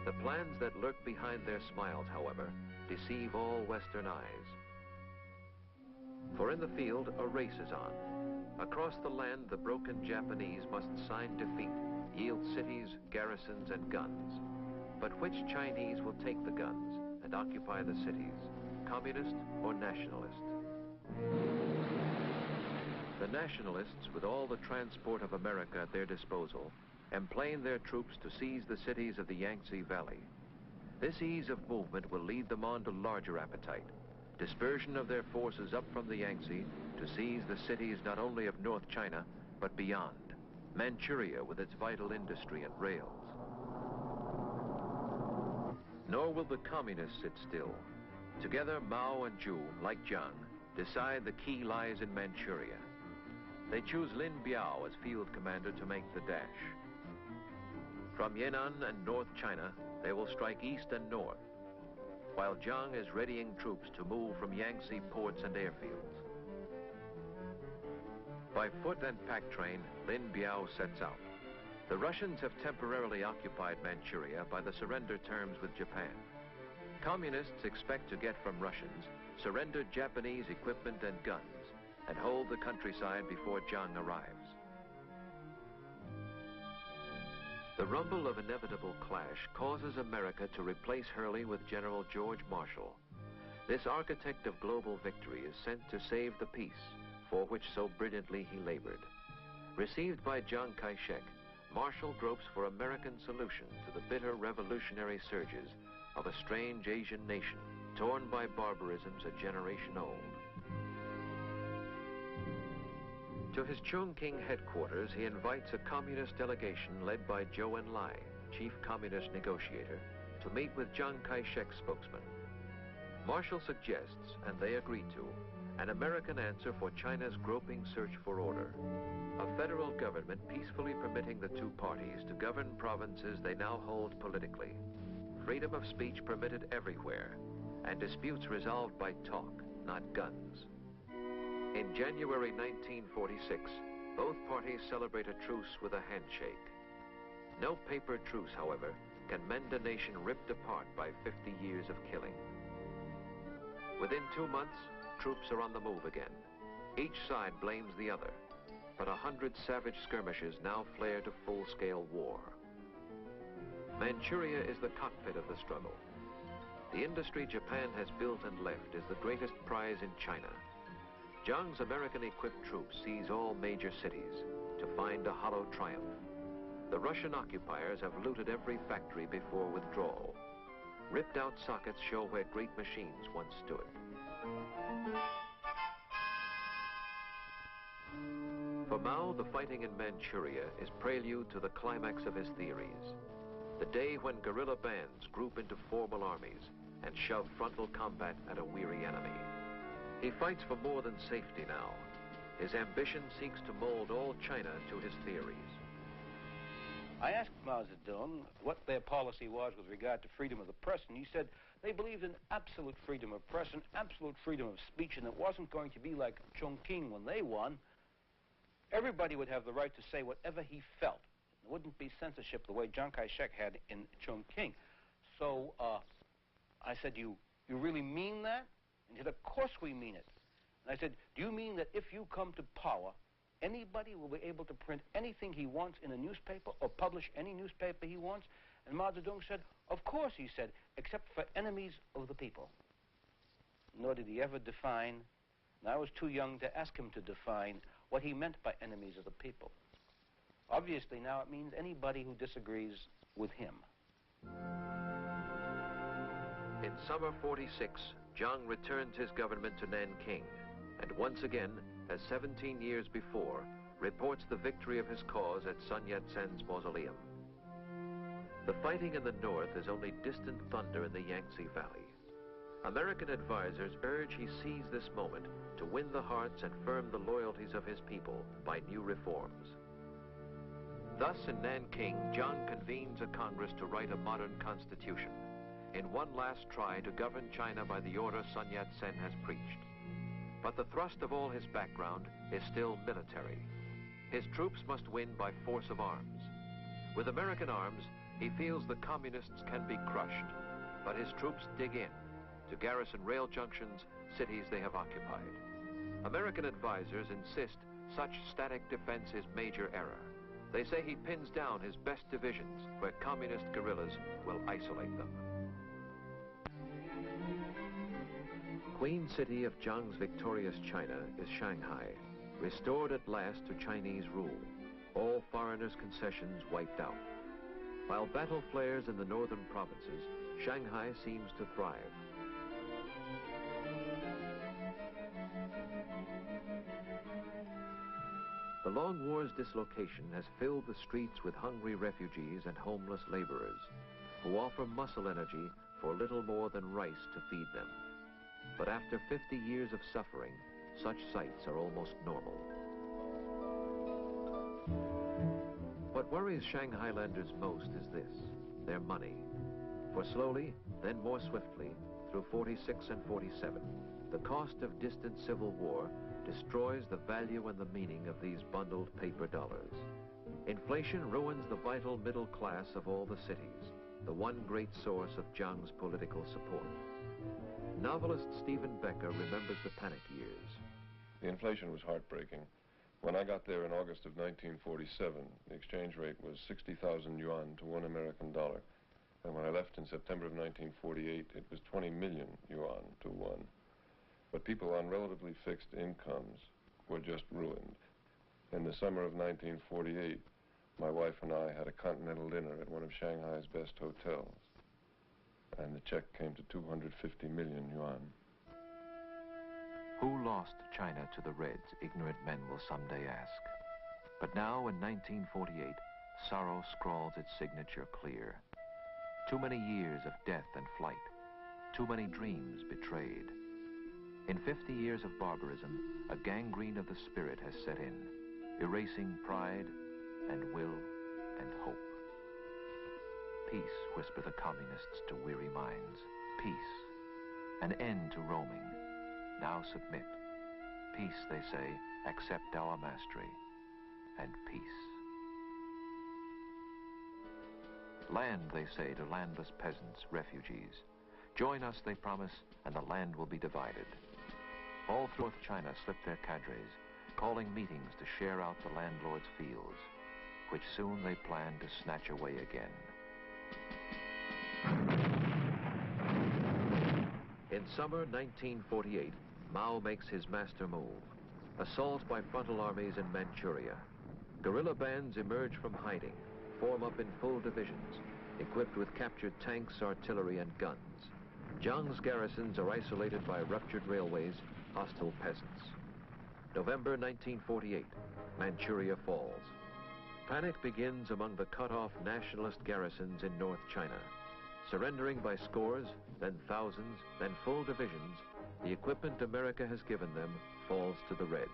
The plans that lurk behind their smiles, however, deceive all Western eyes. For in the field, a race is on. Across the land, the broken Japanese must sign defeat, yield cities, garrisons, and guns. But which Chinese will take the guns and occupy the cities, communist or nationalist? The nationalists, with all the transport of America at their disposal, emplane their troops to seize the cities of the Yangtze Valley. This ease of movement will lead them on to larger appetite, dispersion of their forces up from the Yangtze to seize the cities not only of North China, but beyond, Manchuria with its vital industry and rails. Nor will the communists sit still. Together, Mao and Zhu, like Jiang, decide the key lies in Manchuria. They choose Lin Biao as field commander to make the dash. From Yan'an and North China, they will strike east and north, while Jiang is readying troops to move from Yangtze ports and airfields. By foot and pack train, Lin Biao sets out. The Russians have temporarily occupied Manchuria by the surrender terms with Japan. Communists expect to get from Russians surrendered Japanese equipment and guns and hold the countryside before Jiang arrives. The rumble of inevitable clash causes America to replace Hurley with General George Marshall. This architect of global victory is sent to save the peace, for which so brilliantly he labored. Received by Chiang Kai-shek, Marshall gropes for American solution to the bitter revolutionary surges of a strange Asian nation torn by barbarisms a generation old. To his Chongqing headquarters, he invites a communist delegation led by Zhou Enlai, chief communist negotiator, to meet with Chiang Kai-shek's spokesman. Marshall suggests, and they agree to, an American answer for China's groping search for order. A federal government peacefully permitting the two parties to govern provinces they now hold politically. Freedom of speech permitted everywhere, and disputes resolved by talk, not guns. In January 1946, both parties celebrate a truce with a handshake. No paper truce, however, can mend a nation ripped apart by 50 years of killing. Within 2 months, troops are on the move again. Each side blames the other, but 100 savage skirmishes now flare to full-scale war. Manchuria is the cockpit of the struggle. The industry Japan has built and left is the greatest prize in China. Jiang's American-equipped troops seize all major cities to find a hollow triumph. The Russian occupiers have looted every factory before withdrawal. Ripped out sockets show where great machines once stood. For Mao, the fighting in Manchuria is prelude to the climax of his theories. The day when guerrilla bands group into formal armies and shove frontal combat at a weary enemy. He fights for more than safety now. His ambition seeks to mold all China to his theories. I asked Mao Zedong what their policy was with regard to freedom of the press, and he said they believed in absolute freedom of press and absolute freedom of speech, and it wasn't going to be like Chongqing when they won. Everybody would have the right to say whatever he felt. There wouldn't be censorship the way Chiang Kai-shek had in Chongqing. So I said, you really mean that? And he said, of course we mean it. And I said, do you mean that if you come to power, anybody will be able to print anything he wants in a newspaper or publish any newspaper he wants? And Mao Zedong said, of course, he said, except for enemies of the people. Nor did he ever define, and I was too young to ask him to define what he meant by enemies of the people. Obviously, now it means anybody who disagrees with him. In summer '46, Jiang returns his government to Nanking, and once again, as 17 years before, reports the victory of his cause at Sun Yat-sen's mausoleum. The fighting in the north is only distant thunder in the Yangtze Valley. American advisors urge he seize this moment to win the hearts and firm the loyalties of his people by new reforms. Thus, in Nanking, Jiang convenes a Congress to write a modern constitution, in one last try to govern China by the order Sun Yat-sen has preached. But the thrust of all his background is still military. His troops must win by force of arms. With American arms, he feels the communists can be crushed, but his troops dig in to garrison rail junctions, cities they have occupied. American advisors insist such static defense is major error. They say he pins down his best divisions where communist guerrillas will isolate them. Queen city of Jiang's victorious China is Shanghai, restored at last to Chinese rule, all foreigners' concessions wiped out. While battle flares in the northern provinces, Shanghai seems to thrive. The long war's dislocation has filled the streets with hungry refugees and homeless laborers who offer muscle energy for little more than rice to feed them. But after 50 years of suffering, such sights are almost normal. What worries Shanghailanders most is this, their money. For slowly, then more swiftly, through 46 and 47, the cost of distant civil war destroys the value and the meaning of these bundled paper dollars. Inflation ruins the vital middle class of all the cities, the one great source of Jiang's political support. Novelist Stephen Becker remembers the panic years. The inflation was heartbreaking. When I got there in August of 1947, the exchange rate was 60,000 yuan to $1 American. And when I left in September of 1948, it was 20 million yuan to one. But people on relatively fixed incomes were just ruined. In the summer of 1948, my wife and I had a continental dinner at one of Shanghai's best hotels. And the check came to 250 million yuan. Who lost China to the Reds, ignorant men will someday ask. But now, in 1948, sorrow scrawls its signature clear. Too many years of death and flight. Too many dreams betrayed. In 50 years of barbarism, a gangrene of the spirit has set in, erasing pride and will and hope. Peace, whisper the communists to weary minds. Peace. An end to roaming. Now submit. Peace, they say, accept our mastery. And peace. Land, they say, to landless peasants, refugees. Join us, they promise, and the land will be divided. All through China slip their cadres, calling meetings to share out the landlord's fields, which soon they plan to snatch away again. In summer 1948, Mao makes his master move. Assault by frontal armies in Manchuria. Guerrilla bands emerge from hiding, form up in full divisions, equipped with captured tanks, artillery, and guns. Jiang's garrisons are isolated by ruptured railways, hostile peasants. November 1948, Manchuria falls. Panic begins among the cut-off nationalist garrisons in North China. Surrendering by scores, then thousands, then full divisions, the equipment America has given them falls to the Reds.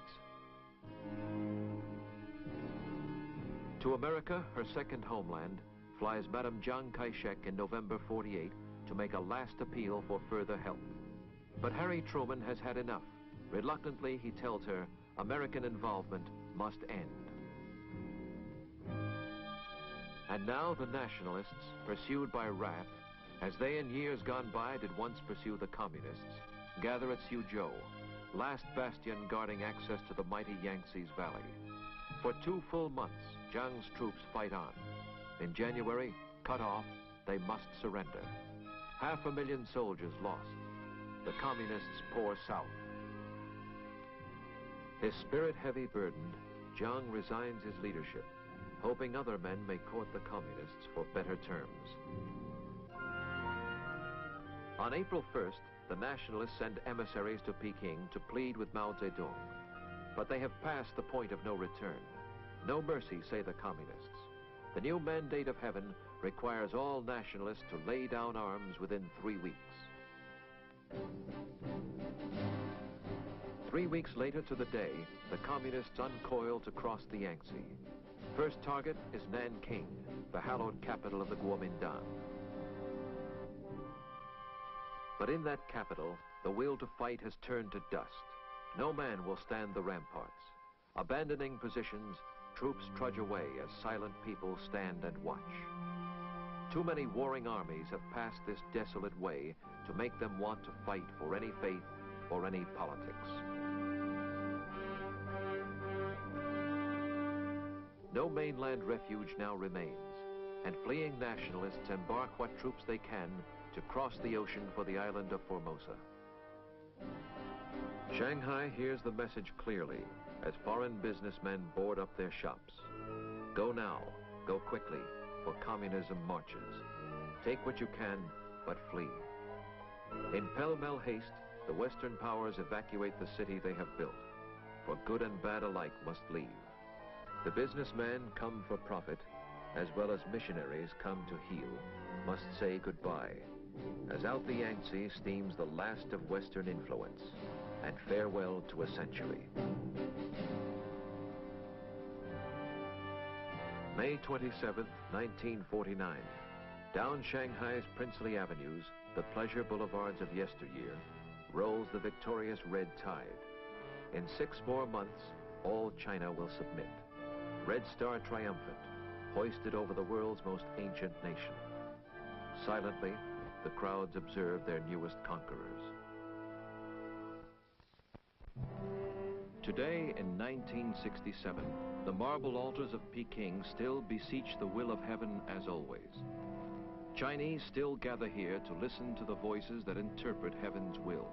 To America, her second homeland, flies Madame Chiang Kai-shek in November 48 to make a last appeal for further help. But Harry Truman has had enough. Reluctantly, he tells her American involvement must end. And now the nationalists, pursued by wrath, as they in years gone by did once pursue the communists, gather at Suzhou, last bastion guarding access to the mighty Yangtze's Valley. For 2 full months, Jiang's troops fight on. In January, cut off, they must surrender. 500,000 soldiers lost. The communists pour south. His spirit-heavy burdened, Jiang resigns his leadership, hoping other men may court the communists for better terms. On April 1st, the nationalists send emissaries to Peking to plead with Mao Zedong. But they have passed the point of no return. No mercy, say the communists. The new mandate of heaven requires all nationalists to lay down arms within 3 weeks. 3 weeks later to the day, the communists uncoil to cross the Yangtze. First target is Nanking, the hallowed capital of the Kuomintang. But in that capital, the will to fight has turned to dust. No man will stand the ramparts. Abandoning positions, troops trudge away as silent people stand and watch. Too many warring armies have passed this desolate way to make them want to fight for any faith or any politics. No mainland refuge now remains, and fleeing nationalists embark what troops they can to cross the ocean for the island of Formosa. Shanghai hears the message clearly as foreign businessmen board up their shops. Go now, go quickly, for communism marches. Take what you can, but flee. In pell-mell haste, the Western powers evacuate the city they have built, for good and bad alike must leave. The businessmen come for profit, as well as missionaries come to heal, must say goodbye, as out the Yangtze steams the last of Western influence, and farewell to a century. May 27th, 1949. Down Shanghai's princely avenues, the pleasure boulevards of yesteryear, rolls the victorious red tide. In 6 more months, all China will submit. Red Star triumphant, hoisted over the world's most ancient nation. Silently, the crowds observe their newest conquerors. Today, in 1967, the marble altars of Peking still beseech the will of heaven as always. Chinese still gather here to listen to the voices that interpret heaven's will.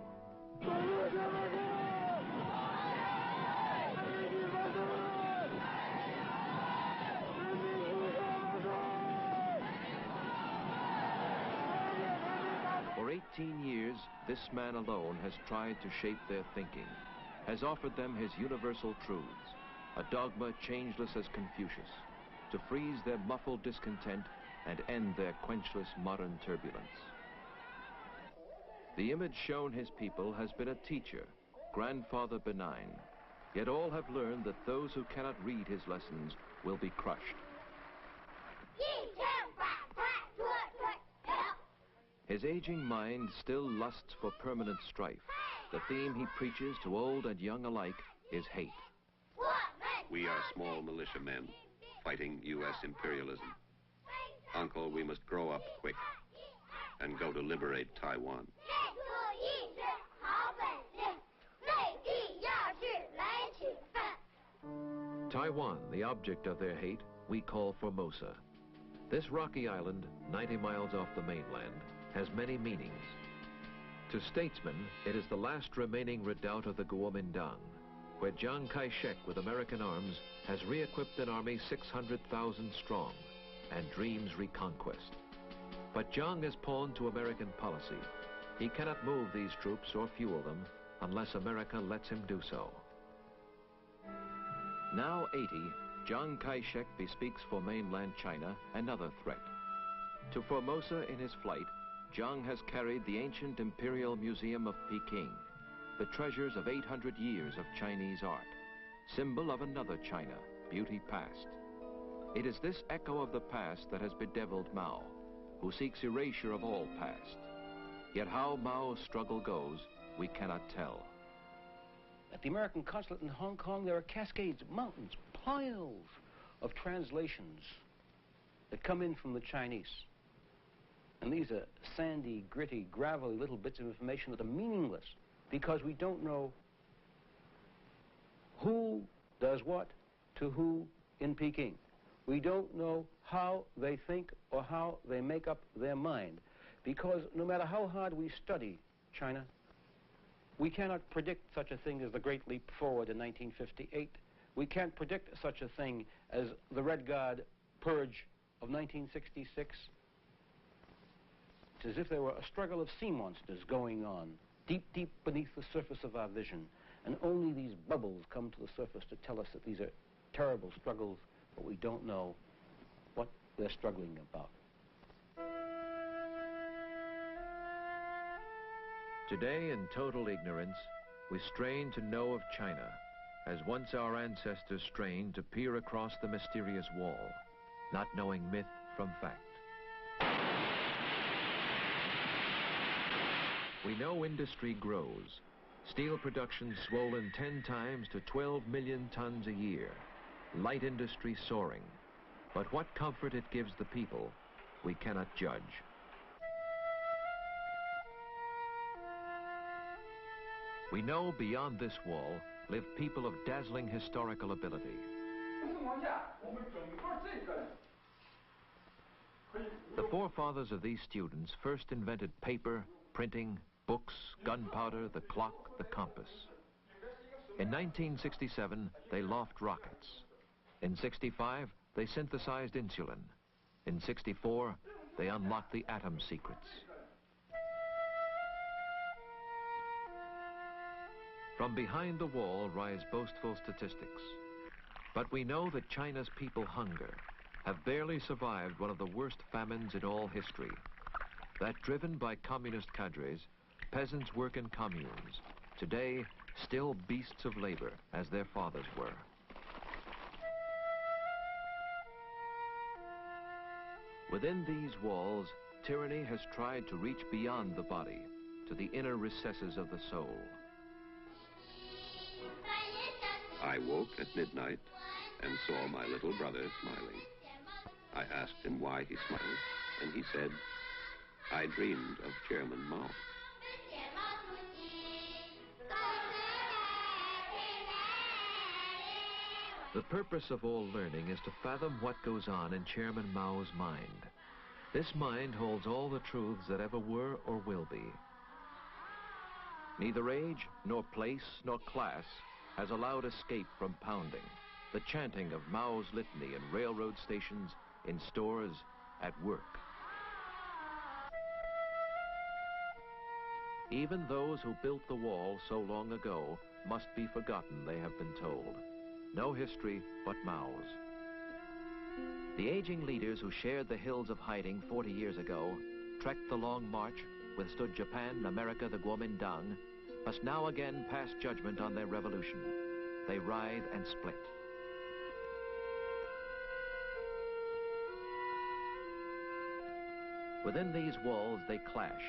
For 18 years, this man alone has tried to shape their thinking, has offered them his universal truths, a dogma changeless as Confucius, to freeze their muffled discontent and end their quenchless modern turbulence. The image shown his people has been a teacher, grandfather benign, yet all have learned that those who cannot read his lessons will be crushed. His aging mind still lusts for permanent strife. The theme he preaches to old and young alike is hate. We are small militiamen fighting U.S. imperialism. Uncle, we must grow up quick and go to liberate Taiwan. Taiwan, the object of their hate, we call Formosa. This rocky island, 90 miles off the mainland, has many meanings. To statesmen, it is the last remaining redoubt of the Kuomintang, where Chiang Kai-shek with American arms has re-equipped an army 600,000 strong and dreams reconquest. But Chiang is pawned to American policy. He cannot move these troops or fuel them unless America lets him do so. Now 80, Chiang Kai-shek bespeaks for mainland China another threat. To Formosa in his flight, Chiang has carried the ancient Imperial Museum of Peking, the treasures of 800 years of Chinese art, symbol of another China, beauty past. It is this echo of the past that has bedeviled Mao, who seeks erasure of all past. Yet how Mao's struggle goes, we cannot tell. At the American consulate in Hong Kong, there are cascades, mountains, piles of translations that come in from the Chinese. And these are sandy, gritty, gravelly little bits of information that are meaningless because we don't know who does what to who in Peking. We don't know how they think or how they make up their mind, because no matter how hard we study China, we cannot predict such a thing as the Great Leap Forward in 1958. We can't predict such a thing as the Red Guard purge of 1966. It's as if there were a struggle of sea monsters going on, deep, deep beneath the surface of our vision. And only these bubbles come to the surface to tell us that these are terrible struggles, but we don't know what they're struggling about. Today, in total ignorance, we strain to know of China, as once our ancestors strained to peer across the mysterious wall, not knowing myth from fact. We know industry grows. Steel production swollen 10 times to 12 million tons a year. Light industry soaring. But what comfort it gives the people, we cannot judge. We know beyond this wall live people of dazzling historical ability. The forefathers of these students first invented paper, printing, books, gunpowder, the clock, the compass. In 1967, they loft rockets. In 65, they synthesized insulin. In 64, they unlocked the atom secrets. From behind the wall rise boastful statistics. But we know that China's people hunger, have barely survived one of the worst famines in all history. That driven by communist cadres, peasants work in communes, today still beasts of labor as their fathers were. Within these walls, tyranny has tried to reach beyond the body, to the inner recesses of the soul. I woke at midnight and saw my little brother smiling. I asked him why he smiled, and he said, I dreamed of Chairman Mao. The purpose of all learning is to fathom what goes on in Chairman Mao's mind. This mind holds all the truths that ever were or will be. Neither age, nor place, nor class has allowed escape from pounding, the chanting of Mao's litany in railroad stations, in stores, at work. Even those who built the wall so long ago must be forgotten, they have been told. No history but Mao's. The aging leaders who shared the hills of hiding 40 years ago, trekked the long march, withstood Japan, America, the Kuomintang, must now again pass judgment on their revolution. They writhe and split. Within these walls they clash.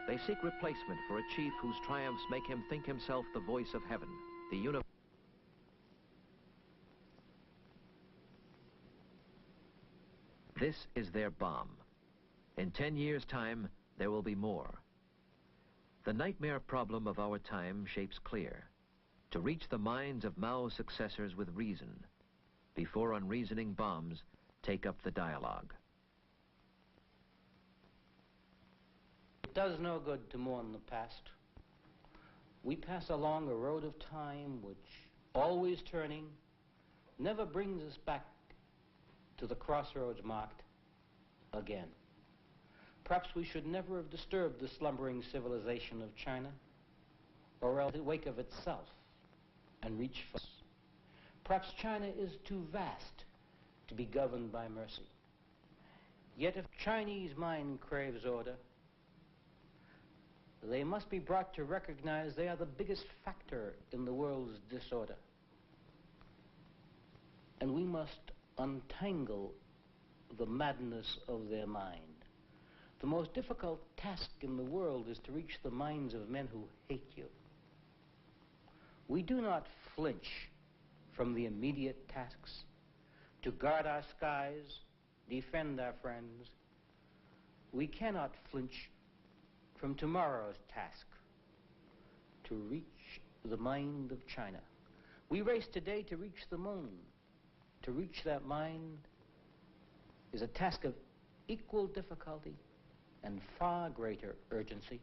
They seek replacement for a chief whose triumphs make him think himself the voice of heaven, the universe. This is their bomb. In 10 years' time, there will be more. The nightmare problem of our time shapes clear: to reach the minds of Mao's successors with reason, before unreasoning bombs take up the dialogue. It does no good to mourn the past. We pass along a road of time which, always turning, never brings us back to the crossroads marked again. Perhaps we should never have disturbed the slumbering civilization of China, or else wake of itself and reach for us. Perhaps China is too vast to be governed by mercy. Yet if Chinese mind craves order, they must be brought to recognize they are the biggest factor in the world's disorder. And we must untangle the madness of their mind. The most difficult task in the world is to reach the minds of men who hate you. We do not flinch from the immediate tasks to guard our skies, defend our friends. We cannot flinch from tomorrow's task, to reach the mind of China. We race today to reach the moon. To reach that mind is a task of equal difficulty and far greater urgency.